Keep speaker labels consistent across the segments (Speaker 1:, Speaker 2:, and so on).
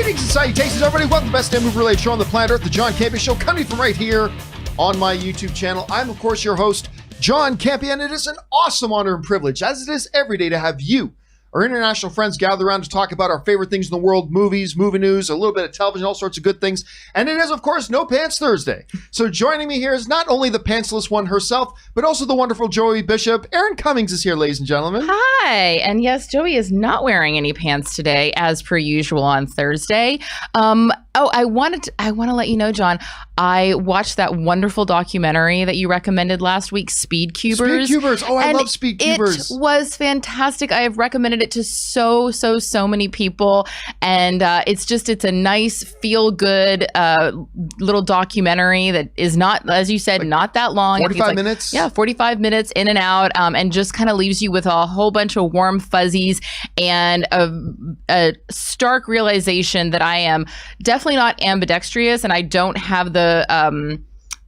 Speaker 1: Greetings and salutations, everybody. Welcome to the best damn movie-related show on the planet Earth, the John Campea Show, coming from right here on my YouTube channel. I'm, of course, your host, John Campea, and it is an awesome honor and privilege, as it is every day, to have you, our international friends, gather around to talk about our favorite things in the world, movies, movie news, a little bit of television, all sorts of good things. And it is, of course, No Pants Thursday. So joining me here is not only the pantsless one herself, but also the wonderful Joey Bishop. Erin Cummings is here, ladies and gentlemen.
Speaker 2: Hi. And yes, Joey is not wearing any pants today, as per usual on Thursday. I want to let you know, John, I watched that wonderful documentary that you recommended last week, Speed Cubers.
Speaker 1: Speed Cubers. Oh, I love Speed Cubers.
Speaker 2: It was fantastic. I have recommended it to so many people. And it's a nice, feel-good little documentary that is not, as you said, not that long.
Speaker 1: 45 minutes?
Speaker 2: Yeah, 45 minutes in and out, and just kind of leaves you with a whole bunch of warm fuzzies and a stark realization that I am definitely not ambidextrous, and I don't have the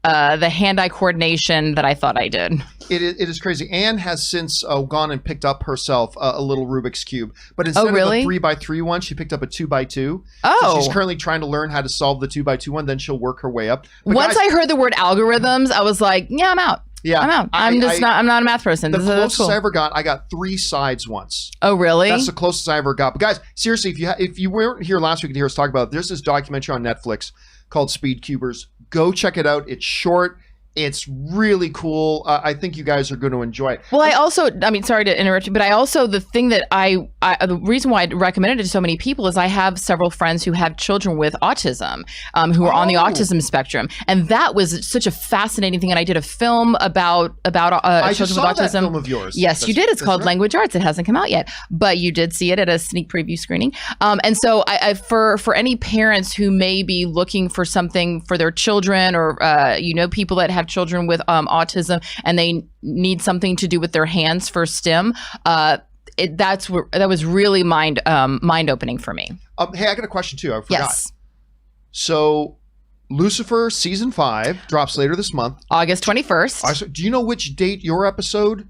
Speaker 2: hand-eye coordination that I thought I did.
Speaker 1: It is crazy. Anne has since gone and picked up herself a little Rubik's Cube, but instead of a 3x3 one, she picked up a 2x2.
Speaker 2: Oh,
Speaker 1: so she's currently trying to learn how to solve the 2x2 one. Then she'll work her way up. But
Speaker 2: once I heard the word algorithms, I was like, yeah, I'm out.
Speaker 1: Yeah,
Speaker 2: I'm out. I'm not a math person.
Speaker 1: The closest I ever got, I got 3 sides once.
Speaker 2: Oh, really?
Speaker 1: That's the closest I ever got. But guys, seriously, if you weren't here last week to hear us talk about it, there's this documentary on Netflix called Speed Cubers. Go check it out. It's short. It's really cool. I think you guys are going to enjoy it.
Speaker 2: Well, sorry to interrupt you, but the thing that the reason why I recommended it to so many people is I have several friends who have children with autism, who are on the autism spectrum. And that was such a fascinating thing. And I did a film about children with autism. I just saw that film
Speaker 1: of yours.
Speaker 2: Yes, you did. It's called Language Arts. It hasn't come out yet, but you did see it at a sneak preview screening. And so for any parents who may be looking for something for their children, or people that have children with autism and they need something to do with their hands for STEM, that was really mind opening for me.
Speaker 1: Hey, I got a question too. I forgot.
Speaker 2: Yes.
Speaker 1: So Lucifer season 5 drops later this month,
Speaker 2: August 21st.
Speaker 1: Do you know which date your episode?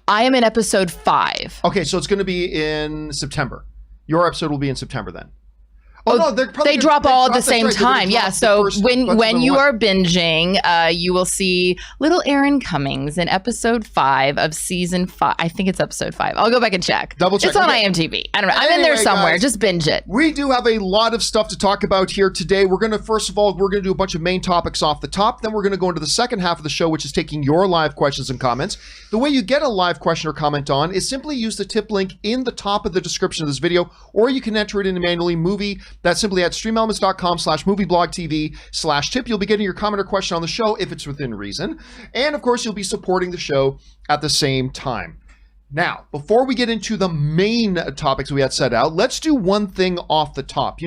Speaker 2: I am in episode 5.
Speaker 1: Okay, so it's going to be in September. Your episode will be in September then.
Speaker 2: Oh, no, they drop all at the same time. Yeah, so when you are binging, you will see little Erin Cummings in episode 5 of season 5. I think it's episode 5. I'll go back and check.
Speaker 1: Double check.
Speaker 2: It's on IMDb. I don't know. I'm in there somewhere.
Speaker 1: Guys,
Speaker 2: just binge it.
Speaker 1: We do have a lot of stuff to talk about here today. We're going to, first of all, do a bunch of main topics off the top. Then we're going to go into the second half of the show, which is taking your live questions and comments. The way you get a live question or comment on is simply use the tip link in the top of the description of this video, or you can enter it in manually. That's simply at streamelements.com/movieblogtv/tip. You'll be getting your comment or question on the show if it's within reason. And of course, you'll be supporting the show at the same time. Now, before we get into the main topics we had set out, let's do one thing off the top.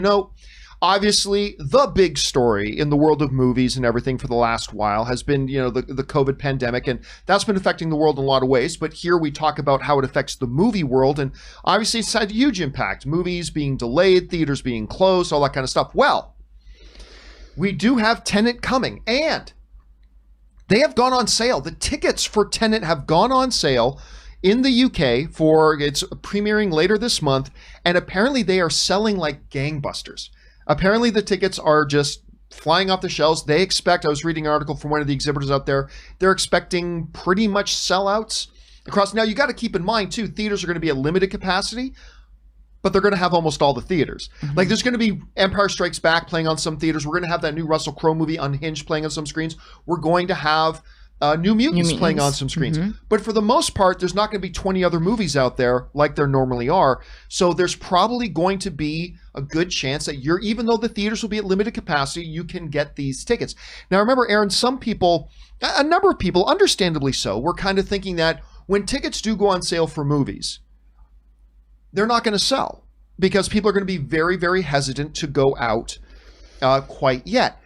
Speaker 1: Obviously, the big story in the world of movies and everything for the last while has been, the COVID pandemic, and that's been affecting the world in a lot of ways. But here we talk about how it affects the movie world, and obviously it's had a huge impact. Movies being delayed, theaters being closed, all that kind of stuff. Well, we do have Tenet coming, and they have gone on sale. The tickets for Tenet have gone on sale in the UK for it's premiering later this month, and apparently they are selling like gangbusters. Apparently the tickets are just flying off the shelves. They expect, I was reading an article from one of the exhibitors out there, they're expecting pretty much sellouts across. Now you got to keep in mind too, theaters are going to be at limited capacity, but they're going to have almost all the theaters. Mm-hmm. Like there's going to be Empire Strikes Back playing on some theaters. We're going to have that new Russell Crowe movie Unhinged playing on some screens. We're going to have New Mutants playing on some screens. Mm-hmm. But for the most part, there's not going to be 20 other movies out there like there normally are. So there's probably going to be a good chance that even though the theaters will be at limited capacity, you can get these tickets. Now remember, Aaron, a number of people, understandably so, were kind of thinking that when tickets do go on sale for movies, they're not going to sell because people are going to be very, very hesitant to go out quite yet.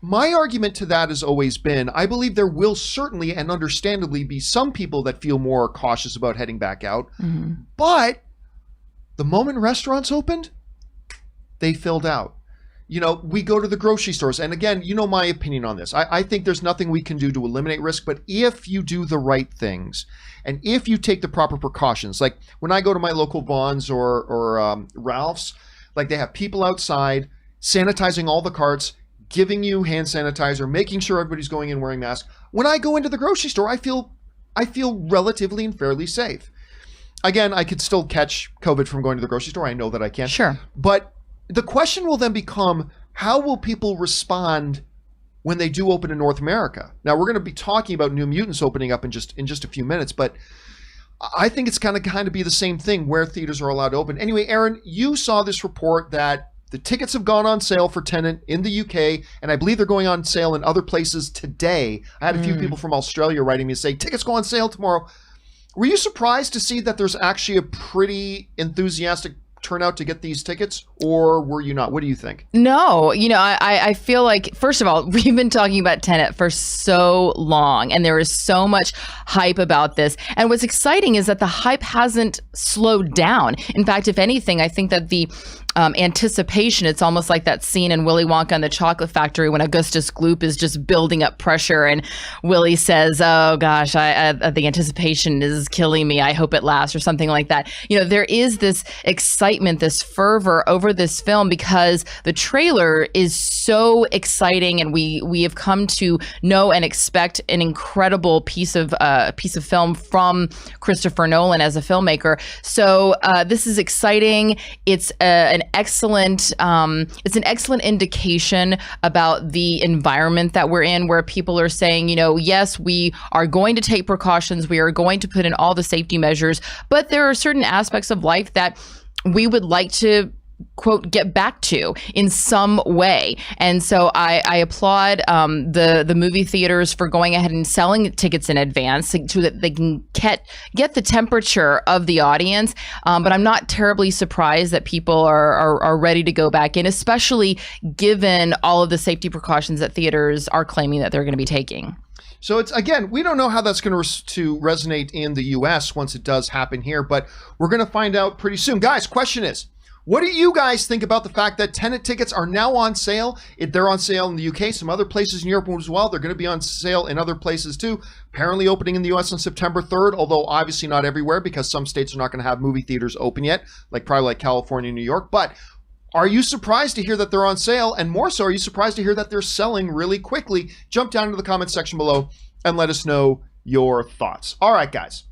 Speaker 1: My argument to that has always been, I believe there will certainly and understandably be some people that feel more cautious about heading back out. Mm-hmm. But the moment restaurants opened, they filled out. We go to the grocery stores. And again, my opinion on this. I think there's nothing we can do to eliminate risk. But if you do the right things and if you take the proper precautions, like when I go to my local Vons or Ralph's, Like they have people outside sanitizing all the carts, giving you hand sanitizer, making sure everybody's going in wearing masks. When I go into the grocery store, I feel relatively and fairly safe. Again, I could still catch COVID from going to the grocery store. I know that I can.
Speaker 2: Sure.
Speaker 1: But the question will then become, how will people respond when they do open in North America? Now, we're going to be talking about New Mutants opening up in just a few minutes, but I think it's going to kind of be the same thing where theaters are allowed to open. Anyway, Aaron, you saw this report that the tickets have gone on sale for Tenet in the UK, and I believe they're going on sale in other places today. I had a few people from Australia writing me saying, tickets go on sale tomorrow. Were you surprised to see that there's actually a pretty enthusiastic turnout to get these tickets, or were you not? What do you think?
Speaker 2: No, I feel like, first of all, we've been talking about Tenet for so long, and there is so much hype about this. And what's exciting is that the hype hasn't slowed down. In fact, if anything, I think that the anticipation, it's almost like that scene in Willy Wonka and the Chocolate Factory when Augustus Gloop is just building up pressure and Willy says, oh gosh, the anticipation is killing me. I hope it lasts, or something like that. There is this excitement, this fervor over this film because the trailer is so exciting, and we have come to know and expect an incredible piece of film from Christopher Nolan as a filmmaker. So this is exciting. It's an excellent indication about the environment that we're in, where people are saying, yes, we are going to take precautions, we are going to put in all the safety measures, but there are certain aspects of life that we would like to, quote, get back to in some way. And so I applaud the movie theaters for going ahead and selling tickets in advance so that they can get the temperature of the audience. But I'm not terribly surprised that people are ready to go back in, especially given all of the safety precautions that theaters are claiming that they're going to be taking.
Speaker 1: So it's, again, we don't know how that's going to resonate in the US once it does happen here, but we're going to find out pretty soon. Guys, question is, what do you guys think about the fact that Tenet tickets are now on sale? They're on sale in the UK, some other places in Europe as well. They're going to be on sale in other places too. Apparently opening in the US on September 3rd, although obviously not everywhere because some states are not going to have movie theaters open yet, probably like California and New York. But are you surprised to hear that they're on sale? And more so, are you surprised to hear that they're selling really quickly? Jump down to the comment section below and let us know your thoughts. All right, guys.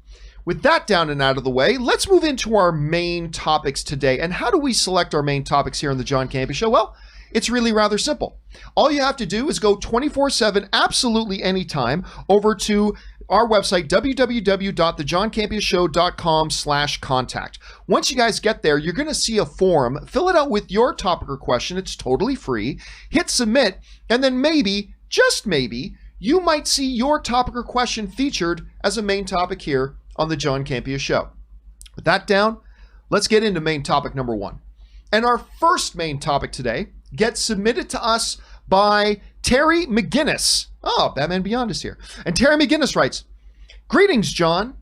Speaker 1: With that down and out of the way, let's move into our main topics today. And how do we select our main topics here on the John Campea Show? Well, it's really rather simple. All you have to do is go 24/7, absolutely anytime, over to our website, www.thejohncampeashow.com/contact. Once you guys get there, you're going to see a form. Fill it out with your topic or question. It's totally free. Hit submit, and then maybe, just maybe, you might see your topic or question featured as a main topic here on the John Campea Show. With that down, let's get into main topic number 1. And our first main topic today gets submitted to us by Terry McGinnis. Oh, Batman Beyond is here. And Terry McGinnis writes, "Greetings, John.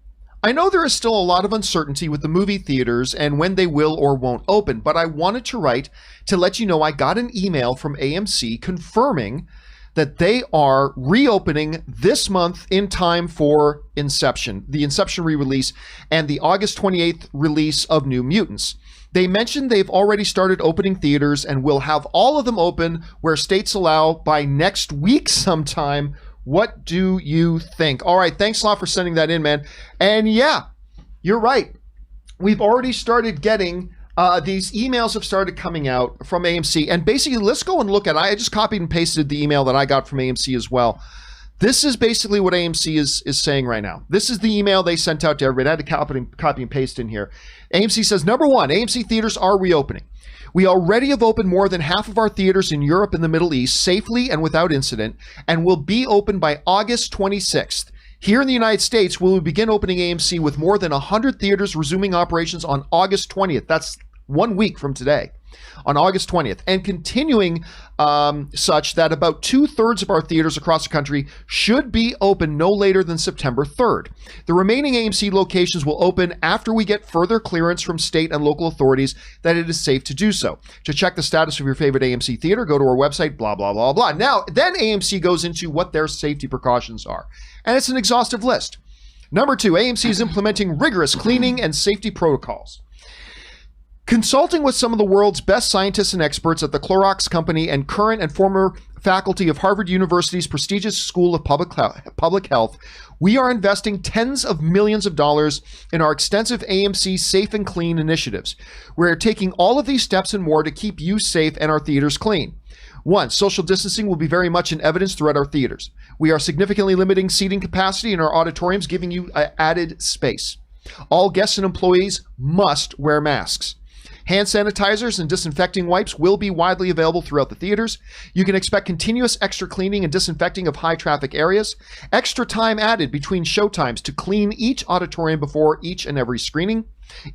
Speaker 1: I know there is still a lot of uncertainty with the movie theaters and when they will or won't open, but I wanted to write to let you know I got an email from AMC confirming that they are reopening this month in time for Inception, the Inception re-release, and the August 28th release of New Mutants. They mentioned they've already started opening theaters and will have all of them open where states allow by next week sometime. What do you think?" All right, thanks a lot for sending that in, man. And yeah, you're right. We've already started getting these emails have started coming out from AMC, and basically, let's go and look at. I just copied and pasted the email that I got from AMC as well. This is basically what AMC is saying right now. This is the email they sent out to everybody. I had to copy and paste in here. AMC says, number 1, AMC theaters are reopening. We already have opened more than half of our theaters in Europe and the Middle East safely and without incident, and will be open by August 26th. Here in the United States, we will begin opening AMC with more than 100 theaters resuming operations on August 20th. That's 1 week from today, on August 20th, and continuing such that about 2/3 of our theaters across the country should be open no later than September 3rd. The remaining AMC locations will open after we get further clearance from state and local authorities that it is safe to do so. To check the status of your favorite AMC theater, go to our website, blah, blah, blah, blah. Now, then AMC goes into what their safety precautions are, and it's an exhaustive list. Number 2, AMC is implementing rigorous cleaning and safety protocols. Consulting with some of the world's best scientists and experts at the Clorox Company and current and former faculty of Harvard University's prestigious School of Public Health, we are investing tens of millions of dollars in our extensive AMC Safe and Clean initiatives. We are taking all of these steps and more to keep you safe and our theaters clean. 1, social distancing will be very much in evidence throughout our theaters. We are significantly limiting seating capacity in our auditoriums, giving you added space. All guests and employees must wear masks. Hand sanitizers and disinfecting wipes will be widely available throughout the theaters. You can expect continuous extra cleaning and disinfecting of high traffic areas. Extra time added between showtimes to clean each auditorium before each and every screening.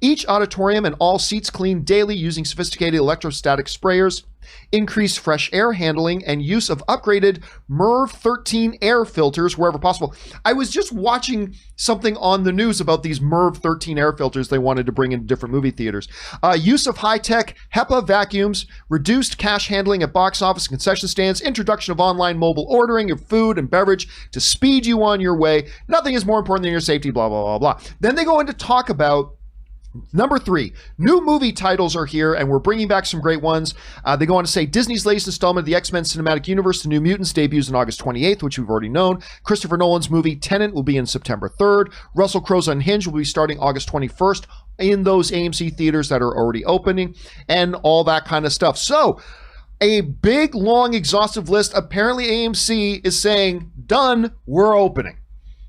Speaker 1: Each auditorium and all seats cleaned daily using sophisticated electrostatic sprayers. Increased fresh air handling and use of upgraded MERV 13 air filters wherever possible. I was just watching something on the news about these MERV 13 air filters they wanted to bring into different movie theaters. Use of high-tech HEPA vacuums, reduced cash handling at box office and concession stands, introduction of online mobile ordering of food and beverage to speed you on your way. Nothing is more important than your safety, blah, blah, blah, blah. Then they go into talk about number 3, new movie titles are here, and we're bringing back some great ones. They go on to say Disney's latest installment of the X-Men Cinematic Universe, The New Mutants, debuts on August 28th, which we've already known. Christopher Nolan's movie Tenet will be in September 3rd. Russell Crowe's Unhinged will be starting August 21st in those AMC theaters that are already opening, and all that kind of stuff. So, a big, long, exhaustive list. Apparently, AMC is saying, done, we're opening.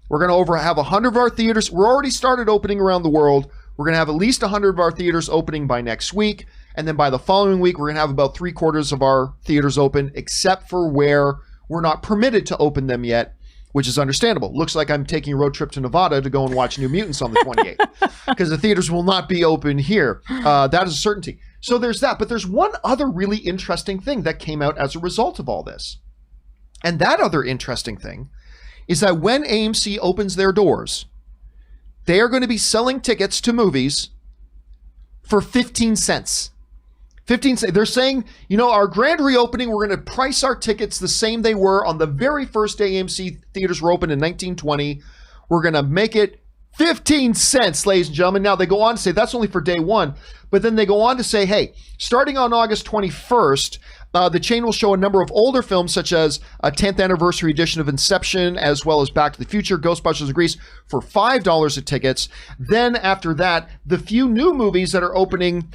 Speaker 1: We're going to have 100 of our theaters. We're already started opening around the world. We're going to have at least 100 of our theaters opening by next week. And then by the following week, we're going to have about 3/4 of our theaters open, except for where we're not permitted to open them yet, which is understandable. Looks like I'm taking a road trip to Nevada to go and watch New Mutants on the 28th, because the theaters will not be open here. That is a certainty. So there's that. But there's one other really interesting thing that came out as a result of all this. And that other interesting thing is that when AMC opens their doors, they are going to be selling tickets to movies for 15 cents. 15 cents. They're saying, our grand reopening, we're going to price our tickets the same they were on the very first day AMC theaters were opened in 1920. We're going to make it 15 cents, ladies and gentlemen. Now, they go on to say that's only for day one, but then they go on to say, hey, starting on August 21st, the chain will show a number of older films such as a 10th anniversary edition of Inception, as well as Back to the Future, Ghostbusters in Greece for $5 a tickets. Then after that, the few new movies that are opening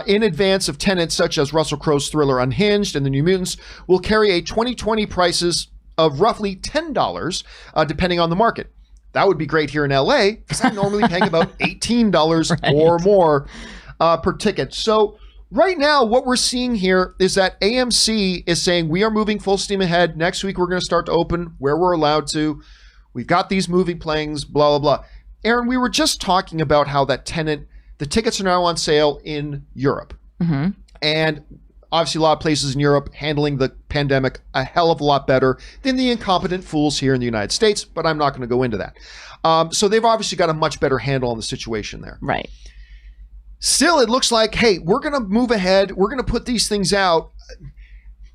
Speaker 1: in advance of Tenet, such as Russell Crowe's thriller Unhinged and The New Mutants, will carry a 2020 prices of roughly $10, depending on the market. That would be great here in LA, because I'm normally paying about $18 right. or more per ticket. So right now, what we're seeing here is that AMC is saying we are moving full steam ahead. Next week, we're going to start to open where we're allowed to. We've got these movie playings, blah, blah, blah. Aaron, we were just talking about how that Tenet, the tickets are now on sale in Europe. Mm-hmm. And obviously, a lot of places in Europe handling the pandemic a hell of a lot better than the incompetent fools here in the United States, but I'm not going to go into that. So they've obviously got a much better handle on the situation there.
Speaker 2: Right.
Speaker 1: Still, it looks like, hey, we're going to move ahead. We're going to put these things out.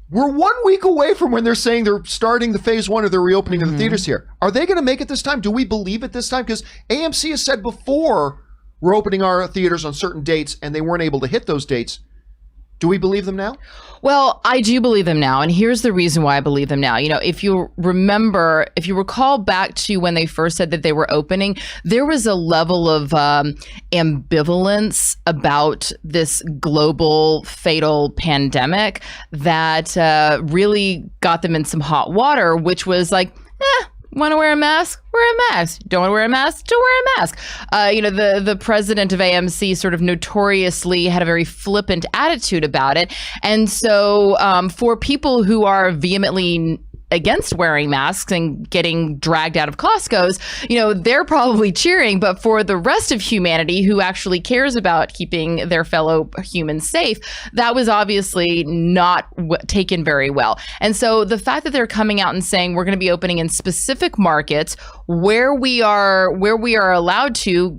Speaker 1: We're 1 week away from when they're saying they're starting the phase 1 of the reopening of the theaters here. Are they going to make it this time? Do we believe it this time? Because AMC has said before we're opening our theaters on certain dates, and they weren't able to hit those dates. Do we believe them now?
Speaker 2: Well, I do believe them now. And here's the reason why I believe them now. If you recall back to when they first said that they were opening, there was a level of ambivalence about this global fatal pandemic that really got them in some hot water, which was like, want to wear a mask? Wear a mask. Don't want to wear a mask? Don't wear a mask. The president of AMC sort of notoriously had a very flippant attitude about it. And so for people who are vehemently against wearing masks and getting dragged out of Costco's, they're probably cheering. But for the rest of humanity who actually cares about keeping their fellow humans safe, that was obviously not taken very well. And so the fact that they're coming out and saying we're going to be opening in specific markets where we are allowed to,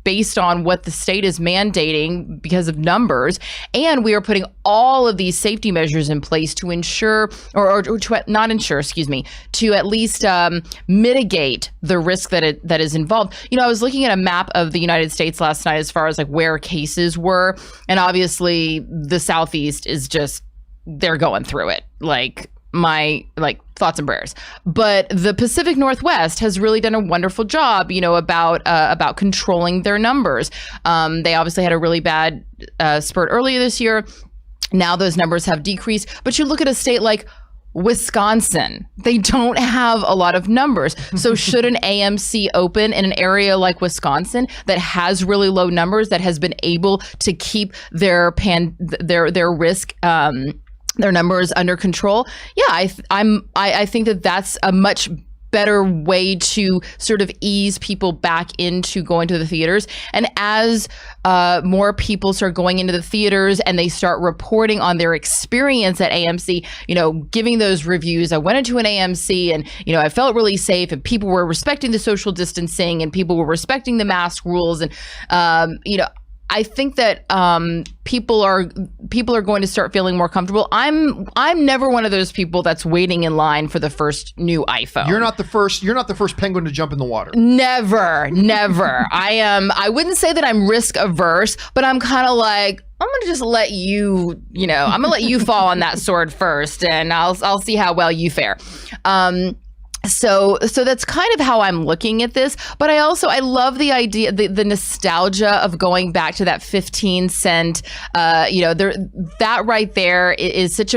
Speaker 2: based on what the state is mandating because of numbers. And we are putting all of these safety measures in place to ensure, or to not ensure, excuse me, to at least mitigate the risk that is involved. You know, I was looking at a map of the United States last night as far as like where cases were. And obviously the Southeast is just, they're going through it. Like my thoughts and prayers. But the Pacific Northwest has really done a wonderful job, you know, about controlling their numbers. They obviously had a really bad spurt earlier this year. Now those numbers have decreased. But you look at a state like Wisconsin, they don't have a lot of numbers. So should an AMC open in an area like Wisconsin that has really low numbers, that has been able to keep their risk, their numbers under control? Yeah, I think that that's a much better way to sort of ease people back into going to the theaters. And as more people start going into the theaters and they start reporting on their experience at AMC, you know, giving those reviews, I went into an AMC and, you know, I felt really safe and people were respecting the social distancing and people were respecting the mask rules. And, you know, I think that people are going to start feeling more comfortable. I'm never one of those people that's waiting in line for the first new iPhone.
Speaker 1: You're not the first penguin to jump in the water.
Speaker 2: Never. I wouldn't say that I'm risk averse, but I'm kind of like, I'm going to just let you, you know, I'm going to let you fall on that sword first, and I'll see how well you fare. So that's kind of how I'm looking at this. But I love the idea, the nostalgia of going back to that 15 cent, you know, that right there is such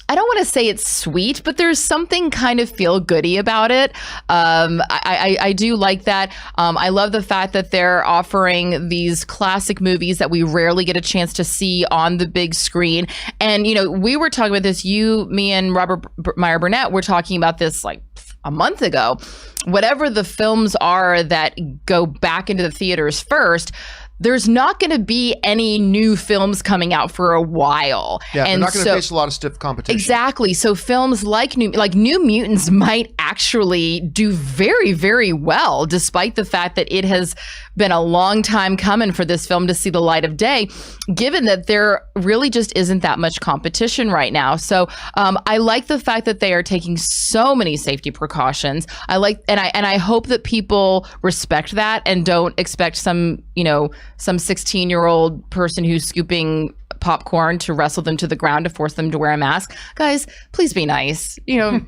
Speaker 2: I don't want to say it's sweet, but there's something kind of feel goody about it. I do like that. I love the fact that they're offering these classic movies that we rarely get a chance to see on the big screen. And, you know, we were talking about this, me and Robert Meyer Burnett were talking about this like a month ago. Whatever the films are that go back into the theaters first, there's not going to be any new films coming out for a while.
Speaker 1: Yeah, they're not going to face a lot of stiff competition.
Speaker 2: Exactly. So films like New Mutants might actually do very, very well, despite the fact that it has been a long time coming for this film to see the light of day, given that there really just isn't that much competition right now. So I like the fact that they are taking so many safety precautions. I hope that people respect that and don't expect some 16-year-old person who's scooping popcorn to wrestle them to the ground to force them to wear a mask. Guys, please be nice. You know,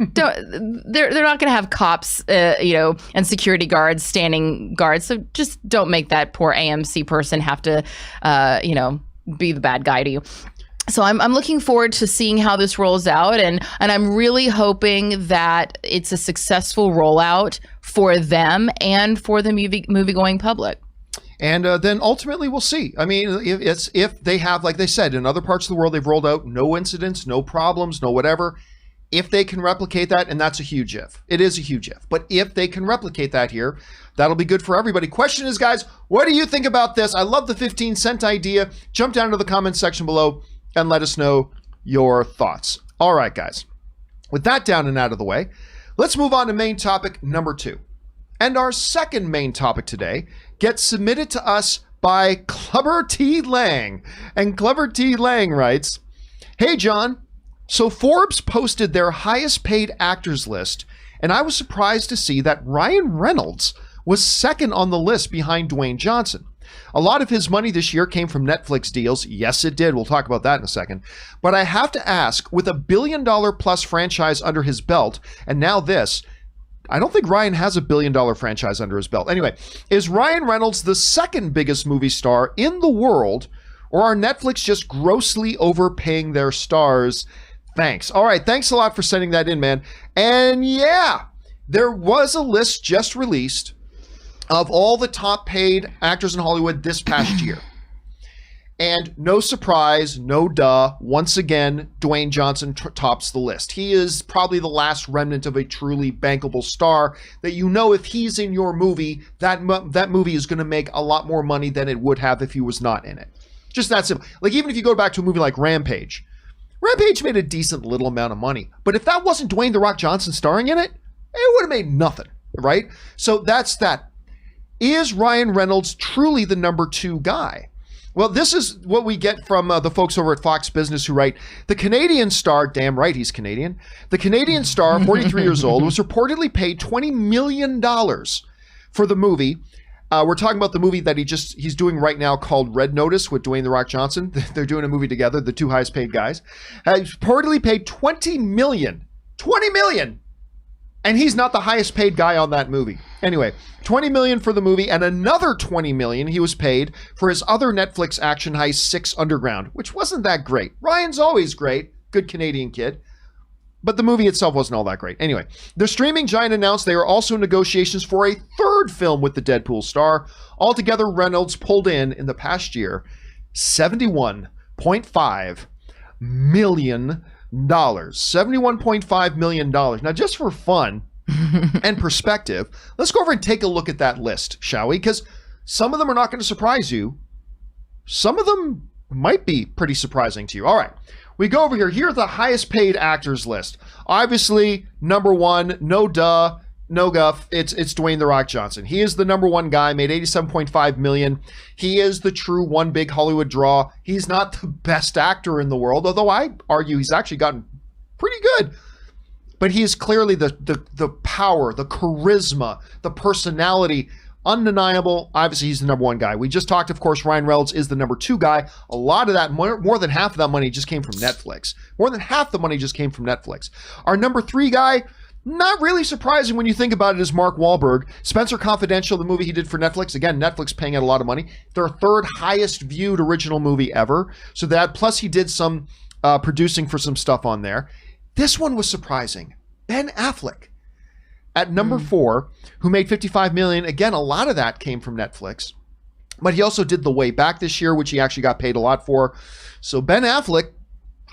Speaker 2: they're not going to have cops, and security guards standing guards. So just don't make that poor AMC person have to, be the bad guy to you. So I'm looking forward to seeing how this rolls out, and I'm really hoping that it's a successful rollout for them and for the movie-going public.
Speaker 1: And then ultimately we'll see. I mean, if they have, like they said, in other parts of the world, they've rolled out no incidents, no problems, no whatever. If they can replicate that, and that's a huge if. It is a huge if. But if they can replicate that here, that'll be good for everybody. Question is, guys, what do you think about this? I love the 15 cent idea. Jump down to the comments section below and let us know your thoughts. All right, guys. With that down and out of the way, let's move on to main topic number 2. And our second main topic today gets submitted to us by Clubber T. Lang. And Clubber T. Lang writes, "Hey, John. So Forbes posted their highest paid actors list, and I was surprised to see that Ryan Reynolds was second on the list behind Dwayne Johnson. A lot of his money this year came from Netflix deals. Yes, it did. We'll talk about that in a second. But I have to ask, with $1 billion plus franchise under his belt, and now this, I don't think Ryan has $1 billion franchise under his belt. Anyway, is Ryan Reynolds the second biggest movie star in the world, or are Netflix just grossly overpaying their stars? Thanks." All right, thanks a lot for sending that in, man. And yeah, there was a list just released of all the top paid actors in Hollywood this past year. And no surprise, no duh, once again, Dwayne Johnson tops the list. He is probably the last remnant of a truly bankable star that, you know, if he's in your movie, that movie is going to make a lot more money than it would have if he was not in it. Just that simple. Like, even if you go back to a movie like Rampage made a decent little amount of money. But if that wasn't Dwayne "The Rock" Johnson starring in it, it would have made nothing, right? So that's that. Is Ryan Reynolds truly the number 2 guy? Well, this is what we get from the folks over at Fox Business who write, the Canadian star, damn right he's Canadian, the Canadian star, 43 years old, was reportedly paid $20 million for the movie. We're talking about the movie that he's doing right now called Red Notice with Dwayne "The Rock" Johnson. They're doing a movie together, the 2 highest paid guys. He's reportedly paid $20 million. $20 million! And he's not the highest paid guy on that movie. Anyway, $20 million for the movie, and another $20 million he was paid for his other Netflix action heist, 6 Underground, which wasn't that great. Ryan's always great. Good Canadian kid. But the movie itself wasn't all that great. Anyway, the streaming giant announced they are also in negotiations for a 3rd film with the Deadpool star. Altogether, Reynolds pulled in the past year, $71.5 million. $71.5 million. Now, just for fun and perspective, let's go over and take a look at that list, shall we? Because some of them are not going to surprise you. Some of them might be pretty surprising to you. All right, we go over here. Here's the highest paid actors list. Obviously, number 1, no duh, no guff, it's Dwayne "The Rock" Johnson. He is the number 1 guy, made $87.5 million. He is the true one big Hollywood draw. He's not the best actor in the world, although I argue he's actually gotten pretty good. But he is clearly the power, the charisma, the personality, undeniable. Obviously, he's the number 1 guy. We just talked, of course, Ryan Reynolds is the number 2 guy. A lot of that, more than half of that money just came from Netflix. More than half the money just came from Netflix. Our number 3 guy, not really surprising when you think about it, is Mark Wahlberg. Spencer Confidential, the movie he did for Netflix. Again, Netflix paying out a lot of money. Their 3rd highest viewed original movie ever. So that, plus he did some producing for some stuff on there. This one was surprising. Ben Affleck at number 4, who made $55 million. Again, a lot of that came from Netflix. But he also did The Way Back this year, which he actually got paid a lot for. So Ben Affleck,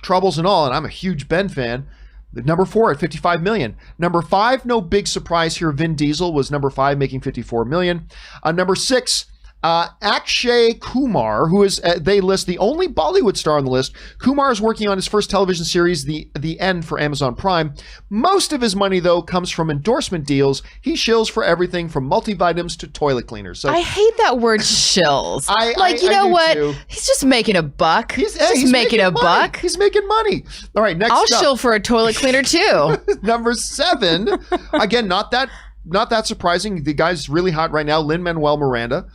Speaker 1: troubles and all, and I'm a huge Ben fan. The number 4 at $55 million. Number 5, no big surprise here. Vin Diesel was number 5, making $54 million. Number 6, Akshay Kumar, who is, they list the only Bollywood star on the list. Kumar is working on his first television series, The End, for Amazon Prime. Most of his money, though, comes from endorsement deals. He shills for everything from multivitamins to toilet cleaners. So
Speaker 2: I hate that word shills. You know what? Too. He's just making a buck. He's making a buck.
Speaker 1: He's making money. All right, next
Speaker 2: I'll shill for a toilet cleaner, too.
Speaker 1: Number 7, again, not that surprising. The guy's really hot right now, Lin-Manuel Miranda.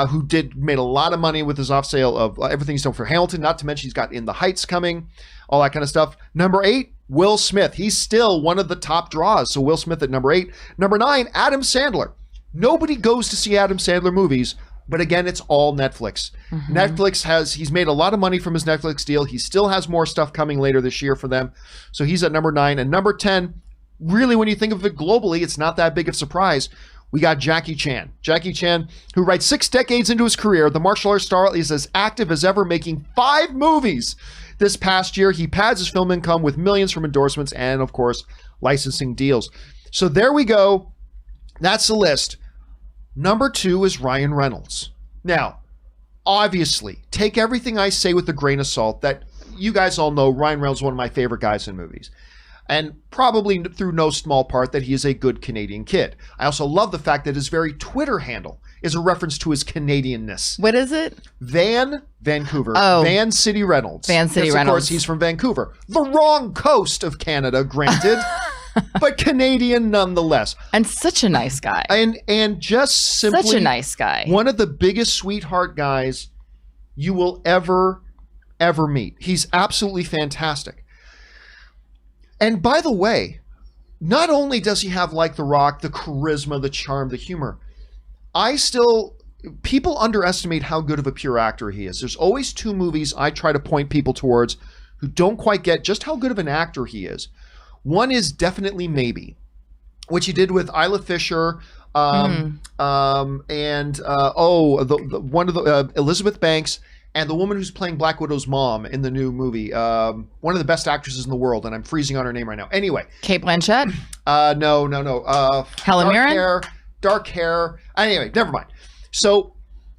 Speaker 1: Who made a lot of money with his off sale of everything he's done for Hamilton, not to mention he's got In the Heights coming, all that kind of stuff. Number 8, Will Smith. He's still one of the top draws. So Will Smith at number 8. Number 9, Adam Sandler. Nobody goes to see Adam Sandler movies, but again, it's all Netflix. Mm-hmm. He's made a lot of money from his Netflix deal. He still has more stuff coming later this year for them. So he's at number 9. And number 10, really, when you think of it globally, it's not that big of a surprise. We got Jackie Chan. Jackie Chan, who writes 6 decades into his career, the martial arts star is as active as ever, making 5 movies this past year. He pads his film income with millions from endorsements and, of course, licensing deals. So there we go. That's the list. Number 2 is Ryan Reynolds. Now, obviously, take everything I say with a grain of salt. That you guys all know Ryan Reynolds is one of my favorite guys in movies. And probably through no small part that he is a good Canadian kid. I also love the fact that his very Twitter handle is a reference to his Canadianness.
Speaker 2: What is it?
Speaker 1: Vancouver. Van City Reynolds.
Speaker 2: Van City Reynolds.
Speaker 1: Of course, he's from Vancouver. The wrong coast of Canada, granted, but Canadian nonetheless.
Speaker 2: And such a nice guy.
Speaker 1: And just simply
Speaker 2: such a nice guy.
Speaker 1: One of the biggest sweetheart guys you will ever meet. He's absolutely fantastic. And by the way, not only does he have, like The Rock, the charisma, the charm, the humor, people underestimate how good of a pure actor he is. There's always 2 movies I try to point people towards who don't quite get just how good of an actor he is. One is Definitely Maybe, which he did with Isla Fisher, one of the Elizabeth Banks, and the woman who's playing Black Widow's mom in the new movie, one of the best actresses in the world, and I'm freezing on her name right now. Anyway.
Speaker 2: Kate Blanchett?
Speaker 1: No.
Speaker 2: Helen Mirren?
Speaker 1: Dark hair. Anyway, never mind. So,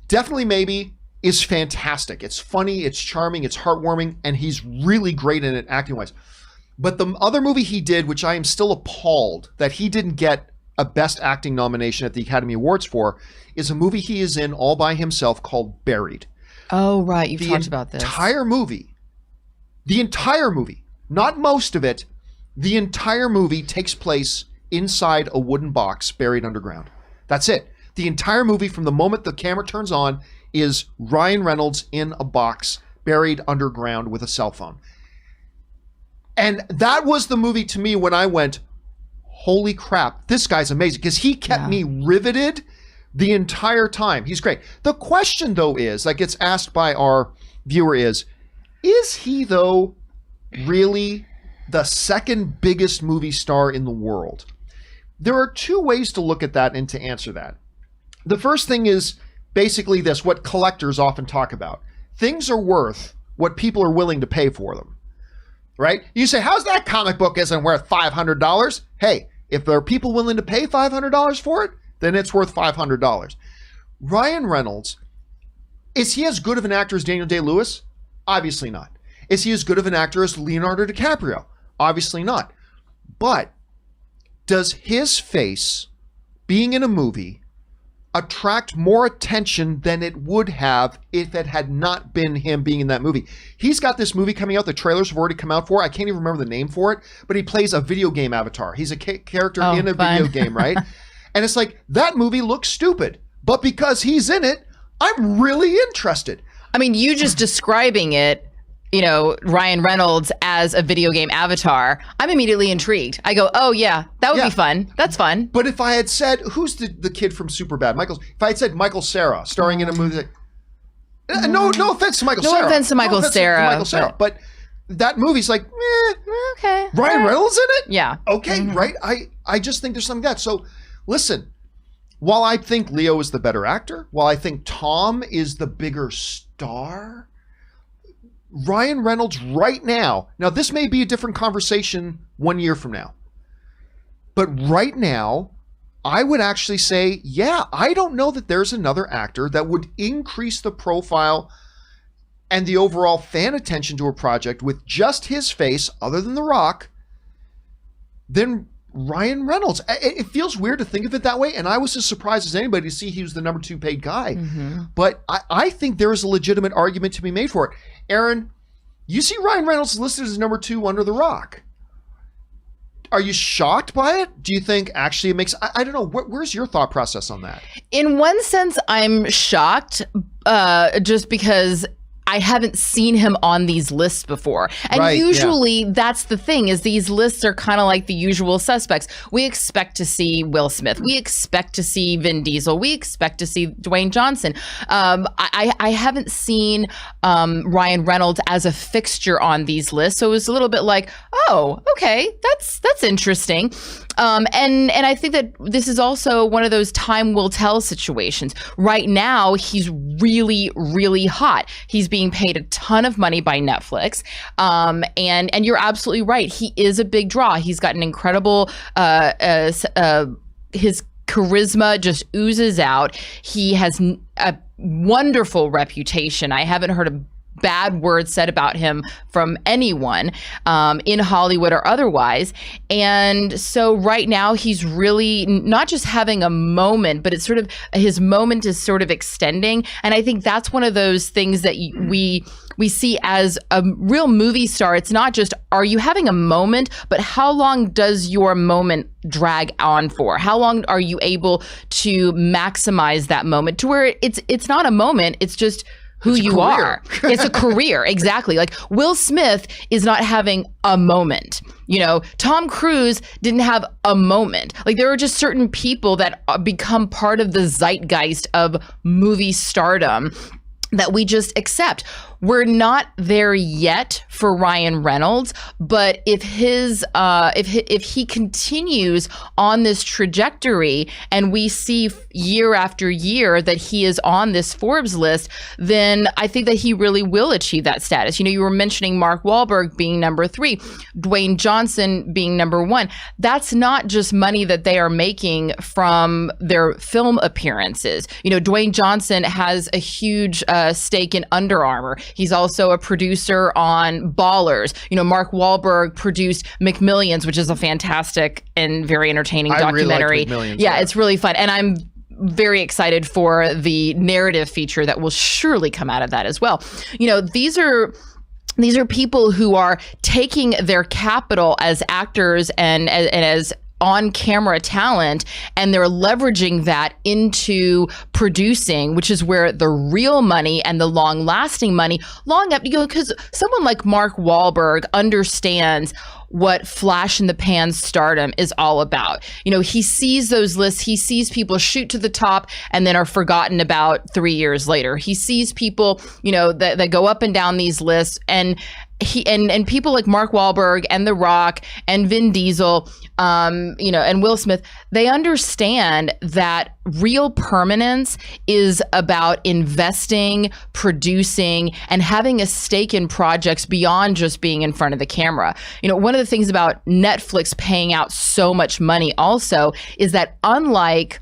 Speaker 1: Definitely Maybe is fantastic. It's funny, it's charming, it's heartwarming, and he's really great in it acting-wise. But the other movie he did, which I am still appalled that he didn't get a Best Acting nomination at the Academy Awards for is a movie he is in all by himself called Buried.
Speaker 2: Oh, right. You've talked about this.
Speaker 1: The entire movie, not most of it, the entire movie takes place inside a wooden box buried underground. That's it. The entire movie, from the moment the camera turns on, is Ryan Reynolds in a box buried underground with a cell phone. And that was the movie to me when I went, holy crap, this guy's amazing, because he kept me riveted the entire time. He's great. The question, though, is, that gets asked by our viewer is he, though, really the second biggest movie star in the world? There are two ways to look at that and to answer that. The first thing is basically this, what collectors often talk about. Things are worth what people are willing to pay for them, right? You say, how's that comic book isn't worth $500? Hey, if there are people willing to pay $500 for it, then it's worth $500. Ryan Reynolds, is he as good of an actor as Daniel Day-Lewis? Obviously not. Is he as good of an actor as Leonardo DiCaprio? Obviously not. But does his face being in a movie attract more attention than it would have if it had not been him being in that movie? He's got this movie coming out. The trailers have already come out for it. I can't even remember the name for it, but he plays a video game avatar. He's a character in a video game, right? And it's like, that movie looks stupid, but because he's in it, I'm really interested.
Speaker 2: I mean, you just describing it, you know, Ryan Reynolds as a video game avatar, I'm immediately intrigued. I go, oh yeah, that would be fun. That's fun.
Speaker 1: But if I had said, who's the kid from Superbad? If I had said Michael Cera starring in a movie, no offense to Michael Cera.
Speaker 2: No offense to Michael Cera.
Speaker 1: But that movie's like,
Speaker 2: okay.
Speaker 1: Ryan Reynolds in it?
Speaker 2: Yeah.
Speaker 1: Okay, right? I just think there's something like that. So listen, while I think Leo is the better actor, while I think Tom is the bigger star, Ryan Reynolds right now this may be a different conversation 1 year from now, but right now, I would actually say, I don't know that there's another actor that would increase the profile and the overall fan attention to a project with just his face, other than The Rock, than Ryan Reynolds. It feels weird to think of it that way, and I was as surprised as anybody to see he was the number 2 paid guy. But I think there is a legitimate argument to be made for it. Aaron, you see Ryan Reynolds listed as number 2 under The Rock. Are you shocked by it? Do you think actually it makes... I don't know. Where's your thought process on that?
Speaker 2: In one sense, I'm shocked just because I haven't seen him on these lists before. And usually that's the thing, is these lists are kind of like the usual suspects. We expect to see Will Smith. We expect to see Vin Diesel. We expect to see Dwayne Johnson. I haven't seen Ryan Reynolds as a fixture on these lists. So it was a little bit like, oh, okay, that's interesting. And I think that this is also one of those time will tell situations. Right now, he's really, really hot. He's being paid a ton of money by Netflix. And you're absolutely right. He is a big draw. He's got an incredible, his charisma just oozes out. He has a wonderful reputation. I haven't heard a bad words said about him from anyone in Hollywood or otherwise. And so right now he's really not just having a moment, but it's sort of, his moment is sort of extending. And I think that's one of those things that we see as a real movie star. It's not just, are you having a moment, but how long does your moment drag on for? How long are you able to maximize that moment to where it's not a moment, it's just who you are. It's a career. Exactly. Like Will Smith is not having a moment. You know, Tom Cruise didn't have a moment. Like there are just certain people that become part of the zeitgeist of movie stardom that we just accept. We're not there yet for Ryan Reynolds, but if he continues on this trajectory and we see year after year that he is on this Forbes list, then I think that he really will achieve that status. You know, you were mentioning Mark Wahlberg being number 3, Dwayne Johnson being number 1. That's not just money that they are making from their film appearances. You know, Dwayne Johnson has a huge stake in Under Armour. He's also a producer on Ballers. You know, Mark Wahlberg produced McMillions, which is a fantastic and very entertaining documentary.
Speaker 1: I really liked McMillions,
Speaker 2: yeah, it's really fun. And I'm very excited for the narrative feature that will surely come out of that as well. You know, these are people who are taking their capital as actors and as on-camera talent, and they're leveraging that into producing, which is where the real money and the long-lasting money, because someone like Mark Wahlberg understands what flash in the pan stardom is all about. You know, he sees those lists, he sees people shoot to the top and then are forgotten about 3 years later. He sees people, you know, that go up and down these lists, and and people like Mark Wahlberg and The Rock and Vin Diesel, you know, and Will Smith, they understand that real permanence is about investing, producing, and having a stake in projects beyond just being in front of the camera. You know, one of the things about Netflix paying out so much money also is that unlike,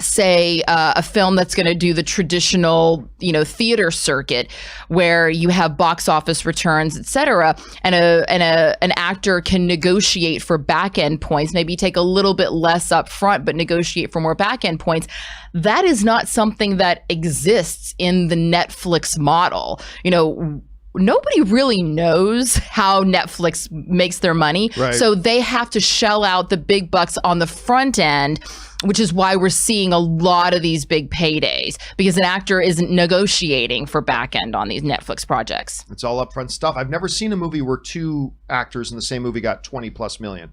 Speaker 2: say, a film that's going to do the traditional, you know, theater circuit where you have box office returns, et cetera, and an actor can negotiate for back end points, maybe take a little bit less up front, but negotiate for more back end points. That is not something that exists in the Netflix model. You know, nobody really knows how Netflix makes their money.
Speaker 1: Right. So
Speaker 2: they have to shell out the big bucks on the front end, which is why we're seeing a lot of these big paydays, because an actor isn't negotiating for back end on these Netflix projects.
Speaker 1: It's all upfront stuff. I've never seen a movie where two actors in the same movie got 20 plus million.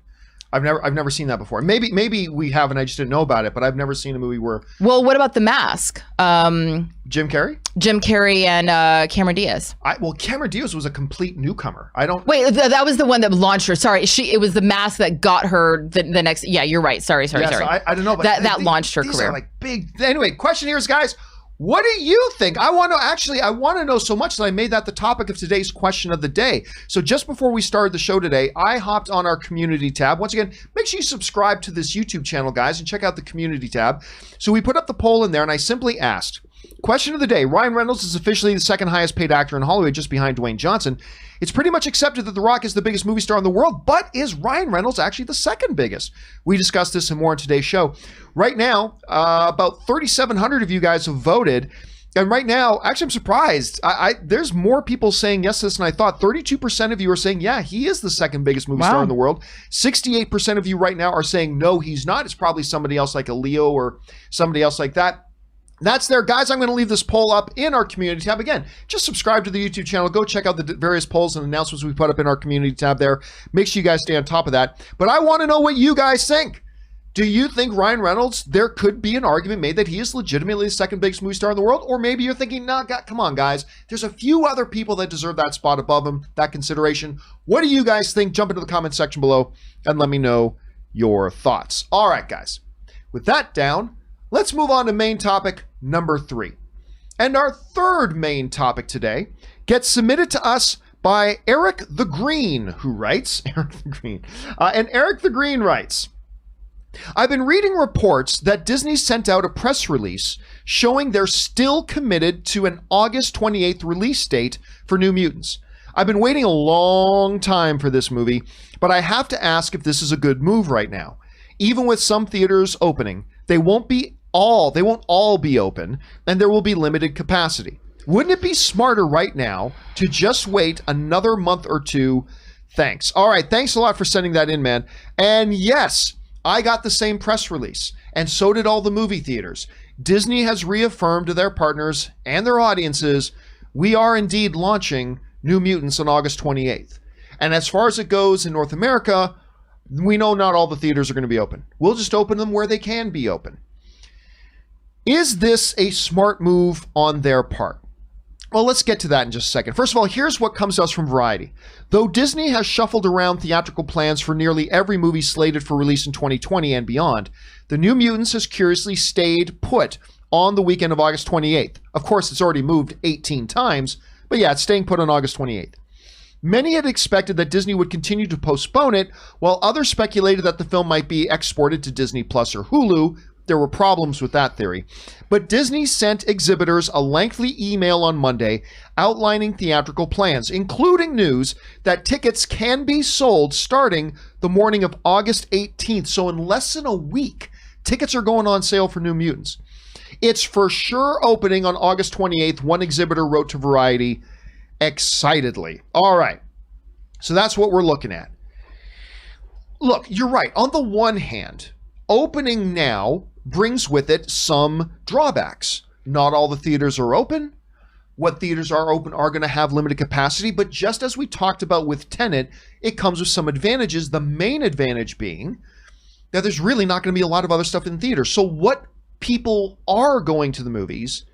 Speaker 1: I've never seen that before. Maybe we have, and I just didn't know about it. But I've never seen a movie where.
Speaker 2: Well, what about The Mask?
Speaker 1: Jim Carrey.
Speaker 2: Jim Carrey and Cameron Diaz.
Speaker 1: Cameron Diaz was a complete newcomer. I don't.
Speaker 2: Wait, that was the one that launched her. Sorry, it was The Mask that got her the next. Yeah, you're right. Sorry.
Speaker 1: So I don't know, but
Speaker 2: that launched her
Speaker 1: these
Speaker 2: career.
Speaker 1: Are like big. Anyway, question here is, guys. What do you think? I want to know so much that I made that the topic of today's question of the day. So just before we started the show today, I hopped on our community tab. Once again, make sure you subscribe to this YouTube channel, guys, and check out the community tab. So we put up the poll in there, and I simply asked, question of the day, Ryan Reynolds is officially the second highest paid actor in Hollywood, just behind Dwayne Johnson. It's pretty much accepted that The Rock is the biggest movie star in the world, but is Ryan Reynolds actually the second biggest? We discussed this and more in today's show. Right now, about 3,700 of you guys have voted. And right now, actually, I'm surprised. There's more people saying yes to this than I thought. 32% of you are saying, yeah, he is the second biggest movie star in the world. 68% of you right now are saying, no, he's not. It's probably somebody else like a Leo or somebody else like that. That's there, guys. I'm going to leave this poll up in our community tab. Again, just subscribe to the YouTube channel. Go check out the various polls and announcements we put up in our community tab there. Make sure you guys stay on top of that. But I want to know what you guys think. Do you think Ryan Reynolds, there could be an argument made that he is legitimately the second biggest movie star in the world? Or maybe you're thinking, nah, God, come on, guys. There's a few other people that deserve that spot above him, that consideration. What do you guys think? Jump into the comment section below and let me know your thoughts. All right, guys. With that down, let's move on to main topic number 3. And our third main topic today gets submitted to us by Eric the Green, who writes, and Eric the Green writes, I've been reading reports that Disney sent out a press release showing they're still committed to an August 28th release date for New Mutants. I've been waiting a long time for this movie, but I have to ask if this is a good move right now. Even with some theaters opening, they won't all be open, and there will be limited capacity. Wouldn't it be smarter right now to just wait another month or two? Thanks. All right, thanks a lot for sending that in, man. And yes, I got the same press release, and so did all the movie theaters. Disney has reaffirmed to their partners and their audiences, we are indeed launching New Mutants on August 28th. And as far as it goes in North America, we know not all the theaters are going to be open. We'll just open them where they can be open. Is this a smart move on their part? Well, let's get to that in just a second. First of all, here's what comes to us from Variety. Though Disney has shuffled around theatrical plans for nearly every movie slated for release in 2020 and beyond, the New Mutants has curiously stayed put on the weekend of August 28th. Of course, it's already moved 18 times, but yeah, it's staying put on August 28th. Many had expected that Disney would continue to postpone it, while others speculated that the film might be exported to Disney Plus or Hulu, there were problems with that theory. But Disney sent exhibitors a lengthy email on Monday outlining theatrical plans, including news that tickets can be sold starting the morning of August 18th. So in less than a week, tickets are going on sale for New Mutants. It's for sure opening on August 28th, one exhibitor wrote to Variety excitedly. All right, so that's what we're looking at. Look, you're right. On the one hand, opening now brings with it some drawbacks. Not all the theaters are open. What theaters are open are going to have limited capacity, but just as we talked about with Tenet, it comes with some advantages, the main advantage being that there's really not going to be a lot of other stuff in theaters. So what people are going to the movies,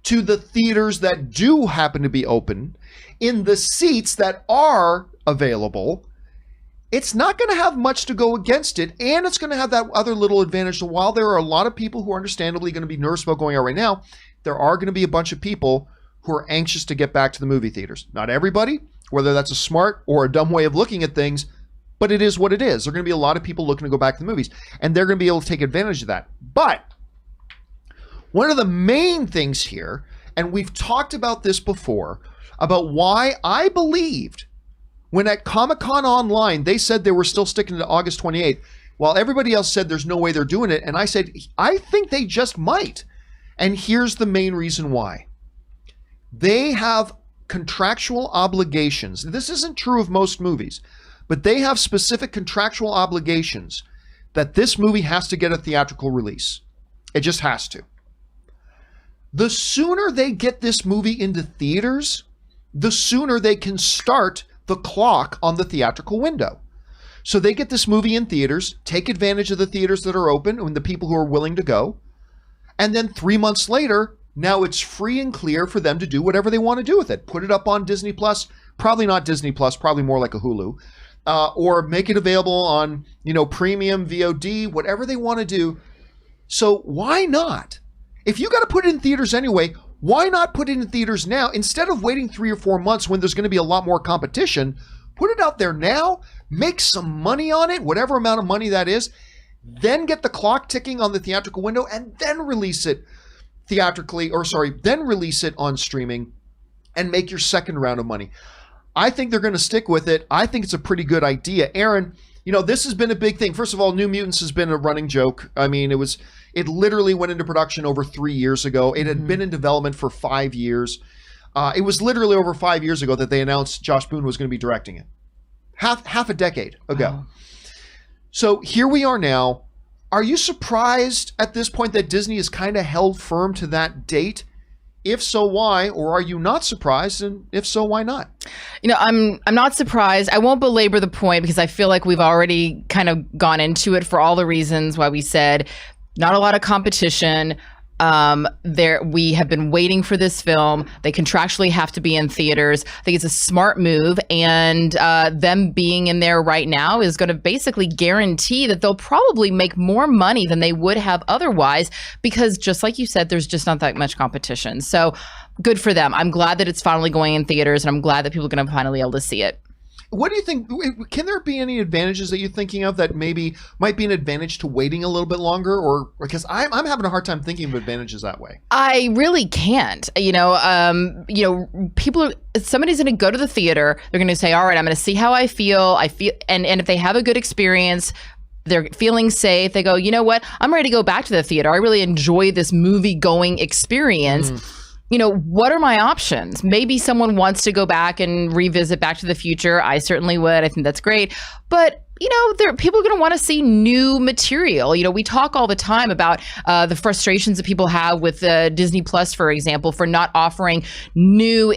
Speaker 1: to the theaters that do happen to be open, in the seats that are available, it's not going to have much to go against it, and it's going to have that other little advantage. So while there are a lot of people who are understandably going to be nervous about going out right now, there are going to be a bunch of people who are anxious to get back to the movie theaters. Not everybody, whether that's a smart or a dumb way of looking at things, but it is what it is. There are going to be a lot of people looking to go back to the movies, and they're going to be able to take advantage of that. But one of the main things here, and we've talked about this before, about why I believed when at Comic-Con Online, they said they were still sticking to August 28th, while everybody else said there's no way they're doing it. And I said, I think they just might. And here's the main reason why. They have contractual obligations. This isn't true of most movies, but they have specific contractual obligations that this movie has to get a theatrical release. It just has to. The sooner they get this movie into theaters, the sooner they can start the clock on the theatrical window. So they get this movie in theaters, take advantage of the theaters that are open and the people who are willing to go. And then 3 months later, now it's free and clear for them to do whatever they want to do with it. Put it up on Disney Plus, probably not Disney Plus, probably more like a Hulu, or make it available on, premium VOD, whatever they want to do. So why not? If you got to put it in theaters anyway, why not put it in theaters now instead of waiting 3 or 4 months when there's going to be a lot more competition? Put it out there now, make some money on it, whatever amount of money that is, then get the clock ticking on the theatrical window and then release it then release it on streaming and make your second round of money. I think they're going to stick with it. I think it's a pretty good idea. Aaron, this has been a big thing. First of all, New Mutants has been a running joke. I mean, it literally went into production over 3 years ago. It had been in development for 5 years. It was literally over 5 years ago that they announced Josh Boone was going to be directing it. Half a decade ago. Wow. So here we are now. Are you surprised at this point that Disney has kind of held firm to that date? If so, why? Or are you not surprised? And if so, why not?
Speaker 2: I'm not surprised. I won't belabor the point because I feel like we've already kind of gone into it for all the reasons why we said not a lot of competition. We have been waiting for this film. They contractually have to be in theaters. I think it's a smart move, and them being in there right now is going to basically guarantee that they'll probably make more money than they would have otherwise, because just like you said, there's just not that much competition. So good for them. I'm glad that it's finally going in theaters, and I'm glad that people are going to finally be able to see it.
Speaker 1: What do you think? Can there be any advantages that you're thinking of that maybe might be an advantage to waiting a little bit longer? Or because I'm having a hard time thinking of advantages that way.
Speaker 2: I really can't. Somebody's going to go to the theater. They're going to say, all right, I'm going to see how I feel. And if they have a good experience, they're feeling safe. They go, you know what? I'm ready to go back to the theater. I really enjoy this movie going experience. What are my options? Maybe someone wants to go back and revisit Back to the Future. I certainly would. I think that's great. But, people are going to want to see new material. We talk all the time about the frustrations that people have with Disney Plus, for example, for not offering new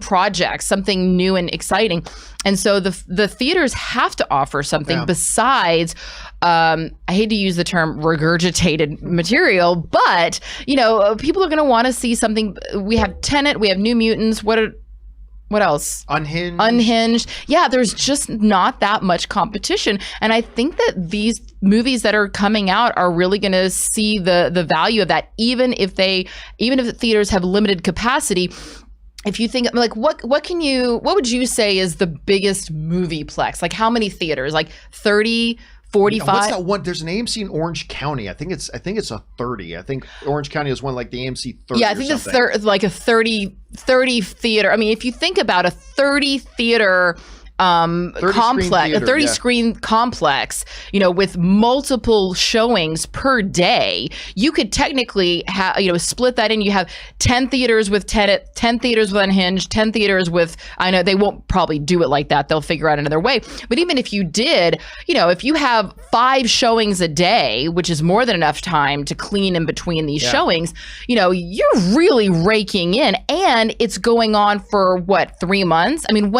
Speaker 2: projects, something new and exciting. And so the theaters have to offer something besides, I hate to use the term regurgitated material, but, people are going to want to see something. We have Tenet, we have New Mutants. What else? Unhinged. Yeah, there's just not that much competition. And I think that these movies that are coming out are really going to see the value of that, even if the theaters have limited capacity. If you think like what would you say is the biggest movieplex? Like how many theaters? Like 30, 45.
Speaker 1: What's that one? There's an AMC in Orange County. I think it's a 30. I think Orange County is one like the AMC 30.
Speaker 2: Yeah, I think it's like a 30 theater. I mean, if you think about a 30 theater complex, a 30 screen complex, you know, with multiple showings per day, you could technically have, you know, split that in. You have 10 theaters with Tenet, 10 theaters with Unhinged, 10 theaters with, I know they won't probably do it like that. They'll figure out another way. But even if you did, you know, if you have 5 showings a day, which is more than enough time to clean in between these showings, you know, you're really raking in, and it's going on for what, 3 months? I mean,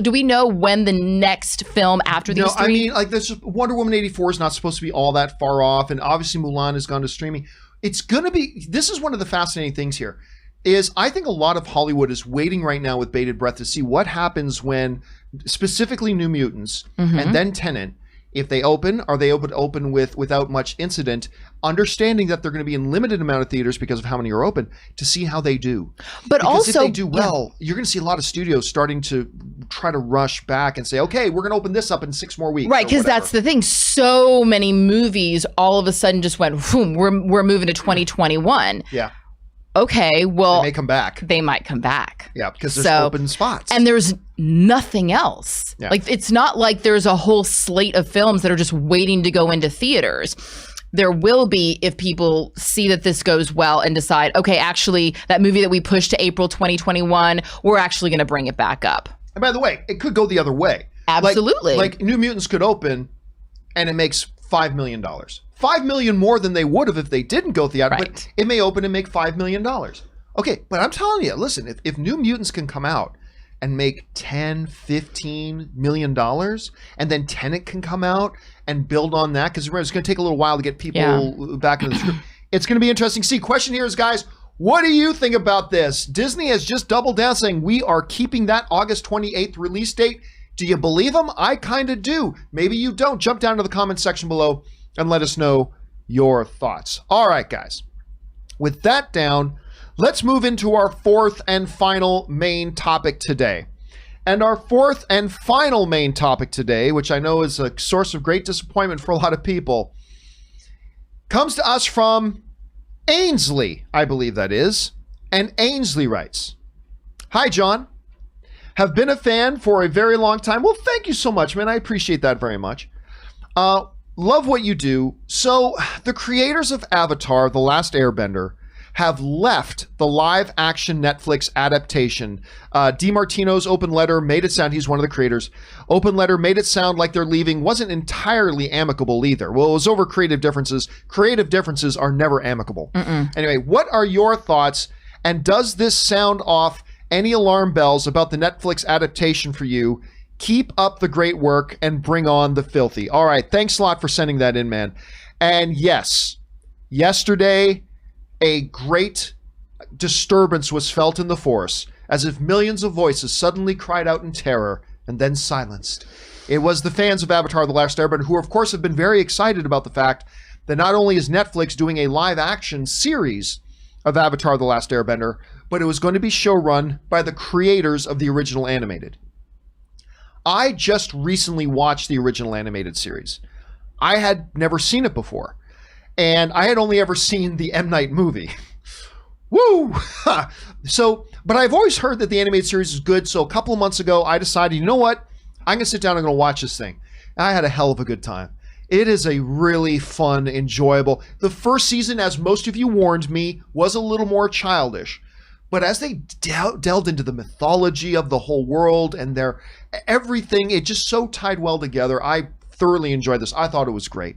Speaker 2: do we know when the next film after these 3?
Speaker 1: I mean, like, this Wonder Woman 84 is not supposed to be all that far off, and obviously Mulan has gone to streaming. It's gonna be, this is one of the fascinating things here, is I think a lot of Hollywood is waiting right now with bated breath to see what happens when, specifically New Mutants, and then Tenet, if they open, are they able to open without much incident, understanding that they're going to be in limited amount of theaters because of how many are open, to see how they do.
Speaker 2: But
Speaker 1: because
Speaker 2: also,
Speaker 1: if they do well, you're going to see a lot of studios starting to try to rush back and say, okay, we're going to open this up in 6 more weeks.
Speaker 2: Right, because that's the thing. So many movies all of a sudden just went, boom, we're moving to 2021.
Speaker 1: Yeah.
Speaker 2: Okay, well,
Speaker 1: they may come back.
Speaker 2: They might come back.
Speaker 1: Yeah, because there's open spots.
Speaker 2: And there's nothing else.
Speaker 1: Yeah.
Speaker 2: Like, it's not like there's a whole slate of films that are just waiting to go into theaters. There will be if people see that this goes well and decide, okay, actually, that movie that we pushed to April 2021, we're actually going to bring it back up.
Speaker 1: And by the way, it could go the other way.
Speaker 2: Absolutely.
Speaker 1: Like New Mutants could open and it makes $5 million. $5 million more than they would have if they didn't go theatrical.
Speaker 2: Right.
Speaker 1: But it may open and make $5 million. Okay, but I'm telling you, listen, if New Mutants can come out and make $10, $15 million, and then Tenet can come out and build on that, because remember, it's going to take a little while to get people back into the script. It's going to be interesting to see. Question here is, guys, what do you think about this? Disney has just doubled down saying we are keeping that August 28th release date. Do you believe them? I kind of do. Maybe you don't. Jump down to the comment section below and let us know your thoughts. All right, guys. With that down, let's move into our 4th and final main topic today. And our 4th and final main topic today, which I know is a source of great disappointment for a lot of people, comes to us from Ainsley, I believe that is. And Ainsley writes, "Hi, John. Have been a fan for a very long time." Well, thank you so much, man. I appreciate that very much. Love what you do. So, the creators of Avatar: The Last Airbender have left the live-action Netflix adaptation. DiMartino's open letter made it sound, he's one of the creators, open letter made it sound like their leaving wasn't entirely amicable either. Well, it was over creative differences. Creative differences are never amicable. Anyway, what are your thoughts, and does this sound off any alarm bells about the Netflix adaptation for you? Keep up the great work and bring on the filthy. All right, thanks a lot for sending that in, man. And yes, yesterday, a great disturbance was felt in the force, as if millions of voices suddenly cried out in terror and then silenced. It was the fans of Avatar: The Last Airbender who, of course, have been very excited about the fact that not only is Netflix doing a live-action series of Avatar: The Last Airbender, but it was going to be showrun by the creators of the original animated. I just recently watched the original animated series. I had never seen it before. And I had only ever seen the M. Night movie. Woo! But I've always heard that the animated series is good. So a couple of months ago, I decided, you know what? I'm going to sit down and I'm going to watch this thing. And I had a hell of a good time. It is a really fun, enjoyable. The first season, as most of you warned me, was a little more childish. But as they delved into the mythology of the whole world and their everything, it just so tied well together. I thoroughly enjoyed this. I thought it was great.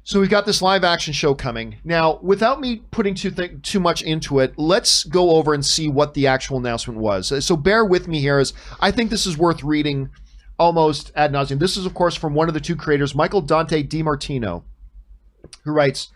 Speaker 1: So we've got this live action show coming. Now, without me putting too much into it, let's go over and see what the actual announcement was. So bear with me here, as I think this is worth reading almost ad nauseum. This is, of course, from one of the two creators, Michael Dante DiMartino, who writes,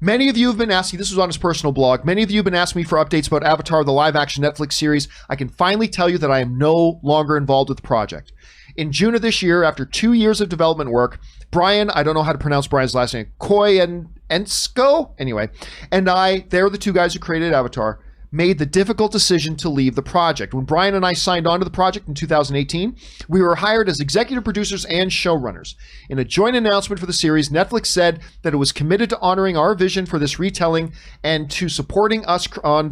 Speaker 1: "Many of you have been asking," this was on his personal blog, "many of you have been asking me for updates about Avatar, the live-action Netflix series. I can finally tell you that I am no longer involved with the project. In June of this year, after 2 years of development work, Brian, I don't know how to pronounce Brian's last name, Koyensko, anyway, and I, they're the two guys who created Avatar, made the difficult decision to leave the project. When Brian and I signed on to the project in 2018, we were hired as executive producers and showrunners. In a joint announcement for the series, Netflix said that it was committed to honoring our vision for this retelling and to supporting us on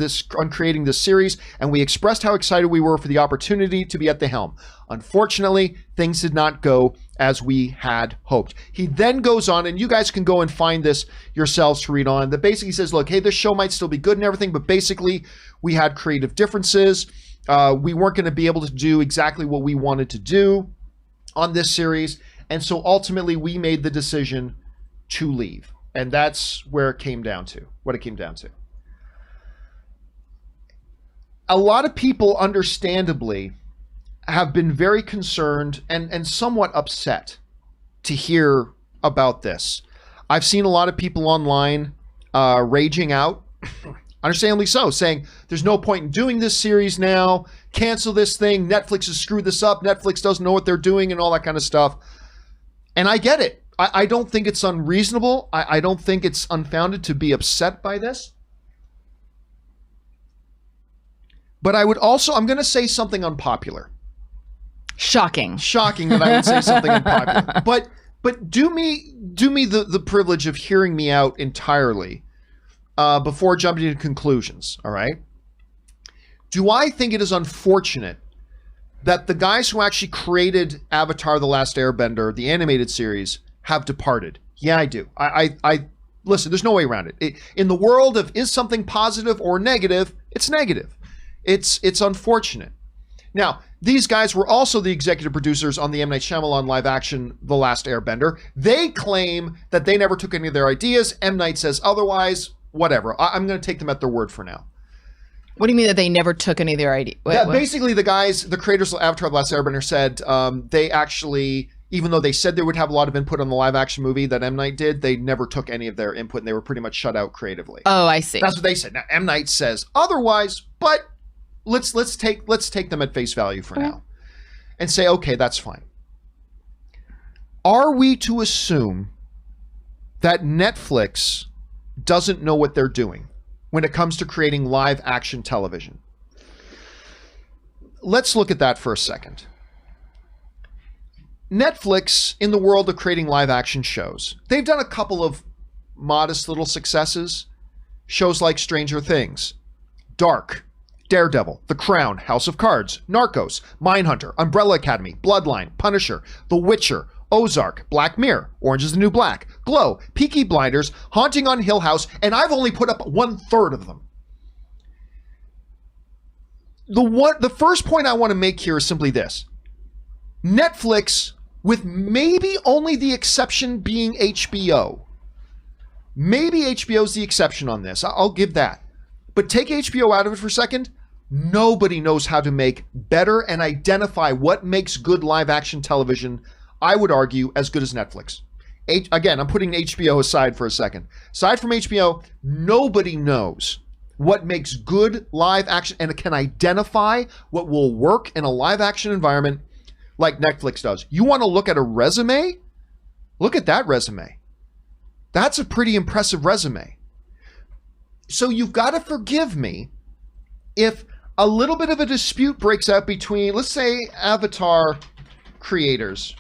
Speaker 1: creating this series, and we expressed how excited we were for the opportunity to be at the helm. Unfortunately, things did not go as we had hoped. He then goes on, and you guys can go and find this yourselves to read on, that basically says, look, hey, this show might still be good and everything, but basically we had creative differences. We weren't going to be able to do exactly what we wanted to do on this series. And so ultimately we made the decision to leave. And that's where it came down to, what it came down to. A lot of people, understandably, have been very concerned and somewhat upset to hear about this. I've seen a lot of people online raging out, understandably so, saying there's no point in doing this series now, cancel this thing, Netflix has screwed this up, Netflix doesn't know what they're doing and all that kind of stuff. And I get it. I don't think it's unreasonable. I don't think it's unfounded to be upset by this. But I would also, I'm going to say something unpopular.
Speaker 2: Shocking
Speaker 1: that I would say something unpopular. But do me the privilege of hearing me out entirely before jumping to conclusions, all right? Do I think it is unfortunate that the guys who actually created Avatar: The Last Airbender, the animated series, have departed? Yeah, I do. I listen, there's no way around it. In the world of is something positive or negative, it's negative. It's unfortunate. Now, these guys were also the executive producers on the M. Night Shyamalan live action, The Last Airbender. They claim that they never took any of their ideas. M. Night says otherwise. Whatever. I'm going to take them at their word for now.
Speaker 2: What do you mean that they never took any of their ideas?
Speaker 1: Basically, the creators of Avatar: The Last Airbender said they actually, even though they said they would have a lot of input on the live action movie that M. Night did, they never took any of their input and they were pretty much shut out creatively.
Speaker 2: Oh, I see.
Speaker 1: That's what they said. Now, M. Night says otherwise, but let's take them at face value for now and say, okay, that's fine. Are we to assume that Netflix doesn't know what they're doing when it comes to creating live action television? Let's look at that for a second. Netflix, in the world of creating live action shows, they've done a couple of modest little successes. Shows like Stranger Things, Dark, Daredevil, The Crown, House of Cards, Narcos, Mindhunter, Umbrella Academy, Bloodline, Punisher, The Witcher, Ozark, Black Mirror, Orange is the New Black, Glow, Peaky Blinders, Haunting on Hill House, and I've only put up 1/3 of them. The first point I want to make here is simply this. Netflix, with maybe only the exception being HBO. Maybe HBO's the exception on this. I'll give that. But take HBO out of it for a second. Nobody knows how to make better and identify what makes good live action television, I would argue, as good as Netflix. Again, I'm putting HBO aside for a second. Aside from HBO, nobody knows what makes good live action and can identify what will work in a live action environment like Netflix does. You want to look at a resume? Look at that resume. That's a pretty impressive resume. So you've got to forgive me if a little bit of a dispute breaks out between, let's say, Avatar creators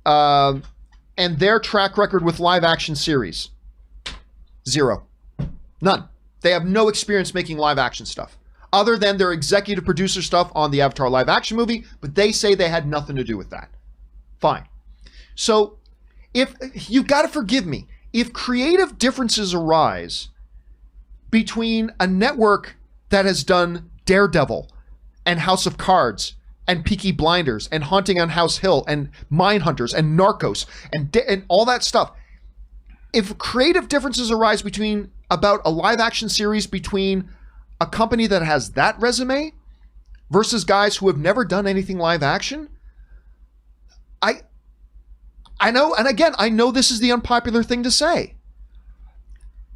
Speaker 1: and their track record with live action series. Zero. None. They have no experience making live action stuff other than their executive producer stuff on the Avatar live action movie, but they say they had nothing to do with that. Fine. So if you've got to forgive me, if creative differences arise between a network that has done Daredevil and House of Cards and Peaky Blinders and Haunting on House Hill and Mindhunters and Narcos and all that stuff, if creative differences arise between about a live action series between a company that has that resume versus guys who have never done anything live action, I know, and again, I know this is the unpopular thing to say,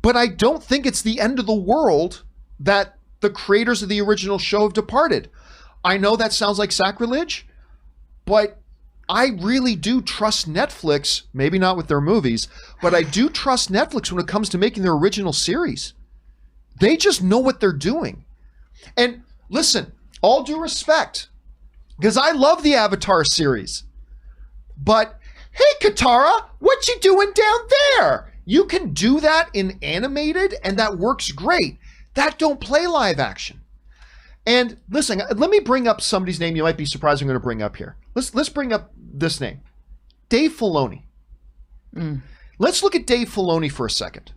Speaker 1: but I don't think it's the end of the world that the creators of the original show have departed. I know that sounds like sacrilege, but I really do trust Netflix, maybe not with their movies, but I do trust Netflix when it comes to making their original series. They just know what they're doing. And listen, all due respect, because I love the Avatar series, but hey, Katara, what you doing down there? You can do that in animated, and that works great. That don't play live action. And listen, let me bring up somebody's name you might be surprised I'm going to bring up here. Let's bring up this name, Dave Filoni. Let's look at Dave Filoni for a second.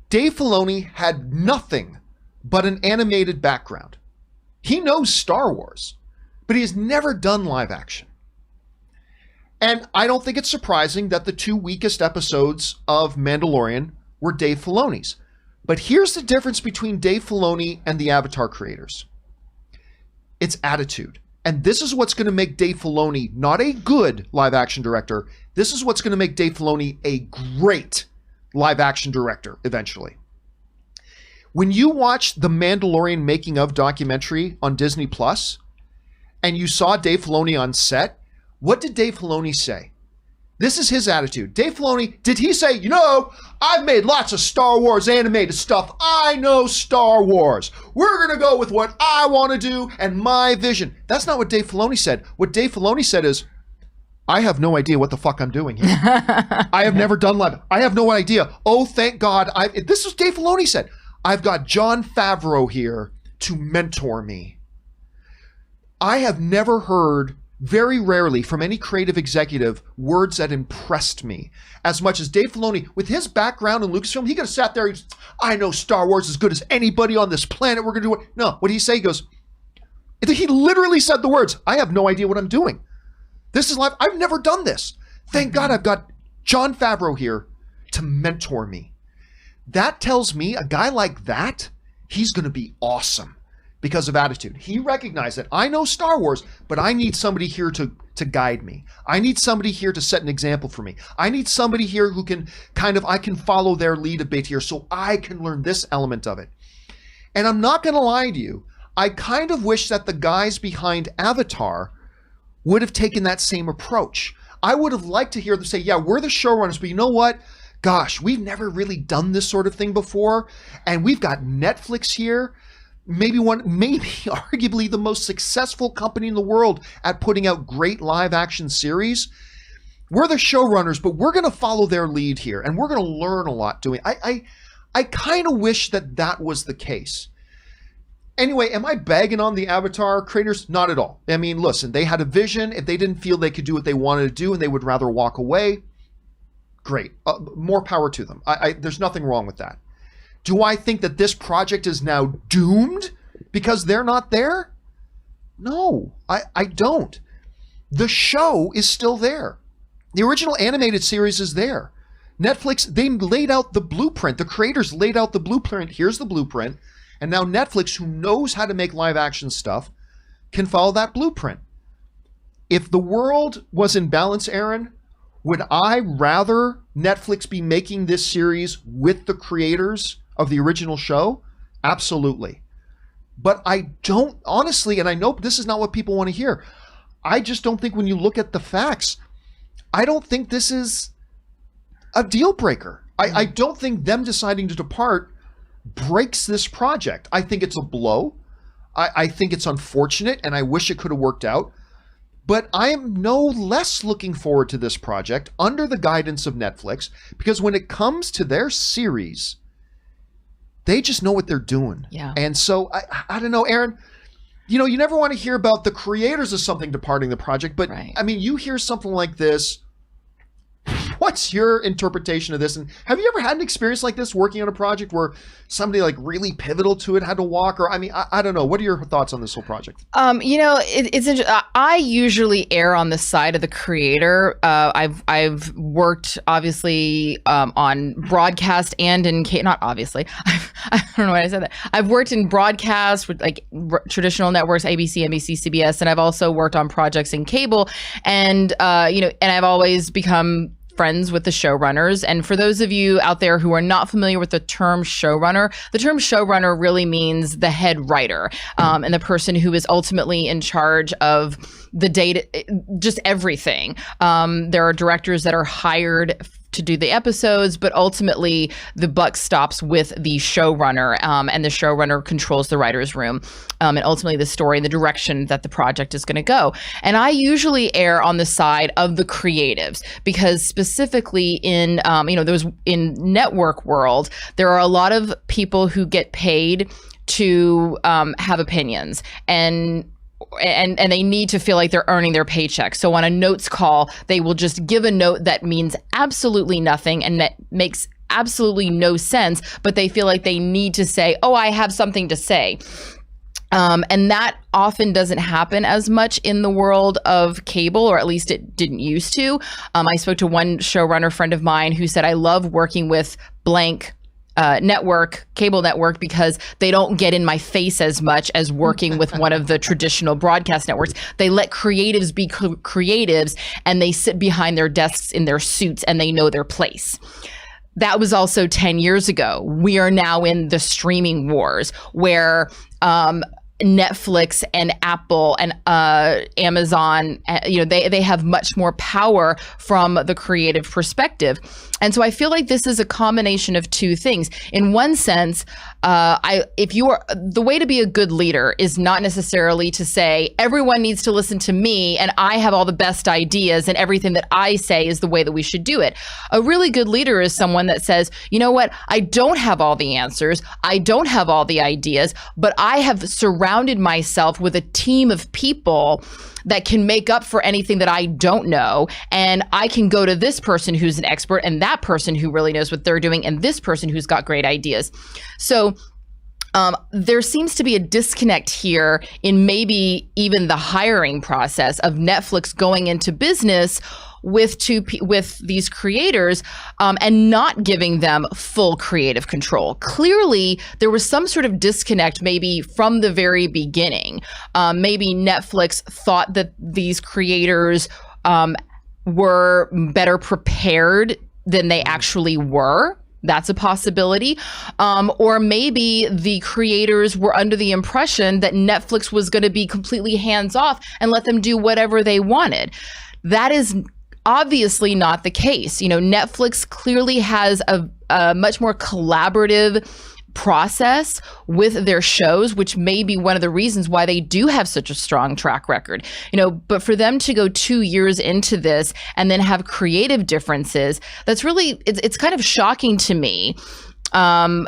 Speaker 1: Dave Filoni had nothing but an animated background. He knows Star Wars, but he has never done live action. And I don't think it's surprising that the 2 weakest episodes of Mandalorian were Dave Filoni's. But here's the difference between Dave Filoni and the Avatar creators. It's attitude. And this is what's going to make Dave Filoni not a good live action director. This is what's going to make Dave Filoni a great live action director eventually. When you watch the Mandalorian making of documentary on Disney Plus, and you saw Dave Filoni on set, what did Dave Filoni say? This is his attitude. Dave Filoni, did he say, I've made lots of Star Wars animated stuff. I know Star Wars. We're going to go with what I want to do and my vision. That's not what Dave Filoni said. What Dave Filoni said is, I have no idea what the fuck I'm doing here. I have never done live. I have no idea. Oh, thank God. This is what Dave Filoni said. I've got John Favreau here to mentor me. I have never heard, very rarely, from any creative executive, words that impressed me as much as Dave Filoni. With his background in Lucasfilm, he could have sat there, I know Star Wars as good as anybody on this planet. We're going to do it. No, what did he say? He goes, he literally said the words, I have no idea what I'm doing. This is live. I've never done this. Thank God I've got John Favreau here to mentor me. That tells me a guy like that, he's going to be awesome. Because of attitude. He recognized that I know Star Wars, but I need somebody here to guide me. I need somebody here to set an example for me. I need somebody here who can I can follow their lead a bit here so I can learn this element of it. And I'm not going to lie to you, I kind of wish that the guys behind Avatar would have taken that same approach. I would have liked to hear them say, yeah, we're the showrunners, but you know what? Gosh, we've never really done this sort of thing before, and we've got Netflix here. Maybe arguably the most successful company in the world at putting out great live action series. We're the showrunners, but we're going to follow their lead here, and we're going to learn a lot doing it. I kind of wish that was the case. Anyway, am I bagging on the Avatar creators? Not at all. I mean, listen, they had a vision. If they didn't feel they could do what they wanted to do and they would rather walk away, great. More power to them. There's nothing wrong with that. Do I think that this project is now doomed because they're not there? No, I don't. The show is still there. The original animated series is there. Netflix, they laid out the blueprint. The creators laid out the blueprint. Here's the blueprint. And now Netflix, who knows how to make live action stuff, can follow that blueprint. If the world was in balance, Aaron, would I rather Netflix be making this series with the creators of the original show? Absolutely. But I don't, honestly, and I know this is not what people want to hear, I just don't think when you look at the facts, I don't think this is a deal breaker. I don't think them deciding to depart breaks this project. I think it's a blow. I think it's unfortunate, and I wish it could have worked out. But I am no less looking forward to this project under the guidance of Netflix, because when it comes to their series, they just know what they're doing.
Speaker 2: Yeah. And
Speaker 1: so I don't know, Aaron, you know, you never want to hear about the creators of something departing the project, but right. I mean, you hear something like this. What's your interpretation of this? And have you ever had an experience like this working on a project where somebody like really pivotal to it had to walk? Or I mean, I don't know. What are your thoughts on this whole project?
Speaker 2: You know, it's interesting. I usually err on the side of the creator. I've worked obviously on broadcast and in not obviously. I don't know why I said that. I've worked in broadcast with like traditional networks, ABC, NBC, CBS, and I've also worked on projects in cable. And you know, and I've always become friends with the showrunners. And for those of you out there who are not familiar with the term showrunner really means the head writer, and the person who is ultimately in charge of the data, just everything. There are directors that are hired to do the episodes, but ultimately the buck stops with the showrunner, and the showrunner controls the writer's room, and ultimately the story and the direction that the project is going to go. And I usually err on the side of the creatives, because specifically in there's in network world, there are a lot of people who get paid to have opinions, and they need to feel like they're earning their paycheck. So on a notes call, they will just give a note that means absolutely nothing and that makes absolutely no sense, but they feel like they need to say, oh, I have something to say. And that often doesn't happen as much in the world of cable, or at least it didn't used to. I spoke to one showrunner friend of mine who said, I love working with blank cable network, because they don't get in my face as much as working with one of the traditional broadcast networks. They let creatives be creatives, and they sit behind their desks in their suits and they know their place. That was also 10 years ago. We are now in the streaming wars, where Netflix and Apple and Amazon, they have much more power from the creative perspective. And so I feel like this is a combination of two things. In one sense, the way to be a good leader is not necessarily to say everyone needs to listen to me and I have all the best ideas and everything that I say is the way that we should do it. A really good leader is someone that says, you know what, I don't have all the answers, I don't have all the ideas, but I have surrounded myself with a team of people that can make up for anything that I don't know. And I can go to this person who's an expert, and that person who really knows what they're doing, and this person who's got great ideas. So there seems to be a disconnect here in maybe even the hiring process of Netflix going into business with these creators, and not giving them full creative control. Clearly, there was some sort of disconnect maybe from the very beginning. Maybe Netflix thought that these creators were better prepared than they actually were. That's a possibility. Or maybe the creators were under the impression that Netflix was going to be completely hands-off and let them do whatever they wanted. That is obviously not the case. Netflix clearly has a much more collaborative process with their shows, which may be one of the reasons why they do have such a strong track record. But for them to go 2 years into this and then have creative differences, that's really, it's kind of shocking to me. I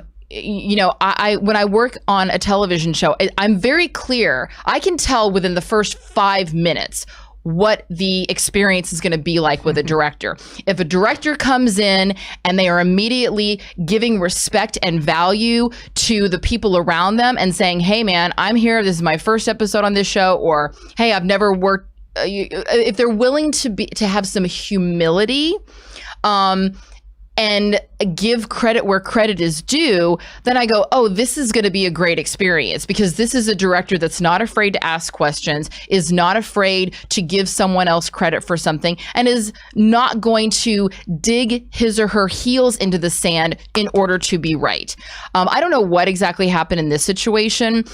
Speaker 2: when I work on a television show, I'm very clear. I can tell within the first 5 minutes what the experience is going to be like with a director. If a director comes in and they are immediately giving respect and value to the people around them and saying, hey man, I'm here, this is my first episode on this show, or hey, I've never worked, if they're willing to have some humility, and give credit where credit is due, then I go, oh, this is going to be a great experience, because this is a director that's not afraid to ask questions, is not afraid to give someone else credit for something, and is not going to dig his or her heels into the sand in order to be right. I don't know what exactly happened in this situation,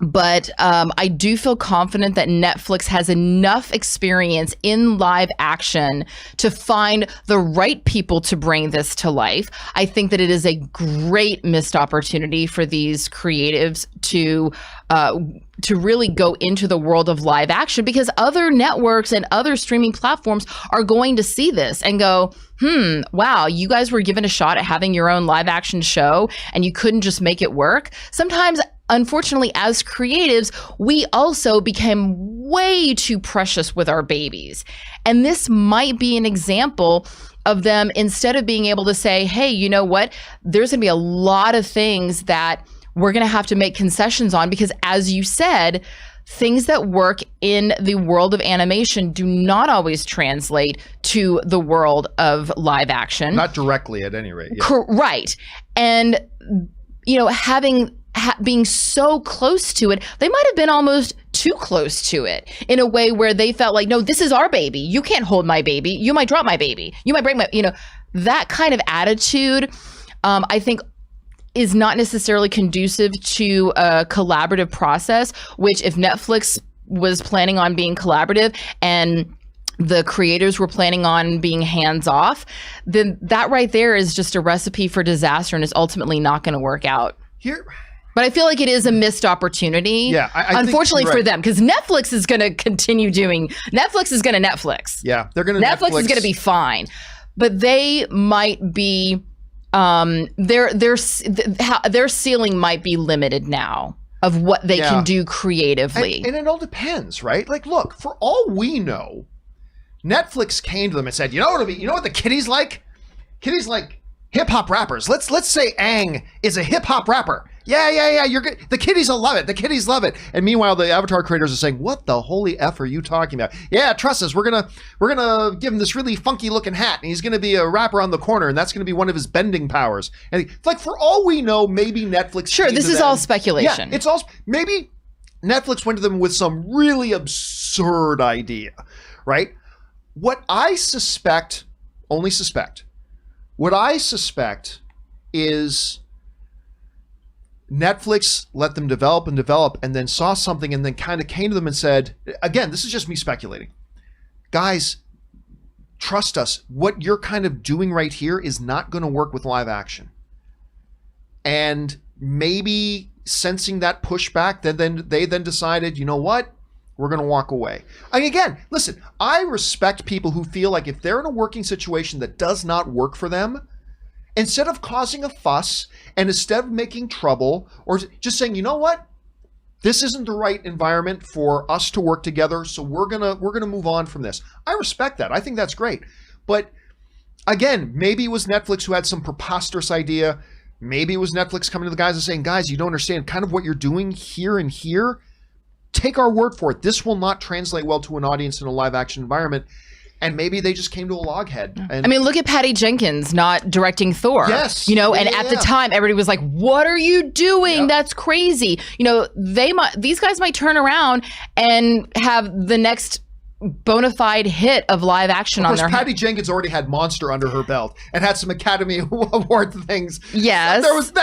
Speaker 2: but I do feel confident that Netflix has enough experience in live action to find the right people to bring this to life. I think that it is a great missed opportunity for these creatives to really go into the world of live action, because other networks and other streaming platforms are going to see this and go, wow, you guys were given a shot at having your own live action show and you couldn't just make it work. Sometimes, unfortunately, as creatives, we also became way too precious with our babies. And this might be an example of them, instead of being able to say, hey, you know what, there's going to be a lot of things that we're going to have to make concessions on, because as you said, things that work in the world of animation do not always translate to the world of live action.
Speaker 1: Not directly, at any rate. Yeah.
Speaker 2: Right. And, being so close to it, they might have been almost too close to it in a way where they felt like, no, this is our baby. You can't hold my baby. You might drop my baby. You might break my, that kind of attitude, I think, is not necessarily conducive to a collaborative process, which if Netflix was planning on being collaborative and the creators were planning on being hands off, then that right there is just a recipe for disaster and is ultimately not going to work out. But I feel like it is a missed opportunity.
Speaker 1: Yeah, I
Speaker 2: unfortunately
Speaker 1: think you're
Speaker 2: for them, because Netflix is going to continue doing. Netflix is going to Netflix.
Speaker 1: Yeah, they're going to
Speaker 2: Netflix is going to be fine, but they might be. Their ceiling might be limited now of what they can do creatively.
Speaker 1: And it all depends, right? Like, look, for all we know, Netflix came to them and said, you know what the kiddies like? Kiddies like hip hop rappers. Let's say Aang is a hip hop rapper. Yeah. You're good. The kiddies will love it. The kiddies love it. And meanwhile, the Avatar creators are saying, "What the holy f are you talking about? Yeah, trust us. We're gonna give him this really funky looking hat, and he's gonna be a rapper on the corner, and that's gonna be one of his bending powers." And it's like, for all we know, maybe Netflix.
Speaker 2: Sure, this is all speculation.
Speaker 1: Yeah, it's all maybe Netflix went to them with some really absurd idea, right? What I suspect is Netflix let them develop and then saw something and then kind of came to them and said, again, this is just me speculating. Guys, trust us. What you're kind of doing right here is not going to work with live action. And maybe sensing that pushback, they decided, you know what? We're going to walk away. I mean, again, listen, I respect people who feel like if they're in a working situation that does not work for them, instead of causing a fuss and instead of making trouble or just saying, you know what, this isn't the right environment for us to work together, so we're gonna move on from this. I respect that. I think that's great. But again, maybe it was Netflix who had some preposterous idea. Maybe it was Netflix coming to the guys and saying, guys, you don't understand kind of what you're doing here and here. Take our word for it. This will not translate well to an audience in a live action environment. And maybe they just came to a loghead. And
Speaker 2: I mean, look at Patty Jenkins not directing Thor.
Speaker 1: Yes.
Speaker 2: At the time, everybody was like, what are you doing?
Speaker 1: Yep.
Speaker 2: That's crazy. These guys might turn around and have the next bona fide hit of live action on their
Speaker 1: Patty Jenkins already had Monster under her belt and had some Academy Award things.
Speaker 2: Yes.
Speaker 1: There was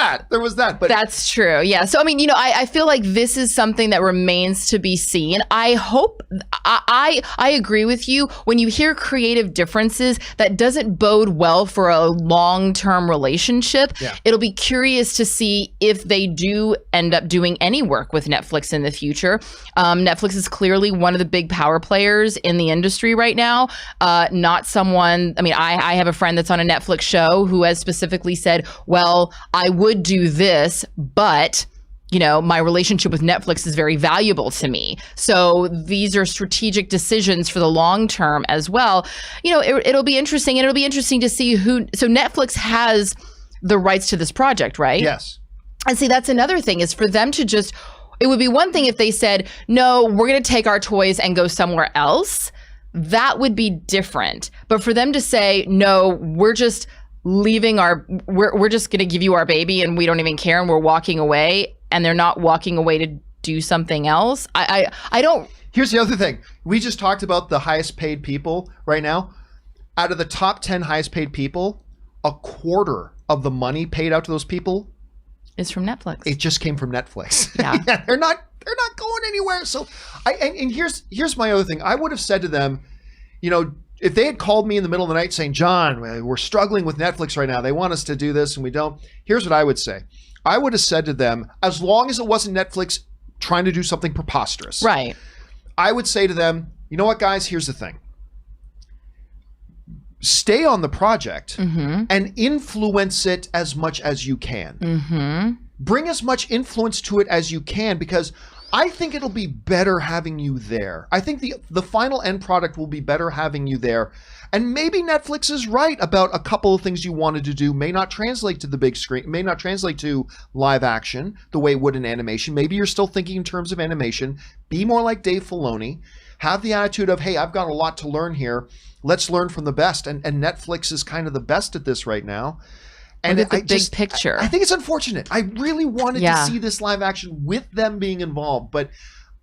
Speaker 1: that. But
Speaker 2: that's true. Yeah. So, I mean, I feel like this is something that remains to be seen. I hope, I agree with you. When you hear creative differences, that doesn't bode well for a long-term relationship.
Speaker 1: Yeah.
Speaker 2: It'll be curious to see if they do end up doing any work with Netflix in the future. Netflix is clearly one of the big power players in the industry right now. Not someone, I mean, I have a friend that's on a Netflix show who has specifically said, well, I would do this, but my relationship with Netflix is very valuable to me. So these are strategic decisions for the long term as well. It'll be interesting, and it'll be interesting to see so Netflix has the rights to this project, right?
Speaker 1: Yes.
Speaker 2: And see, that's another thing, is for them to just, it would be one thing if they said, no, we're going to take our toys and go somewhere else. That would be different. But for them to say, no, we're just leaving we're just going to give you our baby and we don't even care and we're walking away, and they're not walking away to do something else. I don't.
Speaker 1: Here's the other thing. We just talked about the highest paid people right now. Out of the top 10 highest paid people, a quarter of the money paid out to those people
Speaker 2: is from Netflix.
Speaker 1: It just came from Netflix.
Speaker 2: Yeah.
Speaker 1: Yeah, they're not going anywhere. So here's my other thing. I would have said to them, if they had called me in the middle of the night saying, John, we're struggling with Netflix right now. They want us to do this and we don't. Here's what I would say. I would have said to them, as long as it wasn't Netflix trying to do something preposterous.
Speaker 2: Right.
Speaker 1: I would say to them, you know what, guys, here's the thing. Stay on the project and influence it as much as you can.
Speaker 2: Mm-hmm.
Speaker 1: Bring as much influence to it as you can, because I think it'll be better having you there. I think the final end product will be better having you there. And maybe Netflix is right about a couple of things you wanted to do may not translate to the big screen, may not translate to live action the way it would in animation. Maybe you're still thinking in terms of animation. Be more like Dave Filoni. Have the attitude of, hey, I've got a lot to learn here. Let's learn from the best. And Netflix is kind of the best at this right now. And
Speaker 2: look at the big picture.
Speaker 1: I think it's unfortunate. I really wanted to see this live action with them being involved. But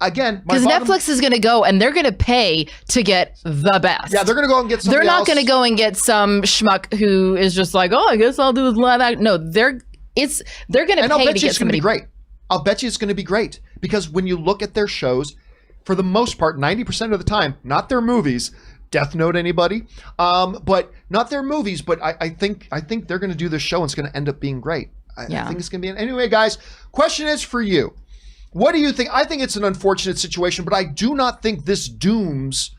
Speaker 1: again,
Speaker 2: because Netflix is going to go and they're going to pay to get the best.
Speaker 1: Yeah, they're going to go and get somebody
Speaker 2: They're not going to go and get some schmuck who is just like, oh, I guess I'll do this live action. No, they're going to pay to get somebody.
Speaker 1: Great. I'll bet you it's going to be great, because when you look at their shows, for the most part, 90% of the time, not their movies, Death Note anybody, but not their movies. But I think they're going to do this show, and it's going to end up being great. I think it's going to be. Anyway, guys, question is for you. What do you think? I think it's an unfortunate situation, but I do not think this dooms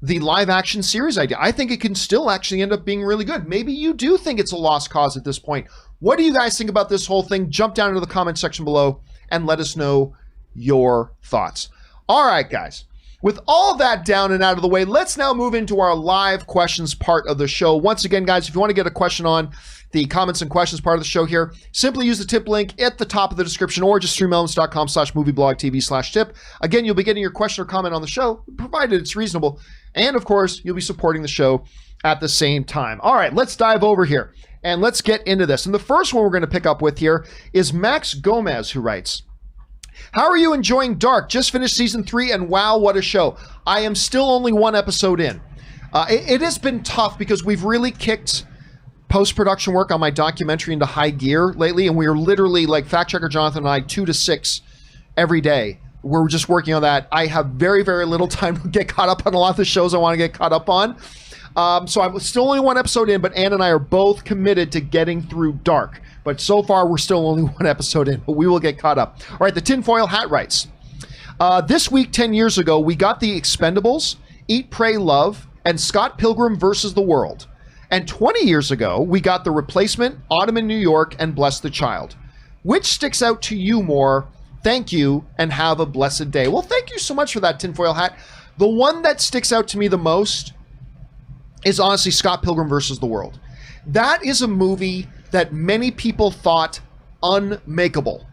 Speaker 1: the live action series idea. I think it can still actually end up being really good. Maybe you do think it's a lost cause at this point. What do you guys think about this whole thing? Jump down into the comment section below and let us know your thoughts. All right, guys. With all that down and out of the way, let's now move into our live questions part of the show. Once again, guys, if you want to get a question on the comments and questions part of the show here, simply use the tip link at the top of the description or just streamelements.com/movieblogtv/tip. Again, you'll be getting your question or comment on the show, provided it's reasonable. And of course, you'll be supporting the show at the same time. All right, let's dive over here and let's get into this. And the first one we're going to pick up with here is Max Gomez, who writes, how are you enjoying Dark? Just finished season 3 and wow, what a show. I am still only 1 episode in. It has been tough because we've really kicked post-production work on my documentary into high gear lately, and we are literally, like, fact checker Jonathan and I, 2 to 6 every day. We're just working on that. I have very, very little time to get caught up on a lot of the shows I want to get caught up on. So I'm still only 1 episode in, but Ann and I are both committed to getting through Dark. But so far, we're still only 1 episode in, but we will get caught up. All right, the Tinfoil Hat writes, this week, 10 years ago, we got The Expendables, Eat, Pray, Love, and Scott Pilgrim vs. the World. And 20 years ago, we got The Replacement, Autumn in New York, and Bless the Child. Which sticks out to you more? Thank you, and have a blessed day. Well, thank you so much for that, Tinfoil Hat. The one that sticks out to me the most is honestly Scott Pilgrim vs. the World. That is a movie that many people thought unmakeable.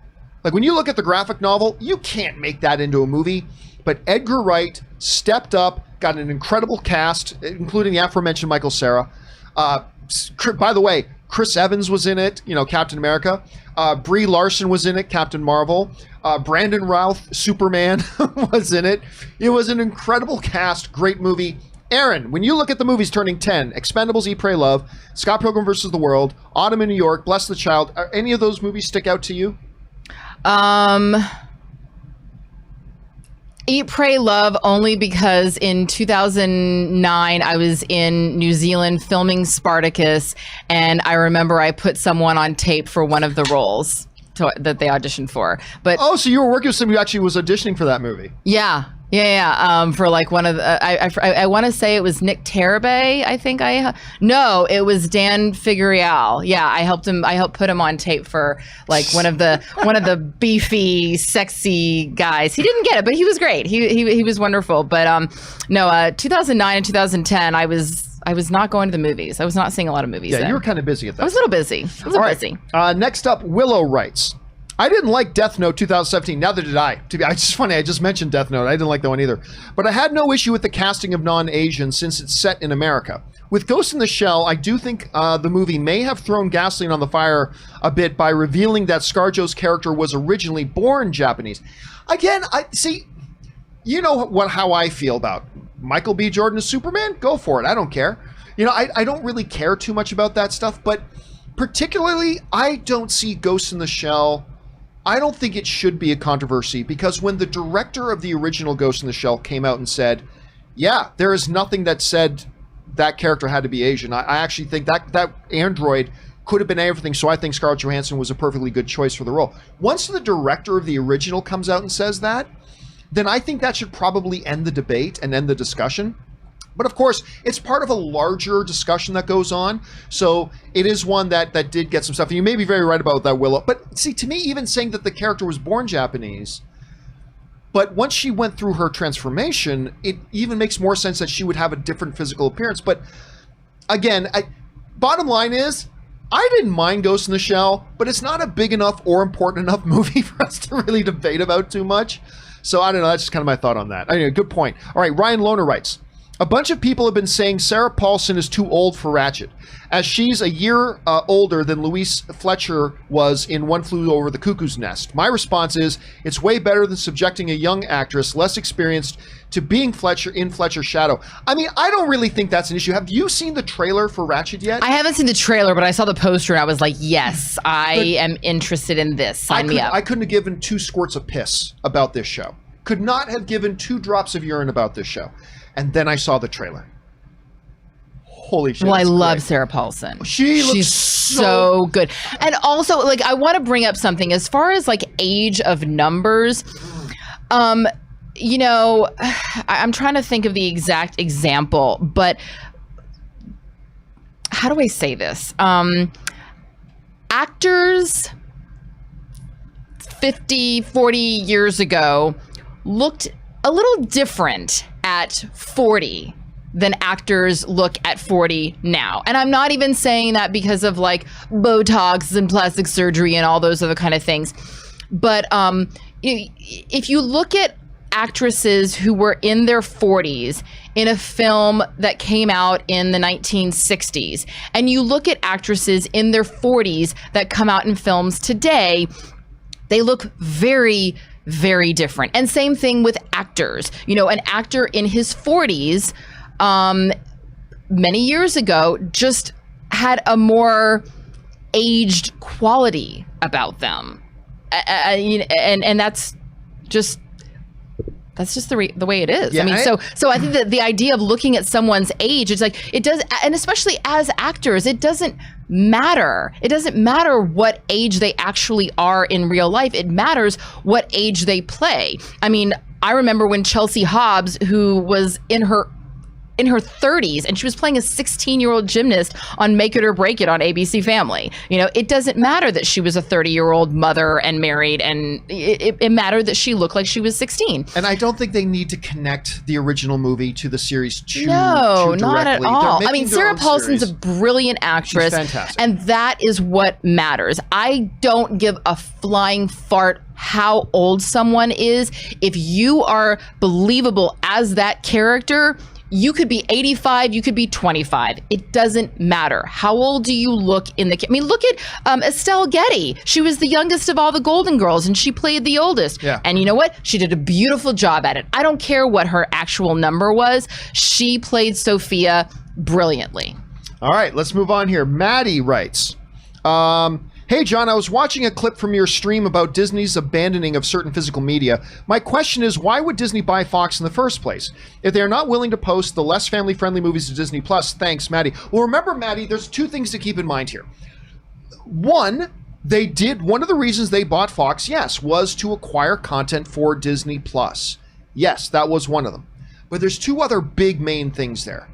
Speaker 1: Like, when you look at the graphic novel, you can't make that into a movie. But Edgar Wright stepped up, got an incredible cast, including the aforementioned Michael Cera. By the way, Chris Evans was in it, Captain America. Brie Larson was in it, Captain Marvel. Brandon Routh, Superman, was in it. It was an incredible cast, great movie. Aaron, when you look at the movies turning 10, Expendables, Eat, Pray, Love, Scott Pilgrim vs. the World, Autumn in New York, Bless the Child, are any of those movies stick out to you?
Speaker 2: Eat, Pray, Love, only because in 2009, I was in New Zealand filming Spartacus, and I remember I put someone on tape for one of the roles that they auditioned for. But
Speaker 1: so you were working with somebody who actually was auditioning for that movie?
Speaker 2: Yeah. For like one of the, I want to say it was Nick Tarabay. I think no, it was Dan Figuereal. Yeah, I helped put him on tape for like one of the beefy, sexy guys. He didn't get it, but he was great. He was wonderful. But 2009 and 2010, I was not going to the movies. I was not seeing a lot of movies.
Speaker 1: Yeah, you were kind of busy at that.
Speaker 2: I was a little busy. Busy.
Speaker 1: Next up, Willow writes, I didn't like Death Note 2017. Neither did I. It's just funny. I just mentioned Death Note. I didn't like that one either. But I had no issue with the casting of non-Asians since it's set in America. With Ghost in the Shell, I do think the movie may have thrown gasoline on the fire a bit by revealing that ScarJo's character was originally born Japanese. Again, how I feel about Michael B. Jordan as Superman? Go for it. I don't care. I don't really care too much about that stuff, but particularly, I don't see Ghost in the Shell. I don't think it should be a controversy, because when the director of the original Ghost in the Shell came out and said, yeah, there is nothing that said that character had to be Asian, I actually think that android could have been everything, so I think Scarlett Johansson was a perfectly good choice for the role. Once the director of the original comes out and says that, then I think that should probably end the debate and end the discussion. But of course, it's part of a larger discussion that goes on. So it is one that did get some stuff. And you may be very right about that, Willow. But see, to me, even saying that the character was born Japanese, but once she went through her transformation, it even makes more sense that she would have a different physical appearance. But again, bottom line is, I didn't mind Ghost in the Shell, but it's not a big enough or important enough movie for us to really debate about too much. So I don't know. That's just kind of my thought on that. Anyway, good point. All right, Ryan Lohner writes, a bunch of people have been saying Sarah Paulson is too old for Ratchet, as she's a year older than Louise Fletcher was in One Flew Over the Cuckoo's Nest. My response is, it's way better than subjecting a young actress, less experienced, to being Fletcher in Fletcher's shadow. I mean, I don't really think that's an issue. Have you seen the trailer for Ratchet yet? I
Speaker 2: haven't seen the trailer, but I saw the poster and I was like, yes, I am interested in this. Sign me up.
Speaker 1: I couldn't have given 2 squirts of piss about this show. Could not have given 2 drops of urine about this show. And then I saw the trailer. Holy shit.
Speaker 2: Well, I love
Speaker 1: great.
Speaker 2: Sarah Paulson.
Speaker 1: She's
Speaker 2: so good. And also, like, I want to bring up something as far as like age of numbers. You know, I'm trying to think of the exact example, but how do I say this? Actors 50, 40 years ago looked a little different at 40 than actors look at 40 now. And I'm not even saying that because of like Botox and plastic surgery and all those other kind of things. But if you look at actresses who were in their 40s in a film that came out in the 1960s, and you look at actresses in their 40s that come out in films today, they look very, very different. And same thing with actors. You know, an actor in his 40s many years ago just had a more aged quality about them. And that's just the way it is.
Speaker 1: Yeah,
Speaker 2: I mean, so I think that the idea of looking at someone's age, it's like, it does, and especially as actors, it doesn't matter. It doesn't matter what age they actually are in real life. It matters what age they play. I mean, I remember when Chelsea Hobbs, who was in her 30s, and she was playing a 16-year-old gymnast on Make It or Break It on ABC Family. You know, it doesn't matter that she was a 30-year-old mother and married, and it mattered that she looked like she was 16.
Speaker 1: And I don't think they need to connect the original movie to the series too
Speaker 2: not at
Speaker 1: directly.
Speaker 2: all. I mean, Sarah Paulson's a brilliant actress,
Speaker 1: She's fantastic.
Speaker 2: and that is what matters. I don't give a flying fart how old someone is. If you are believable as that character, you could be 85, you could be 25. It doesn't matter. How old do you look in the... I mean, look at Estelle Getty. She was the youngest of all the Golden Girls, and she played the oldest.
Speaker 1: Yeah.
Speaker 2: And you know what? She did a beautiful job at it. I don't care what her actual number was. She played Sophia brilliantly.
Speaker 1: All right, let's move on here. Maddie writes, hey, John, I was watching a clip from your stream about Disney's abandoning of certain physical media. My question is, why would Disney buy Fox in the first place? If they are not willing to post the less family-friendly movies to Disney+, thanks, Maddie. Well, remember, Maddie, there's two things to keep in mind here. One of the reasons they bought Fox, yes, was to acquire content for Disney+. Yes, that was one of them. But there's two other big main things there.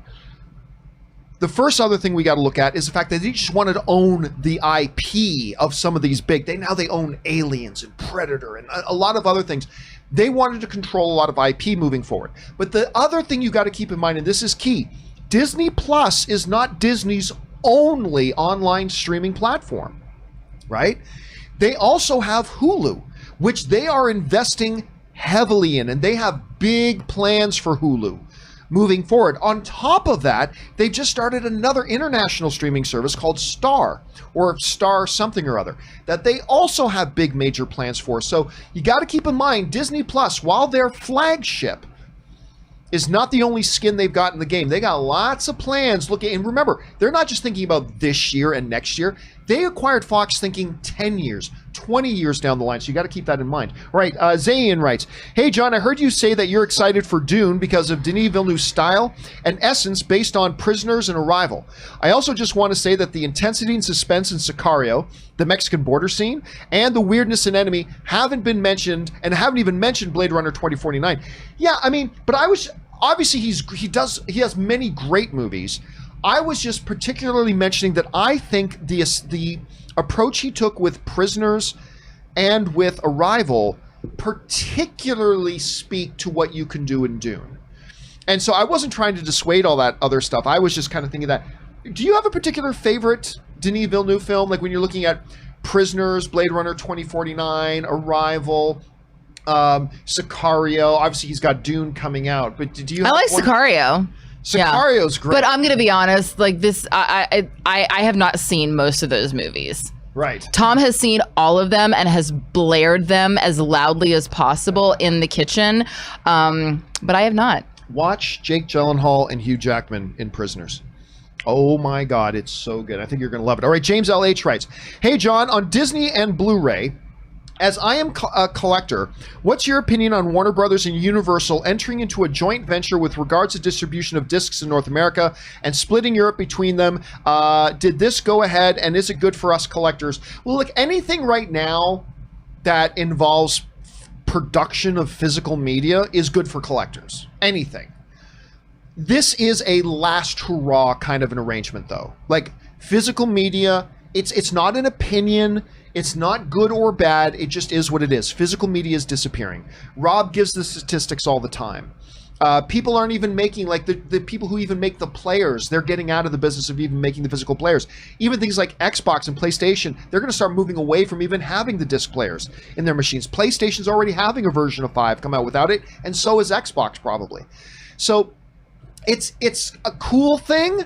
Speaker 1: The first other thing we got to look at is the fact that they just wanted to own the IP of some of these big. Now they own Aliens and Predator and a lot of other things. They wanted to control a lot of IP moving forward. But the other thing you got to keep in mind, and this is key, Disney Plus is not Disney's only online streaming platform, right? They also have Hulu, which they are investing heavily in, and they have big plans for Hulu moving forward. On top of that, they've just started another international streaming service called Star, or Star something or other, that they also have big major plans for. So you got to keep in mind, Disney Plus, while their flagship, is not the only skin they've got in the game. They got lots of plans looking, and remember, they're not just thinking about this year and next year. They acquired Fox thinking 10 years, 20 years down the line, so you got to keep that in mind. All right, Zayn writes, hey, John, I heard you say that you're excited for Dune because of Denis Villeneuve's style and essence based on Prisoners and Arrival. I also just want to say that the intensity and suspense in Sicario, the Mexican border scene, and the weirdness in Enemy haven't been mentioned, and haven't even mentioned Blade Runner 2049. Yeah, I mean, but I was... Obviously, he has many great movies. I was just particularly mentioning that I think the approach he took with Prisoners and with Arrival particularly speak to what you can do in Dune. And so I wasn't trying to dissuade all that other stuff. I was just kind of thinking that. Do you have a particular favorite Denis Villeneuve film? Like when you're looking at Prisoners, Blade Runner 2049, Arrival, Sicario. Obviously, he's got Dune coming out. But do you?
Speaker 2: I like Sicario.
Speaker 1: Sicario's great.
Speaker 2: But I'm gonna be honest. Like this, I have not seen most of those movies.
Speaker 1: Right.
Speaker 2: Tom has seen all of them and has blared them as loudly as possible in the kitchen. But I have not.
Speaker 1: Watch Jake Gyllenhaal and Hugh Jackman in Prisoners. Oh my God, it's so good. I think you're going to love it. All right, James LH writes, hey, John, on Disney and Blu-ray, As I am a collector, what's your opinion on Warner Brothers and Universal entering into a joint venture with regards to distribution of discs in North America and splitting Europe between them? Did this go ahead, and is it good for us collectors? Well, look, anything right now that involves production of physical media is good for collectors. Anything. This is a last hurrah kind of an arrangement, though. Like, physical media, it's not an opinion. It's not good or bad. It just is what it is. Physical media is disappearing. Rob gives the statistics all the time. People aren't even making, like, the people who even make the players, they're getting out of the business of even making the physical players. Even things like Xbox and PlayStation, they're going to start moving away from even having the disc players in their machines. PlayStation's already having a version of 5 come out without it, and so is Xbox probably. So it's a cool thing,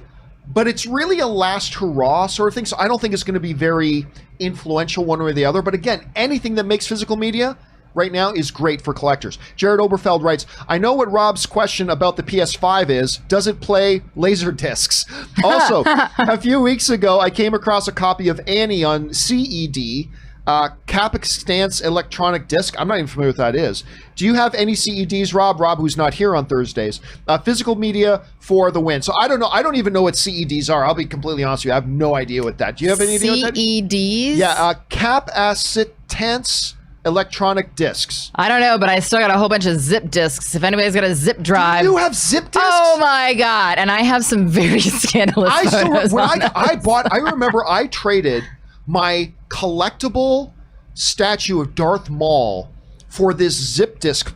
Speaker 1: but it's really a last hurrah sort of thing. So I don't think it's going to be very influential one way or the other. But again, anything that makes physical media right now is great for collectors. Jared Oberfeld writes, I know what Rob's question about the PS5 is. Does it play laser discs? Also, a few weeks ago, I came across a copy of Annie on CED, Capextance electronic disc. I'm not even familiar with what that is. Do you have any CEDs, Rob? Rob, who's not here on Thursdays. Physical media for the win. So I don't know. I don't even know what CEDs are. I'll be completely honest with you. I have no idea what that. Do you have any idea what that is?
Speaker 2: CEDs?
Speaker 1: Yeah, Capacitance electronic discs.
Speaker 2: I don't know, but I still got a whole bunch of zip discs. If anybody's got a zip drive.
Speaker 1: You have zip discs?
Speaker 2: Oh my God. And I have some very scandalous photos
Speaker 1: I remember I traded my collectible statue of Darth Maul for this zip disc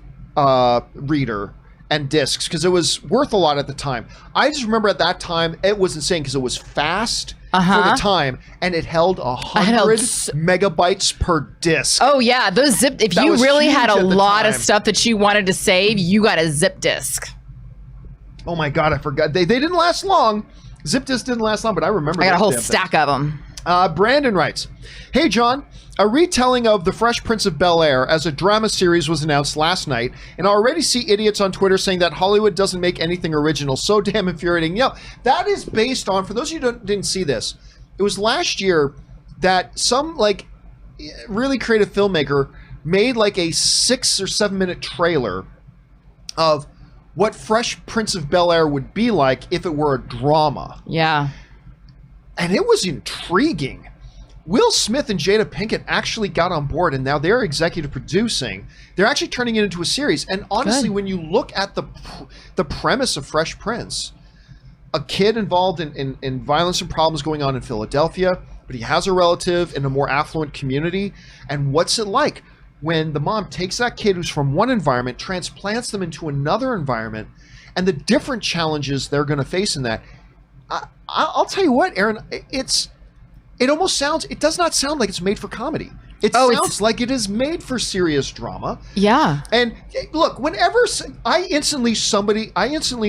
Speaker 1: reader and discs because it was worth a lot at the time. I just remember at that time it was insane because it was fast for the time and it held 100 megabytes per disc.
Speaker 2: Oh yeah, those zip. If you really had a lot of stuff that you wanted to save, you got a zip disc.
Speaker 1: Oh my God, I forgot. They didn't last long. Zip discs didn't last long, but I remember.
Speaker 2: I got a whole stack of them.
Speaker 1: Brandon writes, hey John, a retelling of The Fresh Prince of Bel-Air as a drama series was announced last night, and I already see idiots on Twitter saying that Hollywood doesn't make anything original. So damn infuriating. Yeah, that is based on, for those of you who didn't see this, it was last year that some like really creative filmmaker made like a 6 or 7 minute trailer of what Fresh Prince of Bel-Air would be like if it were a drama.
Speaker 2: Yeah.
Speaker 1: And it was intriguing. Will Smith and Jada Pinkett actually got on board, and now they're executive producing. They're actually turning it into a series. And honestly, when you look at the premise of Fresh Prince, a kid involved in violence and problems going on in Philadelphia, but he has a relative in a more affluent community. And what's it like when the mom takes that kid who's from one environment, transplants them into another environment, and the different challenges they're going to face in that. I'll tell you what, Aaron, it does not sound like it's made for comedy. It sounds like it is made for serious drama.
Speaker 2: Yeah.
Speaker 1: And look, whenever I instantly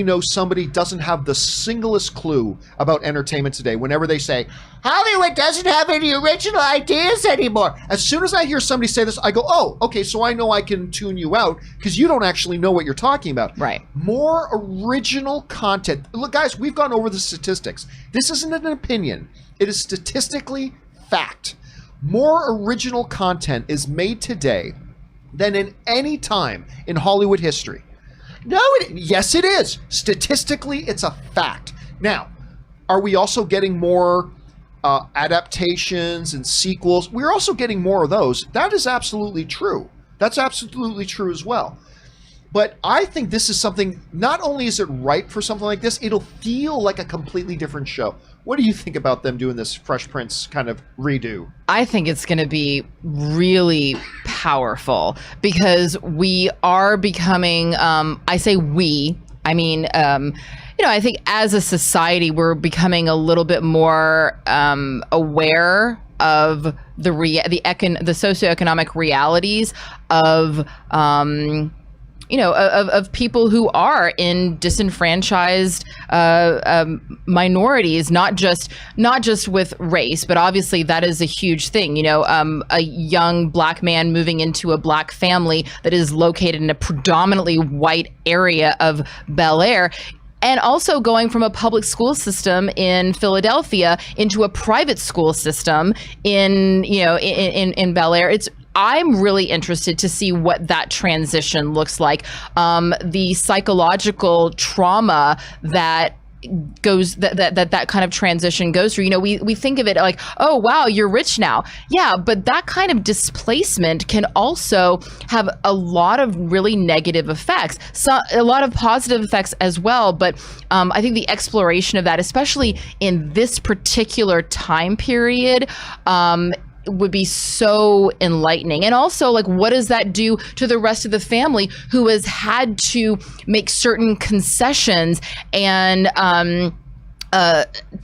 Speaker 1: know somebody doesn't have the singlest clue about entertainment today, whenever they say, Hollywood doesn't have any original ideas anymore. As soon as I hear somebody say this, I go, oh, okay, so I know I can tune you out because you don't actually know what you're talking about.
Speaker 2: Right.
Speaker 1: More original content. Look, guys, we've gone over the statistics. This isn't an opinion. It is statistically fact. More original content is made today than in any time in Hollywood history. Yes, it is. Statistically, it's a fact. Now, are we also getting more adaptations and sequels? We're also getting more of those. That is absolutely true. That's absolutely true as well. But I think this is something, not only is it right for something like this, it'll feel like a completely different show. What do you think about them doing this Fresh Prince kind of redo? I think it's going to be really powerful because we are becoming, I say we, I mean, I think as a society, we're becoming a little bit more aware of the socioeconomic realities of of people who are in disenfranchised minorities, not just with race, but obviously that is a huge thing. A young black man moving into a black family that is located in a predominantly white area of Bel-Air. And also going from a public school system in Philadelphia into a private school system in Bel-Air.
Speaker 2: I'm really interested to see what that transition looks like. The psychological trauma that goes that kind of transition goes through. We think of it like, oh wow, you're rich now. Yeah, but that kind of displacement can also have a lot of really negative effects. So a lot of positive effects as well. But I think the exploration of that, especially in this particular time period, would be so enlightening. And also, like, what does that do to the rest of the family who has had to make certain concessions and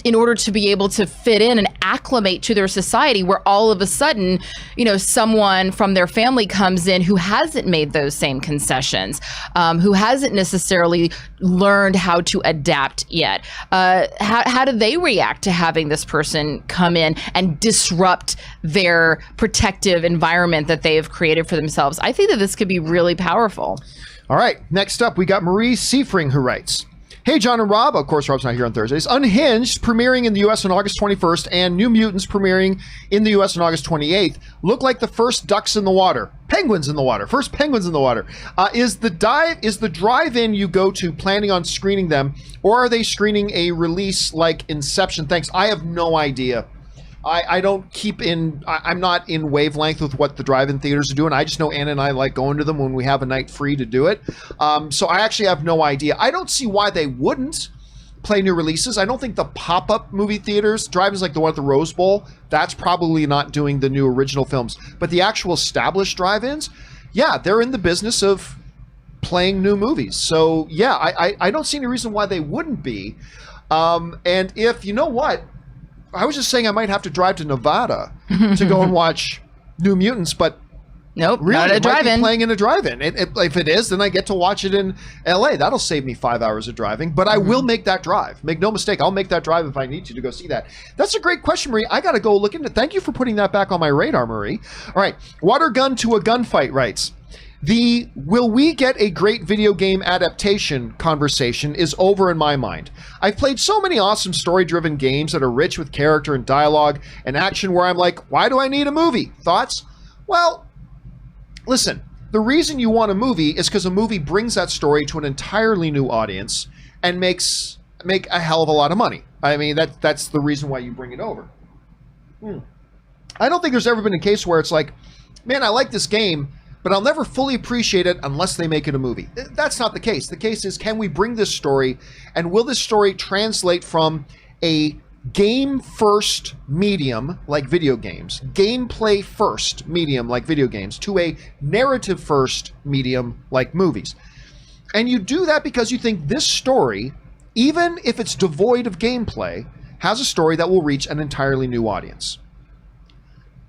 Speaker 2: in order to be able to fit in and acclimate to their society, where all of a sudden, someone from their family comes in who hasn't made those same concessions, who hasn't necessarily learned how to adapt yet. How do they react to having this person come in and disrupt their protective environment that they have created for themselves? I think that this could be really powerful.
Speaker 1: All right, next up, we got Marie Seifring, who writes, "Hey, John and Rob." Of course, Rob's not here on Thursdays. "Unhinged, premiering in the U.S. on August 21st, and New Mutants premiering in the U.S. on August 28th, look like the first ducks in the water. Penguins in the water. First penguins in the water. Is the drive-in you go to planning on screening them, or are they screening a release like Inception? Thanks." I have no idea. I don't keep in, I'm not in wavelength with what the drive-in theaters are doing. I just know Anna and I like going to them when we have a night free to do it. So I actually have no idea. I don't see why they wouldn't play new releases. I don't think the pop-up movie theaters, drive-ins like the one at the Rose Bowl, that's probably not doing the new original films. But the actual established drive-ins, yeah, they're in the business of playing new movies. So yeah, I don't see any reason why they wouldn't be. And if, you know what, I was just saying I might have to drive to Nevada to go and watch New Mutants, but
Speaker 2: nope,
Speaker 1: really,
Speaker 2: not a drive-in.
Speaker 1: Might be playing in a drive-in. If it is, then I get to watch it in LA. That'll save me 5 hours of driving, but I will make that drive. Make no mistake, I'll make that drive if I need to go see that. That's a great question, Marie. I got to go look into it. Thank you for putting that back on my radar, Marie. All right, Water Gun to a Gunfight writes, "The will we get a great video game adaptation conversation is over in my mind. I've played so many awesome story-driven games that are rich with character and dialogue and action where I'm like, why do I need a movie? Thoughts?" Well, listen, the reason you want a movie is because a movie brings that story to an entirely new audience and make a hell of a lot of money. I mean, that's the reason why you bring it over. I don't think there's ever been a case where it's like, man, I like this game, but I'll never fully appreciate it unless they make it a movie. That's not the case. The case is, can we bring this story, and will this story translate from a game-first medium like video games, gameplay-first medium like video games, to a narrative-first medium like movies? And you do that because you think this story, even if it's devoid of gameplay, has a story that will reach an entirely new audience.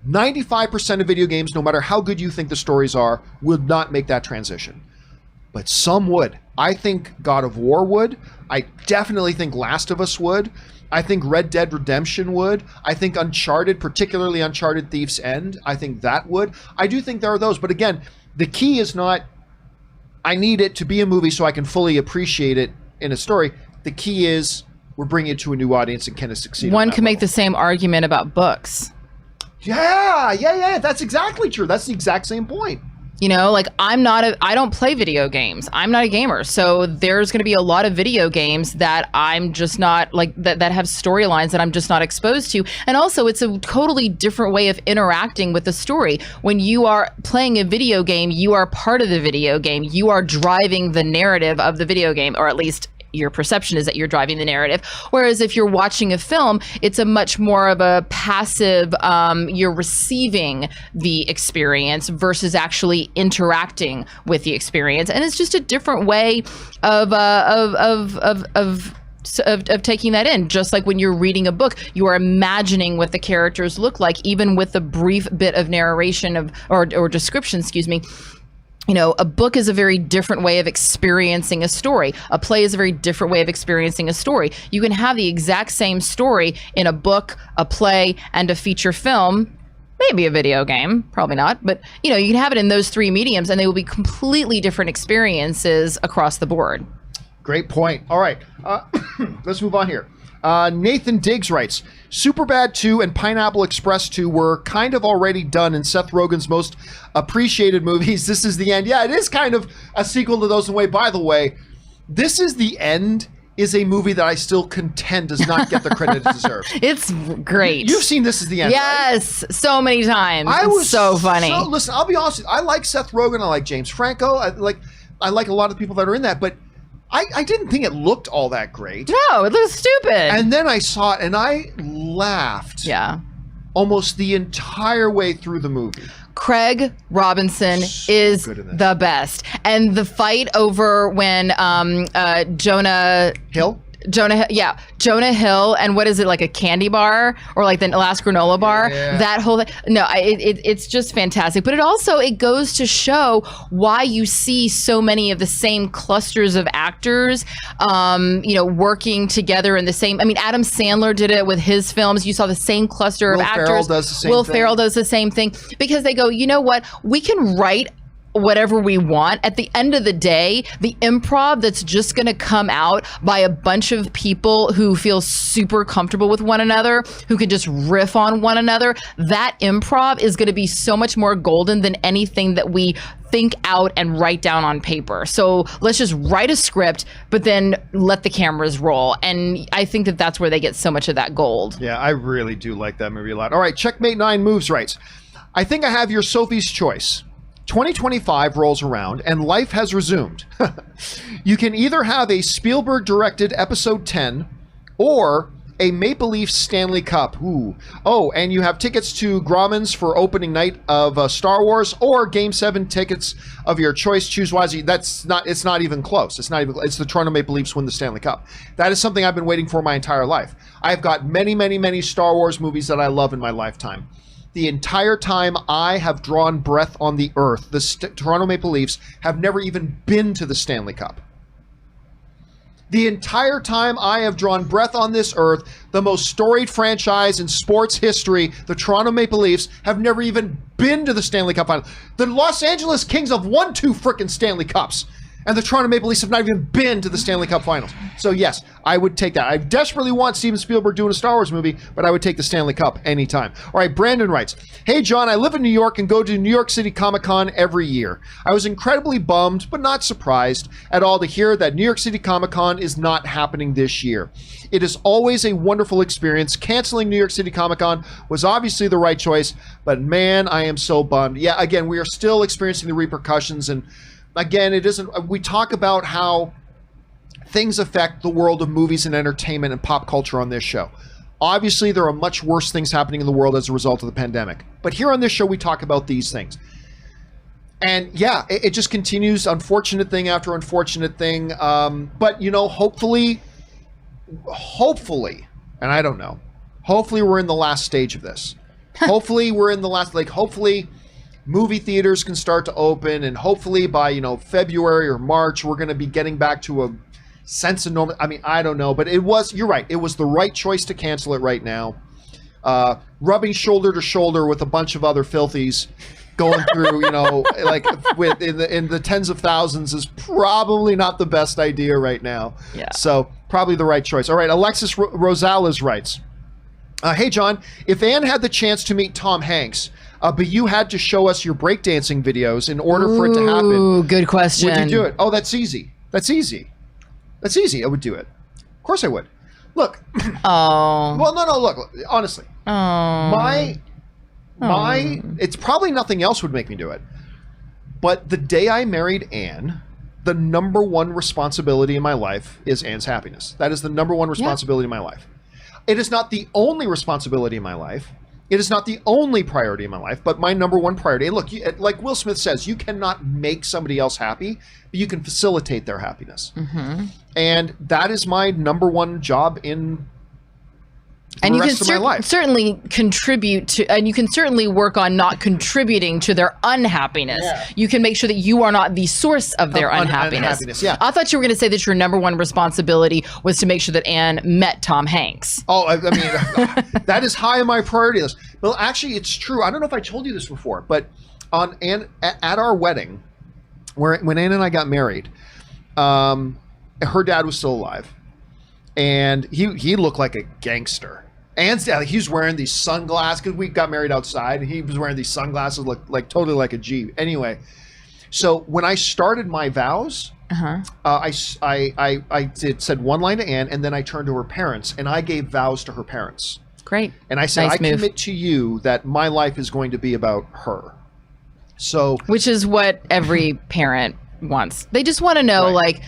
Speaker 1: 95% of video games, no matter how good you think the stories are, would not make that transition. But some would. I think God of War would. I definitely think Last of Us would. I think Red Dead Redemption would. I think Uncharted, particularly Uncharted Thief's End, I think that would. I do think there are those. But again, the key is not, I need it to be a movie so I can fully appreciate it in a story. The key is, we're bringing it to a new audience, and can it succeed?
Speaker 2: One can make the same argument about books.
Speaker 1: Yeah, that's exactly true. That's the exact same point.
Speaker 2: Like I don't play video games. I'm not a gamer. So there's going to be a lot of video games that I'm just not like that have storylines that I'm just not exposed to. And also it's a totally different way of interacting with the story. When you are playing a video game, you are part of the video game. You are driving the narrative of the video game, or at least your perception is that you're driving the narrative. Whereas if you're watching a film, it's a much more of a passive, you're receiving the experience versus actually interacting with the experience. And it's just a different way of taking that in. Just like when you're reading a book, you are imagining what the characters look like, even with a brief bit of narration or description, a book is a very different way of experiencing a story. A play is a very different way of experiencing a story. You can have the exact same story in a book, a play, and a feature film. Maybe a video game, probably not. But, you can have it in those three mediums, and they will be completely different experiences across the board.
Speaker 1: Great point. All right. Let's move on here. Nathan Diggs writes, Superbad 2 and Pineapple Express 2 were kind of already done in Seth Rogen's most appreciated movies. This is the end. Yeah, it is kind of a sequel to those in a way. By the way, This is the End is a movie that I still contend does not get the credit it deserves.
Speaker 2: It's great.
Speaker 1: You've seen This is the End,
Speaker 2: yes,
Speaker 1: right?
Speaker 2: So many times. It's so funny.
Speaker 1: Listen, I'll be honest with you. I like Seth Rogen. I like James Franco. I like a lot of people that are in that, but I didn't think it looked all that great.
Speaker 2: No, it looks stupid.
Speaker 1: And then I saw it and I laughed.
Speaker 2: Yeah.
Speaker 1: Almost the entire way through the movie.
Speaker 2: Craig Robinson
Speaker 1: So
Speaker 2: is
Speaker 1: good in this.
Speaker 2: the best. And the fight over when Jonah Hill, and what is it, like a candy bar or like the last granola bar?
Speaker 1: Yeah.
Speaker 2: That whole thing. No, it's just fantastic. But it goes to show why you see so many of the same clusters of actors, working together in the same. I mean, Adam Sandler did it with his films. You saw the same cluster of actors. Will Ferrell does the same thing because they go, you know what? We can write whatever we want. At the end of the day, the improv that's just going to come out by a bunch of people who feel super comfortable with one another, who can just riff on one another, that improv is going to be so much more golden than anything that we think out and write down on paper. So let's just write a script, but then let the cameras roll. And I think that that's where they get so much of that gold.
Speaker 1: Yeah, I really do like that movie a lot. All right, Checkmate 9 Moves writes, I think I have your Sophie's choice. 2025 rolls around and life has resumed. You can either have a Spielberg-directed Episode 10 or a Maple Leaf Stanley Cup. Ooh. Oh, and you have tickets to Grauman's for opening night of Star Wars or Game 7 tickets of your choice. Choose wisely. It's not even close. It's the Toronto Maple Leafs win the Stanley Cup. That is something I've been waiting for my entire life. I've got many, many, many Star Wars movies that I love in my lifetime. The entire time I have drawn breath on the earth, the Toronto Maple Leafs have never even been to the Stanley Cup. The entire time I have drawn breath on this earth, the most storied franchise in sports history, the Toronto Maple Leafs, have never even been to the Stanley Cup final. The Los Angeles Kings have won 2 frickin' Stanley Cups, and the Toronto Maple Leafs have not even been to the Stanley Cup finals. So yes, I would take that. I desperately want Steven Spielberg doing a Star Wars movie, but I would take the Stanley Cup anytime. All right, Brandon writes, Hey John, I live in New York and go to New York City Comic-Con every year. I was incredibly bummed, but not surprised at all to hear that New York City Comic-Con is not happening this year. It is always a wonderful experience. Canceling New York City Comic-Con was obviously the right choice, but man, I am so bummed. Yeah, again, we are still experiencing the repercussions, and again, it isn't. We talk about how things affect the world of movies and entertainment and pop culture on this show. Obviously, there are much worse things happening in the world as a result of the pandemic. But here on this show, we talk about these things. And yeah, it just continues, unfortunate thing after unfortunate thing. But, hopefully, and I don't know, hopefully we're in the last stage of this. Hopefully hopefully movie theaters can start to open, and hopefully by February or March we're going to be getting back to a sense of normal. I mean, I don't know, but you're right, it was the right choice to cancel it right now. Rubbing shoulder to shoulder with a bunch of other filthies going through in the tens of thousands is probably not the best idea right now.
Speaker 2: Yeah,
Speaker 1: so probably the right choice. All right, Alexis Rosales writes, hey John, if Anne had the chance to meet Tom Hanks, but you had to show us your breakdancing videos in order for it to happen.
Speaker 2: Ooh, good question.
Speaker 1: Would you do it? Oh, that's easy. I would do it. Of course I would. Look.
Speaker 2: Oh.
Speaker 1: Well, no, look, honestly.
Speaker 2: Oh.
Speaker 1: It's probably nothing else would make me do it. But the day I married Anne, the number one responsibility in my life is Anne's happiness. That is the number one responsibility in my life. It is not the only responsibility in my life. It is not the only priority in my life, but my number one priority. And look, like Will Smith says, you cannot make somebody else happy, but you can facilitate their happiness. Mm-hmm. And that is my number one job in the rest of my life.
Speaker 2: Certainly contribute to, and you can certainly work on not contributing to their unhappiness. Yeah. You can make sure that you are not the source of their unhappiness.
Speaker 1: Yeah.
Speaker 2: I thought you were going to say that your number one responsibility was to make sure that Anne met Tom Hanks.
Speaker 1: Oh, I mean, that is high on my priority list. Well, actually, it's true. I don't know if I told you this before, but at our wedding, when Anne and I got married, her dad was still alive. and he looked like a gangster. And he was wearing these sunglasses because we got married outside. And he was wearing these sunglasses, looked like totally like a G. Anyway, so when I started my vows, I said one line to Anne, and then I turned to her parents, and I gave vows to her parents.
Speaker 2: Great.
Speaker 1: And I said,
Speaker 2: nice
Speaker 1: I commit to you that my life is going to be about her. So,
Speaker 2: which is what every parent wants. They just want to know, like,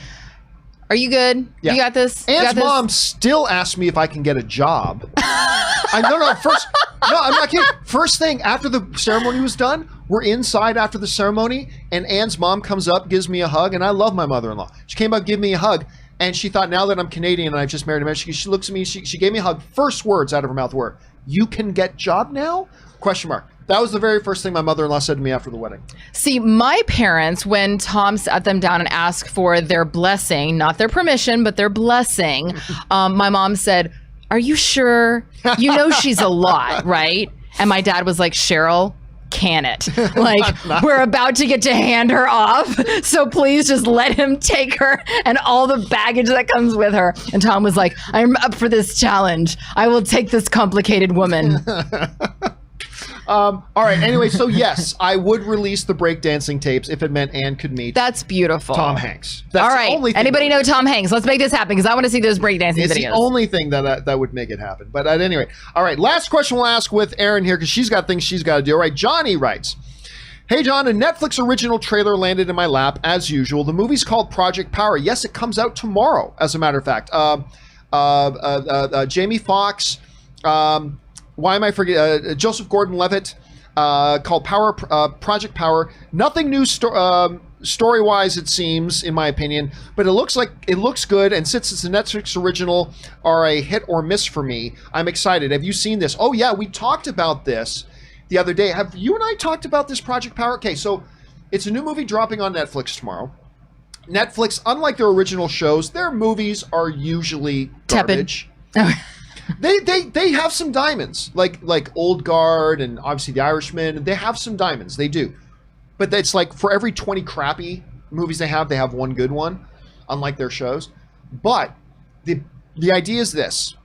Speaker 2: are you good?
Speaker 1: Yeah.
Speaker 2: You got this?
Speaker 1: Anne's mom still asked me if I can get a job. I'm not kidding. First thing after the ceremony was done, we're inside after the ceremony, and Anne's mom comes up, gives me a hug, and I love my mother-in-law. She came up, gave me a hug, and she thought, now that I'm Canadian and I've just married a man, she looks at me, she gave me a hug. First words out of her mouth were, "You can get job now?" ? That was the very first thing my mother-in-law said to me after the wedding.
Speaker 2: See, my parents, when Tom sat them down and asked for their blessing, not their permission, but their blessing, my mom said, "Are you sure? You know she's a lot, right?" And my dad was like, "Cheryl, can it? Like, we're about to get to hand her off, so please just let him take her and all the baggage that comes with her." And Tom was like, "I'm up for this challenge. I will take this complicated woman."
Speaker 1: All right. Anyway, so yes, I would release the breakdancing tapes if it meant Anne could meet
Speaker 2: That's beautiful.
Speaker 1: Tom Hanks. That's
Speaker 2: all
Speaker 1: the
Speaker 2: right.
Speaker 1: only thing
Speaker 2: Anybody know Tom Hanks? Let's make this happen because I want to see those breakdancing videos.
Speaker 1: It's the only thing that would make it happen. But at any rate, all right. Last question we'll ask with Erin here because she's got things she's got to do. All right. Johnny writes, "Hey John, a Netflix original trailer landed in my lap as usual. The movie's called Project Power. Yes, it comes out tomorrow. As a matter of fact, Jamie Foxx. Why am I forgetting? Joseph Gordon-Levitt. Called Project Power. Nothing new story-wise, it seems, in my opinion, but it looks good. And since it's a Netflix original, are a hit or miss for me. I'm excited. Have you seen this? Oh yeah, we talked about this the other day. Have you and I talked about this Project Power? Okay, so it's a new movie dropping on Netflix tomorrow. Netflix, unlike their original shows, their movies are usually garbage. They have some diamonds, like Old Guard and obviously The Irishman. They have some diamonds, they do. But it's like for every 20 crappy movies they have one good one, unlike their shows. But the idea is this.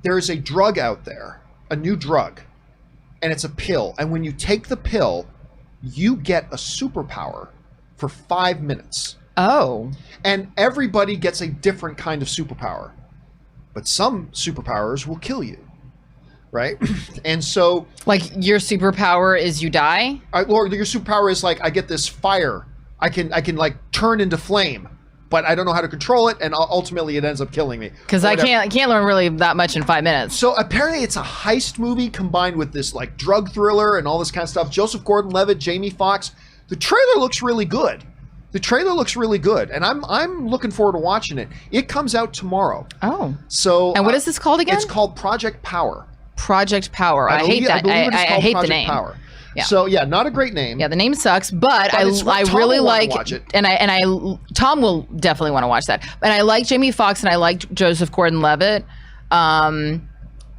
Speaker 1: There is a drug out there, a new drug, and it's a pill. And when you take the pill, you get a superpower for 5 minutes.
Speaker 2: Oh. And
Speaker 1: everybody gets a different kind of superpower. But some superpowers will kill you, right? And so,
Speaker 2: like, your superpower is you die,
Speaker 1: or your superpower is like I get this fire. I can like turn into flame, but I don't know how to control it, and ultimately it ends up killing me.
Speaker 2: Because I can't learn really that much in 5 minutes.
Speaker 1: So apparently it's a heist movie combined with this like drug thriller and all this kind of stuff. Joseph Gordon-Levitt, Jamie Foxx. The trailer looks really good. And I'm looking forward to watching it. It comes out tomorrow.
Speaker 2: Oh.
Speaker 1: So.
Speaker 2: And what is this called again?
Speaker 1: It's called Project Power.
Speaker 2: Project Power. I hate that. I hate the name.
Speaker 1: Power. Yeah. So yeah, not a great name.
Speaker 2: Yeah, the name sucks, but I really like it. And Tom will definitely want to watch that. And I like Jamie Foxx and I like Joseph Gordon-Levitt.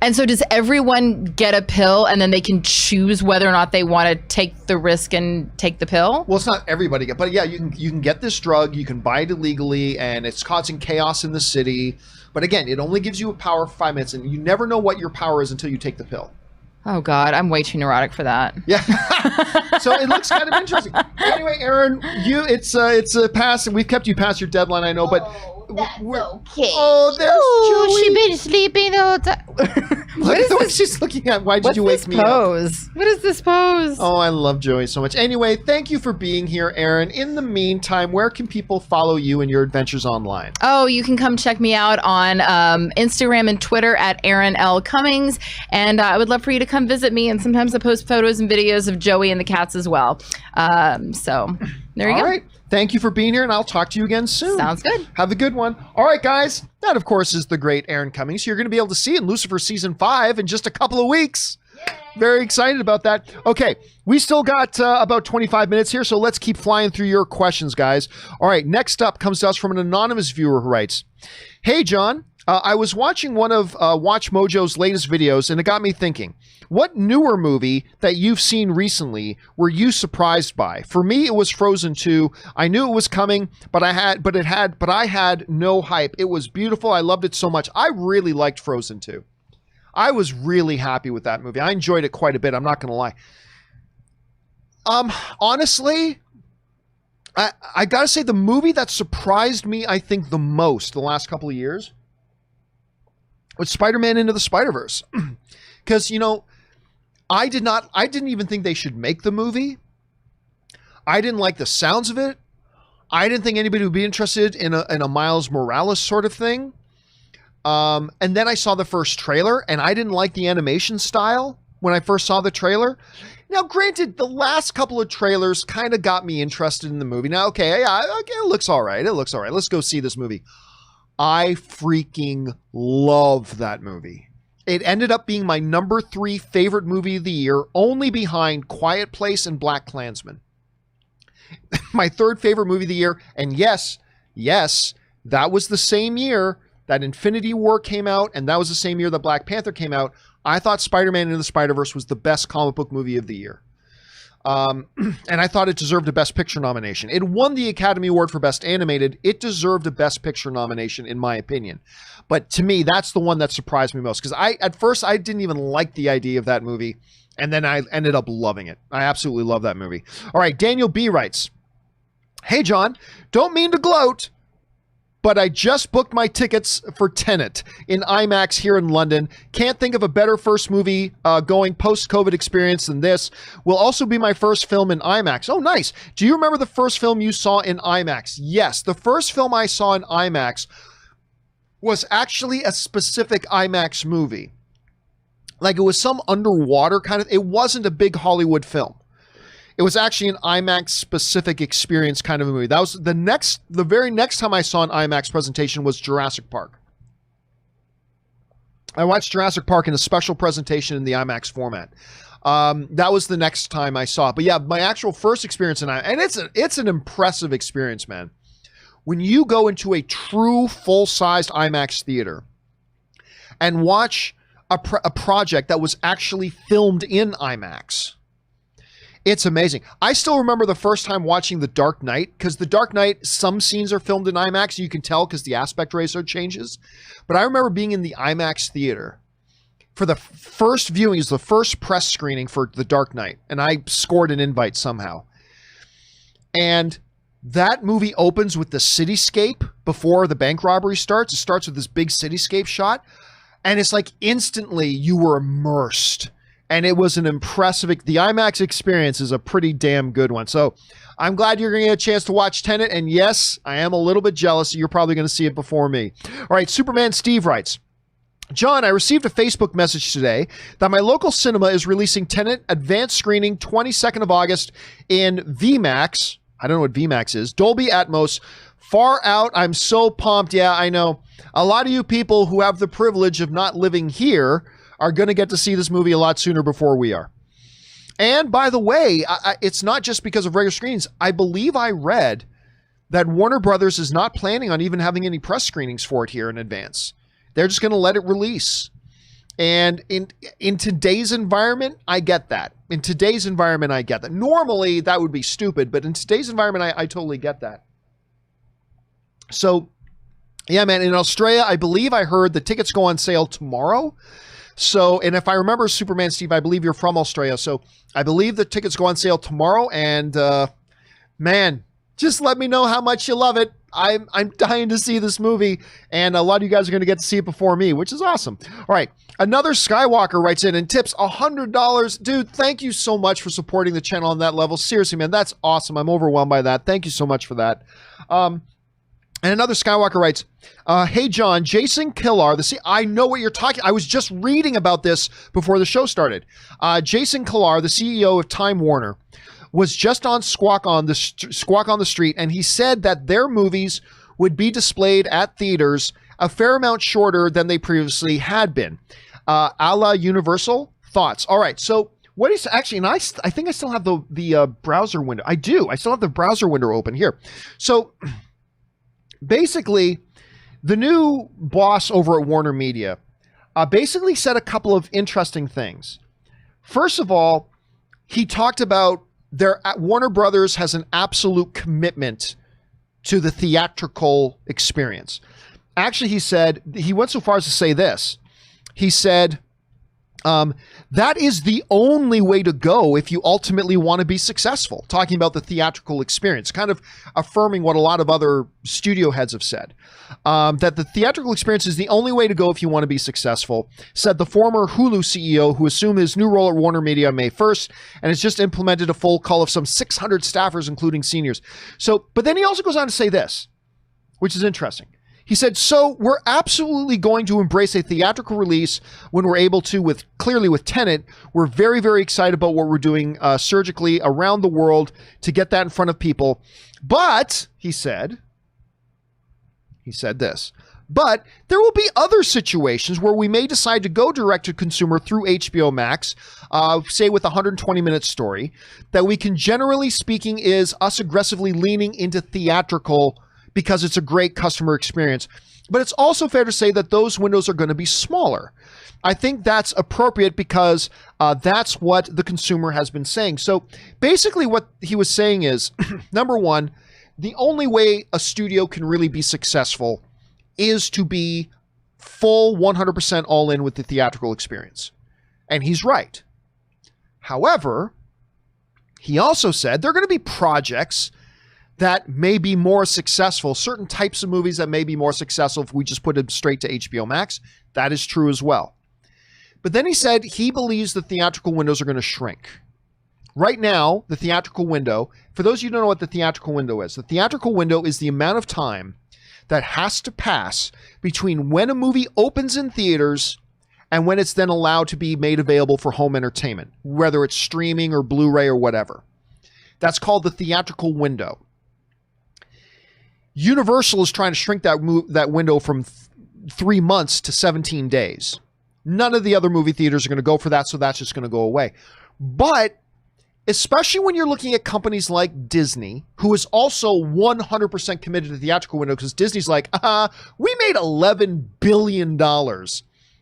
Speaker 2: And so does everyone get a pill and then they can choose whether or not they want to take the risk and take the pill?
Speaker 1: Well, it's not everybody, but yeah, you can get this drug, you can buy it illegally, and it's causing chaos in the city. But again, it only gives you a power for 5 minutes, and you never know what your power is until you take the pill.
Speaker 2: Oh God, I'm way too neurotic for that.
Speaker 1: Yeah. So it looks kind of interesting. Anyway, Erin, it's a pass, and we've kept you past your deadline, I know, but
Speaker 3: That's okay.
Speaker 1: Oh, there's Julie.
Speaker 3: She been sleeping the whole time.
Speaker 1: Look at the way she's looking at. Why did you wake me
Speaker 2: pose? What is this pose?
Speaker 1: Oh, I love Joey so much. Anyway, thank you for being here, Erin. In the meantime, where can people follow you and your adventures online?
Speaker 2: Oh, you can come check me out on Instagram and Twitter at Erin L. Cummings. And I would love for you to come visit me. And sometimes I post photos and videos of Joey and the cats as well. So there you go.
Speaker 1: All right. Thank you for being here, and I'll talk to you again soon.
Speaker 2: Sounds good.
Speaker 1: Have a good one. All right, guys. That, of course, is the great Erin Cummings. You're going to be able to see in Lucifer Season 5 in just a couple of weeks. Very excited about that. Okay, we still got about 25 minutes here, so let's keep flying through your questions, guys. All right, next up comes to us from an anonymous viewer who writes, "Hey, John, I was watching one of Watch Mojo's latest videos, and it got me thinking. What newer movie that you've seen recently were you surprised by? For me, it was Frozen 2. I knew it was coming, but I had no hype. It was beautiful. I loved it so much. I really liked Frozen 2. I was really happy with that movie. I enjoyed it quite a bit. I'm not going to lie. Honestly, I got to say the movie that surprised me, I think, the most the last couple of years was Spider-Man Into the Spider-Verse. Because, you know, I didn't even think they should make the movie. I didn't like the sounds of it. I didn't think anybody would be interested in a Miles Morales sort of thing. And then I saw the first trailer, and I didn't like the animation style when I first saw the trailer. Now, granted, the last couple of trailers kind of got me interested in the movie. Now, okay, it looks all right. It looks all right. Let's go see this movie. I freaking love that movie. It ended up being my number 3 favorite movie of the year, only behind Quiet Place and BlacKkKlansman. My 3rd favorite movie of the year. And yes, that was the same year that Infinity War came out, and that was the same year that Black Panther came out. I thought Spider-Man Into the Spider-Verse was the best comic book movie of the year. And I thought it deserved a Best Picture nomination. It won the Academy Award for Best Animated. It deserved a Best Picture nomination, in my opinion. But to me, that's the one that surprised me most. Because at first, I didn't even like the idea of that movie. And then I ended up loving it. I absolutely love that movie. All right, Daniel B. writes, "Hey, John, don't mean to gloat, but I just booked my tickets for Tenet in IMAX here in London. Can't think of a better first movie going post-COVID experience than this. Will also be my first film in IMAX." Oh, nice. Do you remember the first film you saw in IMAX? Yes, the first film I saw in IMAX was actually a specific IMAX movie. Like, it was some underwater kind of, it wasn't a big Hollywood film. It was actually an IMAX specific experience kind of a movie. That was the very next time I saw an IMAX presentation was Jurassic Park. I watched Jurassic Park in a special presentation in the IMAX format. That was the next time I saw it. But yeah, my actual first experience in IMAX, and it's an impressive experience, man. When you go into a true full-sized IMAX theater and watch a project that was actually filmed in IMAX, it's amazing. I still remember the first time watching The Dark Knight, because The Dark Knight, some scenes are filmed in IMAX. You can tell because the aspect ratio changes. But I remember being in the IMAX theater for the first viewing, is the first press screening for The Dark Knight. And I scored an invite somehow. And that movie opens with the cityscape before the bank robbery starts. It starts with this big cityscape shot. And it's like instantly you were immersed. And it was an impressive, the IMAX experience is a pretty damn good one. So I'm glad you're going to get a chance to watch Tenet. And yes, I am a little bit jealous. You're probably going to see it before me. All right, Superman Steve writes, "John, I received a Facebook message today that my local cinema is releasing Tenet advanced screening 22nd of August in VMAX. I don't know what VMAX is. Dolby Atmos. Far out. I'm so pumped. Yeah, I know. A lot of you people who have the privilege of not living here are going to get to see this movie a lot sooner before we are. And by the way, it's not just because of regular screens. I believe I read that Warner Brothers is not planning on even having any press screenings for it here in advance. They're just going to let it release. And in today's environment, I get that. In today's environment, I get that. Normally, that would be stupid, but in today's environment, I totally get that. So, yeah, man, in Australia, I believe I heard the tickets go on sale tomorrow. So, and if I remember, Superman Steve, I believe you're from Australia. So I believe the tickets go on sale tomorrow. And man, just let me know how much you love it. I'm dying to see this movie. And a lot of you guys are going to get to see it before me, which is awesome. All right. Another Skywalker writes in and tips $100. Dude, thank you so much for supporting the channel on that level. Seriously, man, that's awesome. I'm overwhelmed by that. Thank you so much for that. And another Skywalker writes, "Hey, John, Jason Killar, I know what you're talking. I was just reading about this before the show started. Jason Killar, the CEO of Time Warner, was just on Squawk on the Street, and he said that their movies would be displayed at theaters a fair amount shorter than they previously had been. A la Universal. thoughts. All right, so what is actually, and I think I still have the browser window. I do. I still have the browser window open here. So basically, the new boss over at Warner Media basically said a couple of interesting things. First of all, he talked about Warner Brothers has an absolute commitment to the theatrical experience. Actually, he went so far as to say this. He said, that is the only way to go if you ultimately want to be successful. Talking about the theatrical experience, kind of affirming what a lot of other studio heads have said. That the theatrical experience is the only way to go if you want to be successful, said the former Hulu CEO who assumed his new role at Warner Media on May 1st and has just implemented a full call of some 600 staffers, including seniors. But then he also goes on to say this, which is interesting. He said, so we're absolutely going to embrace a theatrical release when we're able to, clearly with Tenet. We're very, very excited about what we're doing surgically around the world to get that in front of people. But, he said this, but there will be other situations where we may decide to go direct to consumer through HBO Max, say with a 120-minute story, that we can, generally speaking, is us aggressively leaning into theatrical because it's a great customer experience. But it's also fair to say that those windows are going to be smaller. I think that's appropriate because that's what the consumer has been saying. So basically what he was saying is, number one, the only way a studio can really be successful is to be full 100% all in with the theatrical experience. And he's right. However, he also said there are going to be projects that may be more successful, certain types of movies that may be more successful if we just put them straight to HBO Max. That is true as well. But then he said he believes the theatrical windows are going to shrink. Right now, the theatrical window, for those of you who don't know what the theatrical window is, the theatrical window is the amount of time that has to pass between when a movie opens in theaters and when it's then allowed to be made available for home entertainment, whether it's streaming or Blu-ray or whatever. That's called the theatrical window. Universal is trying to shrink that window from 3 months to 17 days. None of the other movie theaters are going to go for that, so that's just going to go away. But especially when you're looking at companies like Disney, who is also 100% committed to the theatrical window, because Disney's like, we made $11 billion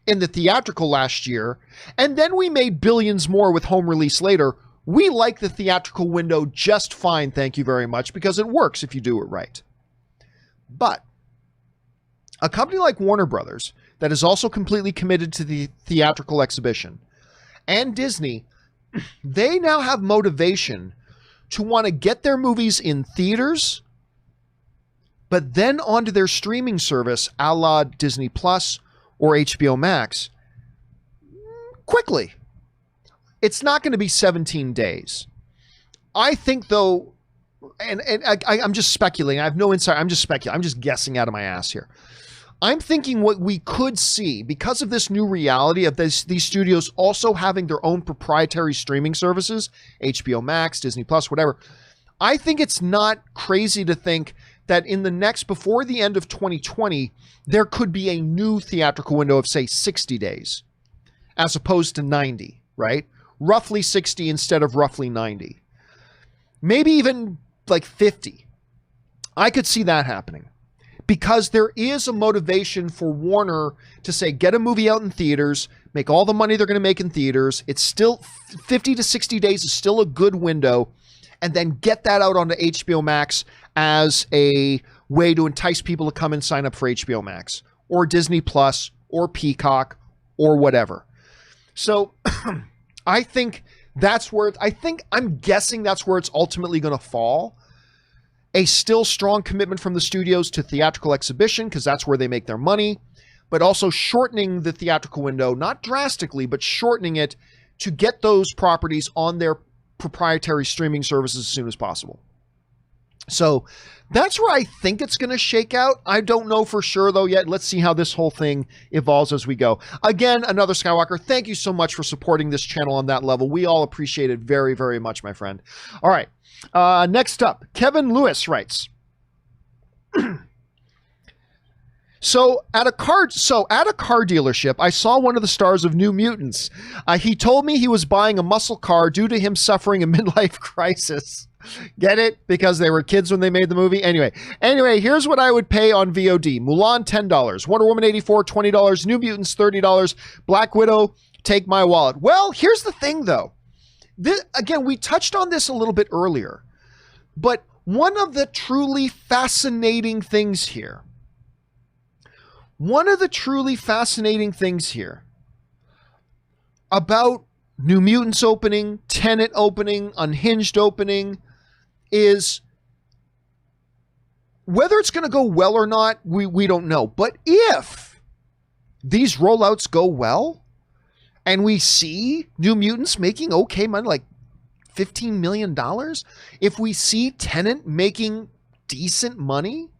Speaker 1: in the theatrical last year, and then we made billions more with home release later. We like the theatrical window just fine, thank you very much, because it works if you do it right. But a company like Warner Brothers that is also completely committed to the theatrical exhibition, and Disney, they now have motivation to want to get their movies in theaters, but then onto their streaming service, a la Disney Plus or HBO Max, quickly. It's not going to be 17 days. I think, though, and I'm just speculating. I have no insight. I'm just speculating. I'm just guessing out of my ass here. I'm thinking what we could see, because of this new reality of these studios also having their own proprietary streaming services, HBO Max, Disney Plus, whatever. I think it's not crazy to think that before the end of 2020, there could be a new theatrical window of, say, 60 days, as opposed to 90, right? Roughly 60 instead of roughly 90. Maybe even like 50. I could see that happening. Because there is a motivation for Warner to say, get a movie out in theaters, make all the money they're going to make in theaters. It's still 50 to 60 days is still a good window. And then get that out onto HBO Max as a way to entice people to come and sign up for HBO Max or Disney Plus or Peacock or whatever. So I think I'm guessing that's where it's ultimately going to fall. A still strong commitment from the studios to theatrical exhibition, because that's where they make their money, but also shortening the theatrical window, not drastically, but shortening it to get those properties on their proprietary streaming services as soon as possible. So that's where I think it's going to shake out. I don't know for sure, though, yet. Let's see how this whole thing evolves as we go. Again, another Skywalker, thank you so much for supporting this channel on that level. We all appreciate it very, very much, my friend. All right. Next up, Kevin Lewis writes, So at a car dealership, I saw one of the stars of New Mutants. He told me he was buying a muscle car due to him suffering a midlife crisis. Get it? Because they were kids when they made the movie. Anyway, here's what I would pay on VOD. Mulan, $10. Wonder Woman, $84, $20. New Mutants, $30. Black Widow, take my wallet. Well, here's the thing, though. Again, we touched on this a little bit earlier, but one of the truly fascinating things here about New Mutants opening, Tenet opening, Unhinged opening is whether it's going to go well or not, we don't know. But if these rollouts go well and we see New Mutants making okay money, like $15 million, if we see Tenet making decent money,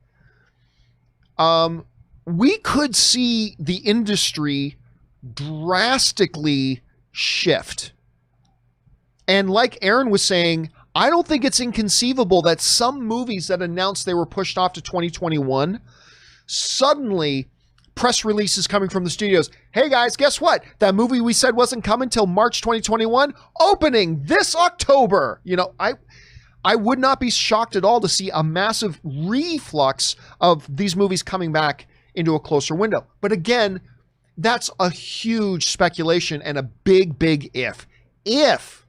Speaker 1: we could see the industry drastically shift. And like Aaron was saying, I don't think it's inconceivable that some movies that announced they were pushed off to 2021, suddenly press releases coming from the studios. Hey guys, guess what? That movie we said wasn't coming till March 2021, opening this October. You know, I would not be shocked at all to see a massive reflux of these movies coming back into a closer window. But again, that's a huge speculation and a big, big if. If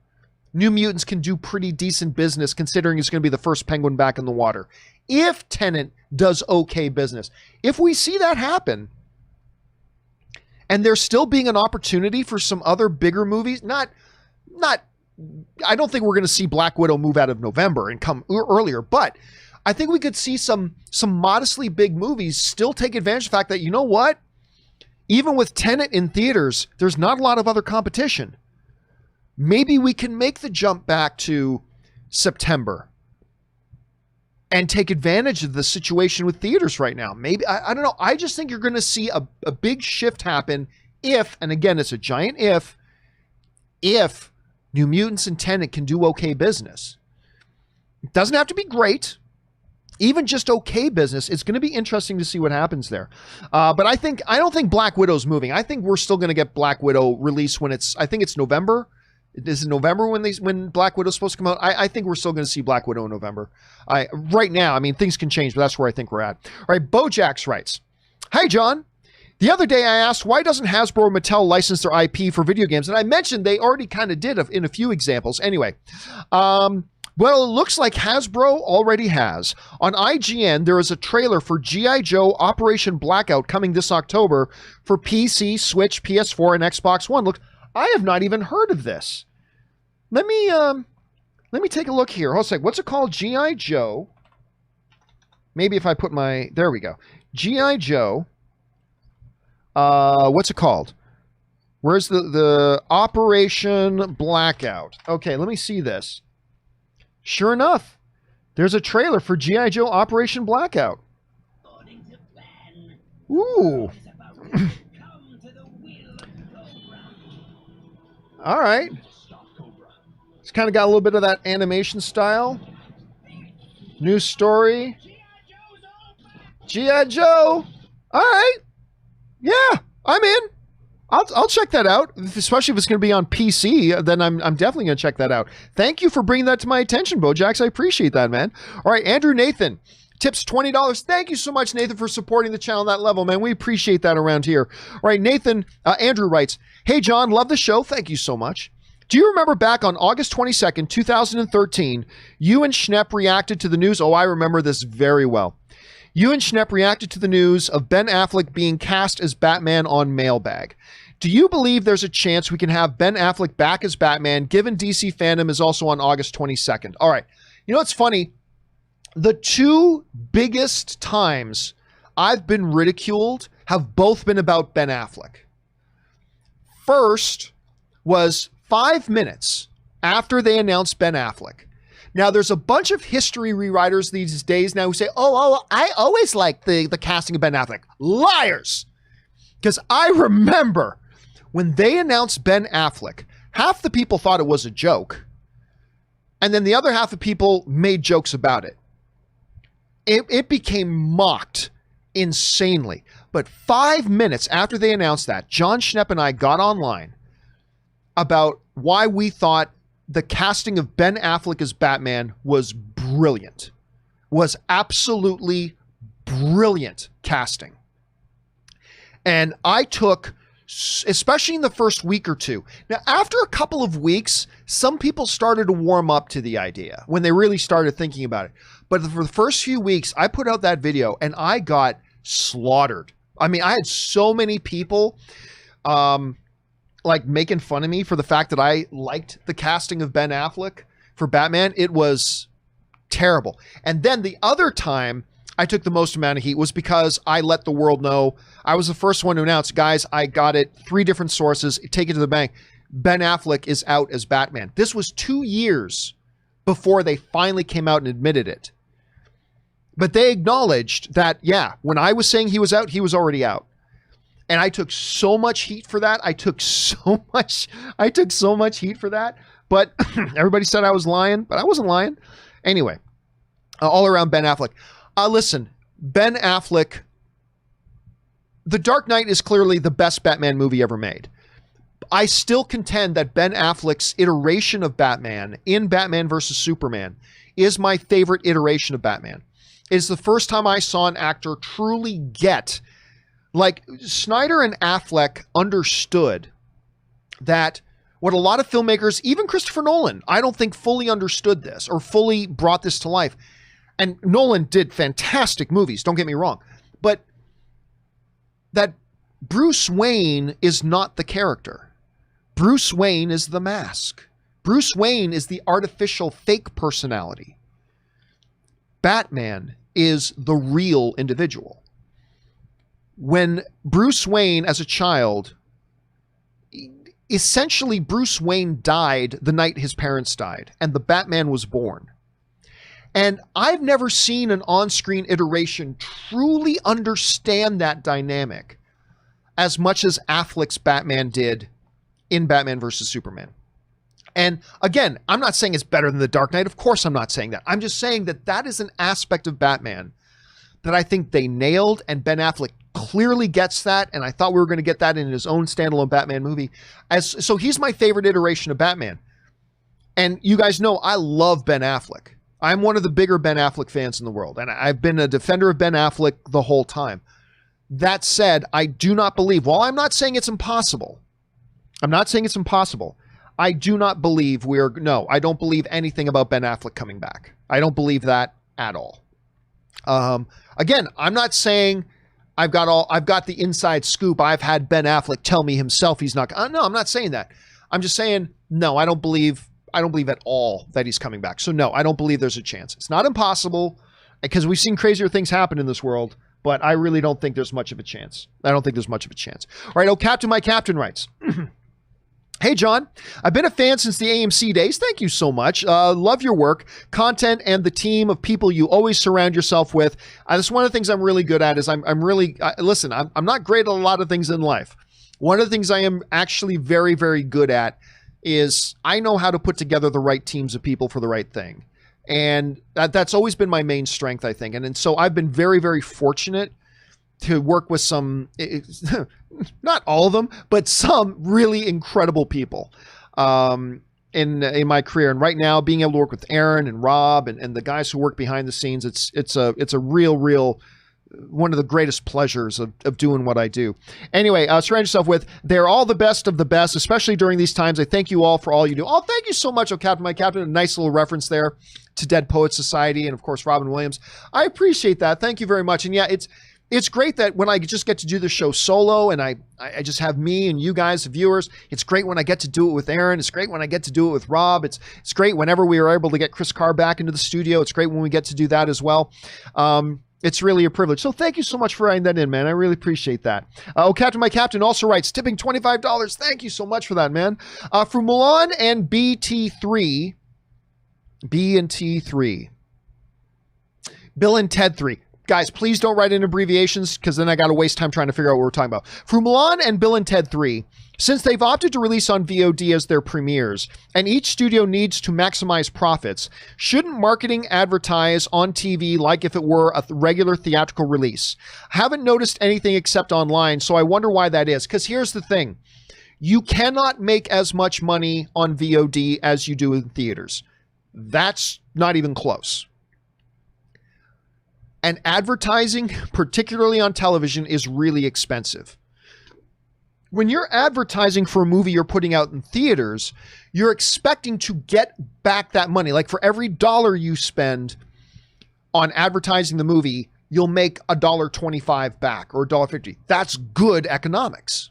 Speaker 1: New Mutants can do pretty decent business, considering it's going to be the first Penguin back in the water. If Tenet does okay business. If we see that happen, and there's still being an opportunity for some other bigger movies, I don't think we're going to see Black Widow move out of November and come earlier, but I think we could see some modestly big movies still take advantage of the fact that, you know what? Even with Tenet in theaters, there's not a lot of other competition. Maybe we can make the jump back to September and take advantage of the situation with theaters right now. Maybe, I don't know. I just think you're going to see a big shift happen if, and again, it's a giant if New Mutants and Tenet can do okay business. It doesn't have to be great. Even just okay business, it's going to be interesting to see what happens there. But I don't think Black Widow's moving. I think we're still going to get Black Widow released I think it's November. Is it November when Black Widow's supposed to come out? I think we're still going to see Black Widow in November. Right now, I mean, things can change, but that's where I think we're at. All right, Bojax writes, "Hi, John. The other day I asked, why doesn't Hasbro or Mattel license their IP for video games? And I mentioned they already kind of did in a few examples. Anyway, well, it looks like Hasbro already has. On IGN, there is a trailer for G.I. Joe Operation Blackout coming this October for PC, Switch, PS4, and Xbox One. Look, I have not even heard of this. Let me take a look here. Hold on a sec. What's it called? G.I. Joe. Maybe if I put there we go. G.I. Joe. What's it called? Where's the Operation Blackout? Okay, let me see this. Sure enough, there's a trailer for G.I. Joe Operation Blackout. Ooh. All right. It's kind of got a little bit of that animation style. New story. G.I. Joe. All right. Yeah, I'm in. I'll check that out, especially if it's going to be on PC. Then I'm definitely going to check that out. Thank you for bringing that to my attention, Bojax. I appreciate that, man. All right, Andrew Nathan tips $20. Thank you so much, Nathan, for supporting the channel on that level, man. We appreciate that around here. All right, Nathan, Andrew writes, "Hey, John, love the show. Thank you so much. Do you remember back on August 22nd, 2013, you and Schnepp reacted to the news?" Oh, I remember this very well. "You and Schnepp reacted to the news of Ben Affleck being cast as Batman on Mailbag. Do you believe there's a chance we can have Ben Affleck back as Batman, given DC fandom is also on August 22nd? All right. You know what's funny? The two biggest times I've been ridiculed have both been about Ben Affleck. First was 5 minutes after they announced Ben Affleck. Now, there's a bunch of history rewriters these days now who say, oh, I always liked the casting of Ben Affleck. Liars! Because I remember when they announced Ben Affleck, half the people thought it was a joke, and then the other half of people made jokes about it. It became mocked insanely. But 5 minutes after they announced that, John Schnepp and I got online about why we thought the casting of Ben Affleck as Batman was brilliant. Was absolutely brilliant casting. And I took, especially in the first week or two. Now, after a couple of weeks, some people started to warm up to the idea when they really started thinking about it. But for the first few weeks, I put out that video and I got slaughtered. I mean, I had so many people like making fun of me for the fact that I liked the casting of Ben Affleck for Batman. It was terrible. And then the other time I took the most amount of heat was because I let the world know. I was the first one to announce, guys, I got it. 3 different sources. Take it to the bank. Ben Affleck is out as Batman. This was 2 years before they finally came out and admitted it. But they acknowledged that, yeah, when I was saying he was out, he was already out. And I took so much heat for that. I took so much heat for that. But everybody said I was lying, but I wasn't lying. Anyway, all around Ben Affleck. Listen, Ben Affleck, The Dark Knight is clearly the best Batman movie ever made. I still contend that Ben Affleck's iteration of Batman in Batman vs. Superman is my favorite iteration of Batman. It's the first time I saw an actor truly get, like, Snyder and Affleck understood that what a lot of filmmakers, even Christopher Nolan, I don't think fully understood this or fully brought this to life. And Nolan did fantastic movies, don't get me wrong. But that Bruce Wayne is not the character. Bruce Wayne is the mask. Bruce Wayne is the artificial fake personality. Batman is the real individual. When Bruce Wayne, as a child, essentially Bruce Wayne died the night his parents died, and the Batman was born. And I've never seen an on-screen iteration truly understand that dynamic as much as Affleck's Batman did in Batman vs. Superman. And again, I'm not saying it's better than The Dark Knight. Of course I'm not saying that. I'm just saying that that is an aspect of Batman that I think they nailed, and Ben Affleck clearly gets that, and I thought we were going to get that in his own standalone Batman movie. So he's my favorite iteration of Batman. And you guys know I love Ben Affleck. I'm one of the bigger Ben Affleck fans in the world, and I've been a defender of Ben Affleck the whole time. That said, I do not believe, while I'm not saying it's impossible, I do not believe I don't believe anything about Ben Affleck coming back. I don't believe that at all. Again, I'm not saying I've got the inside scoop. I've had Ben Affleck tell me himself he's not. No, I'm not saying that. I'm just saying, no, I don't believe at all that he's coming back. So no, I don't believe there's a chance. It's not impossible because we've seen crazier things happen in this world, but I really don't think there's much of a chance. I don't think there's much of a chance. All right. Oh, Captain, my captain writes, hey, John, I've been a fan since the AMC days. Thank you so much. Love your work, content, and the team of people you always surround yourself with. That's one of the things I'm really good at is I'm not great at a lot of things in life. One of the things I am actually very, very good at is I know how to put together the right teams of people for the right thing. And that's always been my main strength, I think. And so I've been very, very fortunate to work with some, not all of them, but some really incredible people in my career. And right now, being able to work with Aaron and Rob and the guys who work behind the scenes, it's a real one of the greatest pleasures of doing what I do. Anyway, surround yourself with, they're all the best of the best, especially during these times. I thank you all for all you do. Oh, thank you so much, oh, Captain, my captain. A nice little reference there to Dead Poets Society and, of course, Robin Williams. I appreciate that. Thank you very much. And yeah, it's great that when I just get to do the show solo and I just have me and you guys, the viewers. It's great when I get to do it with Aaron. It's great when I get to do it with Rob. It's great whenever we are able to get Chris Carr back into the studio. It's great when we get to do that as well. It's really a privilege. So thank you so much for writing that in, man. I really appreciate that. Oh, Captain, my captain also writes, tipping $25. Thank you so much for that, man. From Mulan and BT3, B and T3, Bill and Ted 3. Guys, please don't write in abbreviations because then I got to waste time trying to figure out what we're talking about. For Mulan and Bill and Ted 3, since they've opted to release on VOD as their premieres, and each studio needs to maximize profits, shouldn't marketing advertise on TV like if it were a regular theatrical release? I haven't noticed anything except online, so I wonder why that is. Because here's the thing. You cannot make as much money on VOD as you do in theaters. That's not even close. And advertising, particularly on television, is really expensive. When you're advertising for a movie you're putting out in theaters, you're expecting to get back that money. Like for every dollar you spend on advertising the movie, you'll make $1.25 back or $1.50. That's good economics.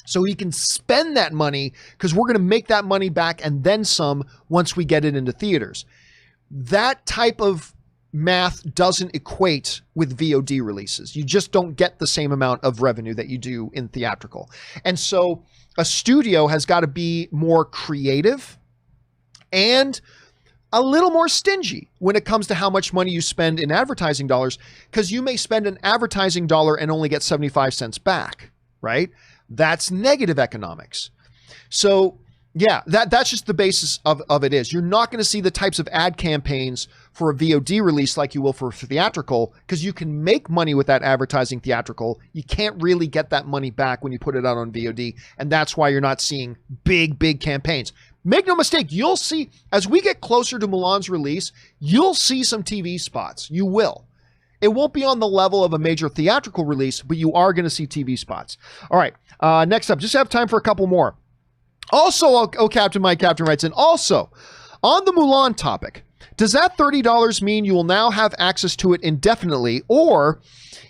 Speaker 1: So you can spend that money because we're going to make that money back and then some once we get it into theaters. That type of math doesn't equate with VOD releases. You just don't get the same amount of revenue that you do in theatrical. And so a studio has got to be more creative and a little more stingy when it comes to how much money you spend in advertising dollars, because you may spend an advertising dollar and only get 75 cents back, right? That's negative economics. So yeah, that's just the basis of it is. You're not going to see the types of ad campaigns for a VOD release like you will for theatrical, because you can make money with that advertising theatrical. You can't really get that money back when you put it out on VOD, and that's why you're not seeing big campaigns. Make no mistake, you'll see, as we get closer to Mulan's release, you'll see some TV spots. You will. It won't be on the level of a major theatrical release, but you are going to see TV spots. All right, next up, just have time for a couple more. Also, Captain Mike Captain writes in, also, on the Mulan topic, does that $30 mean you will now have access to it indefinitely, or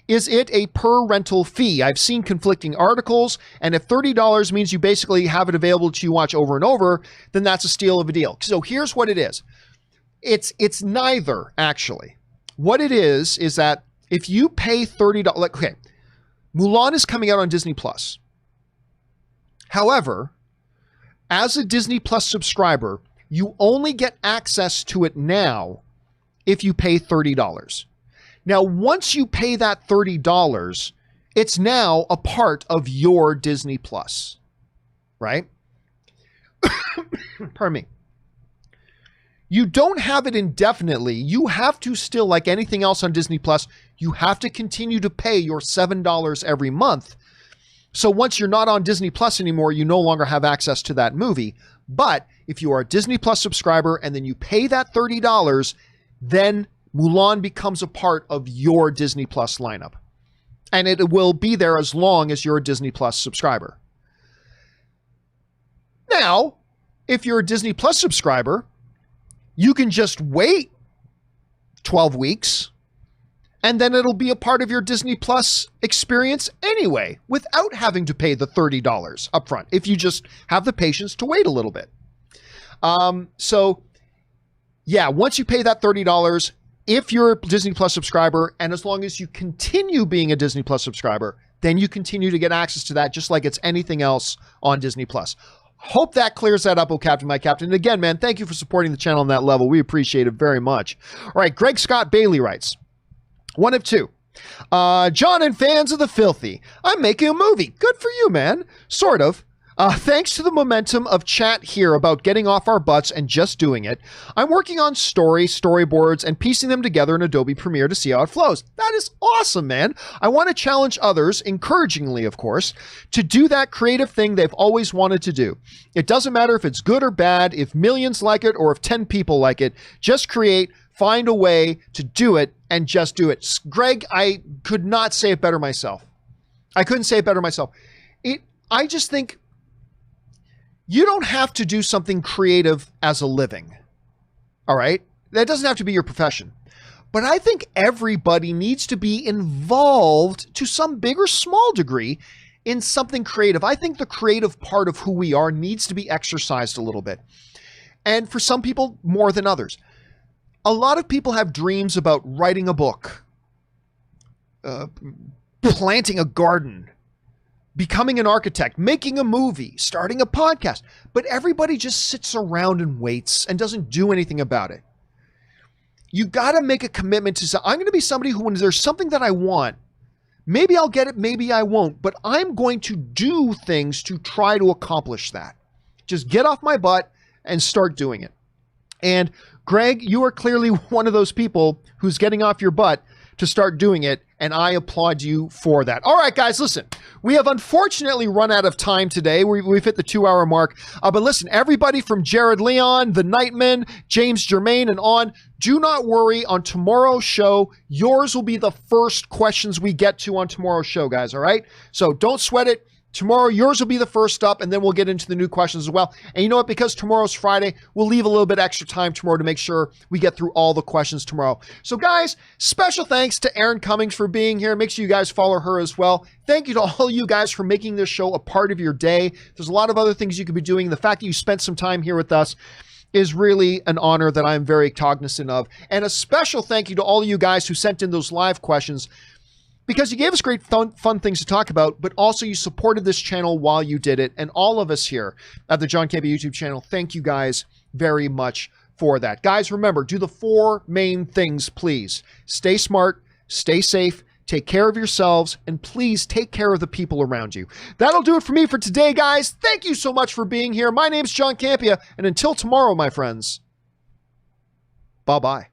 Speaker 1: is it a per rental fee? I've seen conflicting articles, and if $30 means you basically have it available to you watch over and over, then that's a steal of a deal. So here's what it is. It's neither, actually. What it is that if you pay $30, like, okay, Mulan is coming out on Disney Plus. However, as a Disney Plus subscriber, you only get access to it now if you pay $30. Now, once you pay that $30, it's now a part of your Disney Plus, right? Pardon me. You don't have it indefinitely. You have to still, like anything else on Disney Plus, you have to continue to pay your $7 every month. So once you're not on Disney Plus anymore, you no longer have access to that movie. But if you are a Disney Plus subscriber and then you pay that $30, then Mulan becomes a part of your Disney Plus lineup. And it will be there as long as you're a Disney Plus subscriber. Now, if you're a Disney Plus subscriber, you can just wait 12 weeks and then it'll be a part of your Disney Plus experience anyway, without having to pay the $30 upfront, if you just have the patience to wait a little bit. So yeah, once you pay that $30, if you're a Disney Plus subscriber, and as long as you continue being a Disney Plus subscriber, then you continue to get access to that just like it's anything else on Disney Plus. Hope that clears that up, oh Captain, my Captain. And again, man, thank you for supporting the channel on that level. We appreciate it very much. All right, Greg Scott Bailey writes, one of two. John and fans of the filthy, I'm making a movie. Good for you, man. Sort of. Thanks to the momentum of chat here about getting off our butts and just doing it, I'm working on storyboards, and piecing them together in Adobe Premiere to see how it flows. That is awesome, man. I want to challenge others, encouragingly, of course, to do that creative thing they've always wanted to do. It doesn't matter if it's good or bad, if millions like it, or if 10 people like it. Just create, find a way to do it, and just do it. Greg, I could not say it better myself. I couldn't say it better myself. I just think you don't have to do something creative as a living. All right? That doesn't have to be your profession. But I think everybody needs to be involved to some big or small degree in something creative. I think the creative part of who we are needs to be exercised a little bit. And for some people, more than others. A lot of people have dreams about writing a book, planting a garden, becoming an architect, making a movie, starting a podcast, but everybody just sits around and waits and doesn't do anything about it. you got to make a commitment to say, I'm going to be somebody who, when there's something that I want, maybe I'll get it, maybe I won't, but I'm going to do things to try to accomplish that. Just get off my butt and start doing it. And Greg, you are clearly one of those people who's getting off your butt to start doing it, and I applaud you for that. All right, guys, listen, we have unfortunately run out of time today. We've hit the 2-hour mark. But listen, everybody from Jared Leon, the Nightman, James Germain, and on, do not worry. On tomorrow's show, yours will be the first questions we get to on tomorrow's show, guys, all right? So don't sweat it. Tomorrow, yours will be the first up, and then we'll get into the new questions as well. And you know what? Because tomorrow's Friday, we'll leave a little bit extra time tomorrow to make sure we get through all the questions tomorrow. So guys, special thanks to Erin Cummings for being here. Make sure you guys follow her as well. Thank you to all you guys for making this show a part of your day. There's a lot of other things you could be doing. The fact that you spent some time here with us is really an honor that I'm very cognizant of. And a special thank you to all of you guys who sent in those live questions, because you gave us great fun things to talk about, but also you supported this channel while you did it. And all of us here at the John Campea YouTube channel, thank you guys very much for that. Guys, remember, do the 4 main things, please. Stay smart, stay safe, take care of yourselves, and please take care of the people around you. That'll do it for me for today, guys. Thank you so much for being here. My name's John Campea, and until tomorrow, my friends, bye-bye.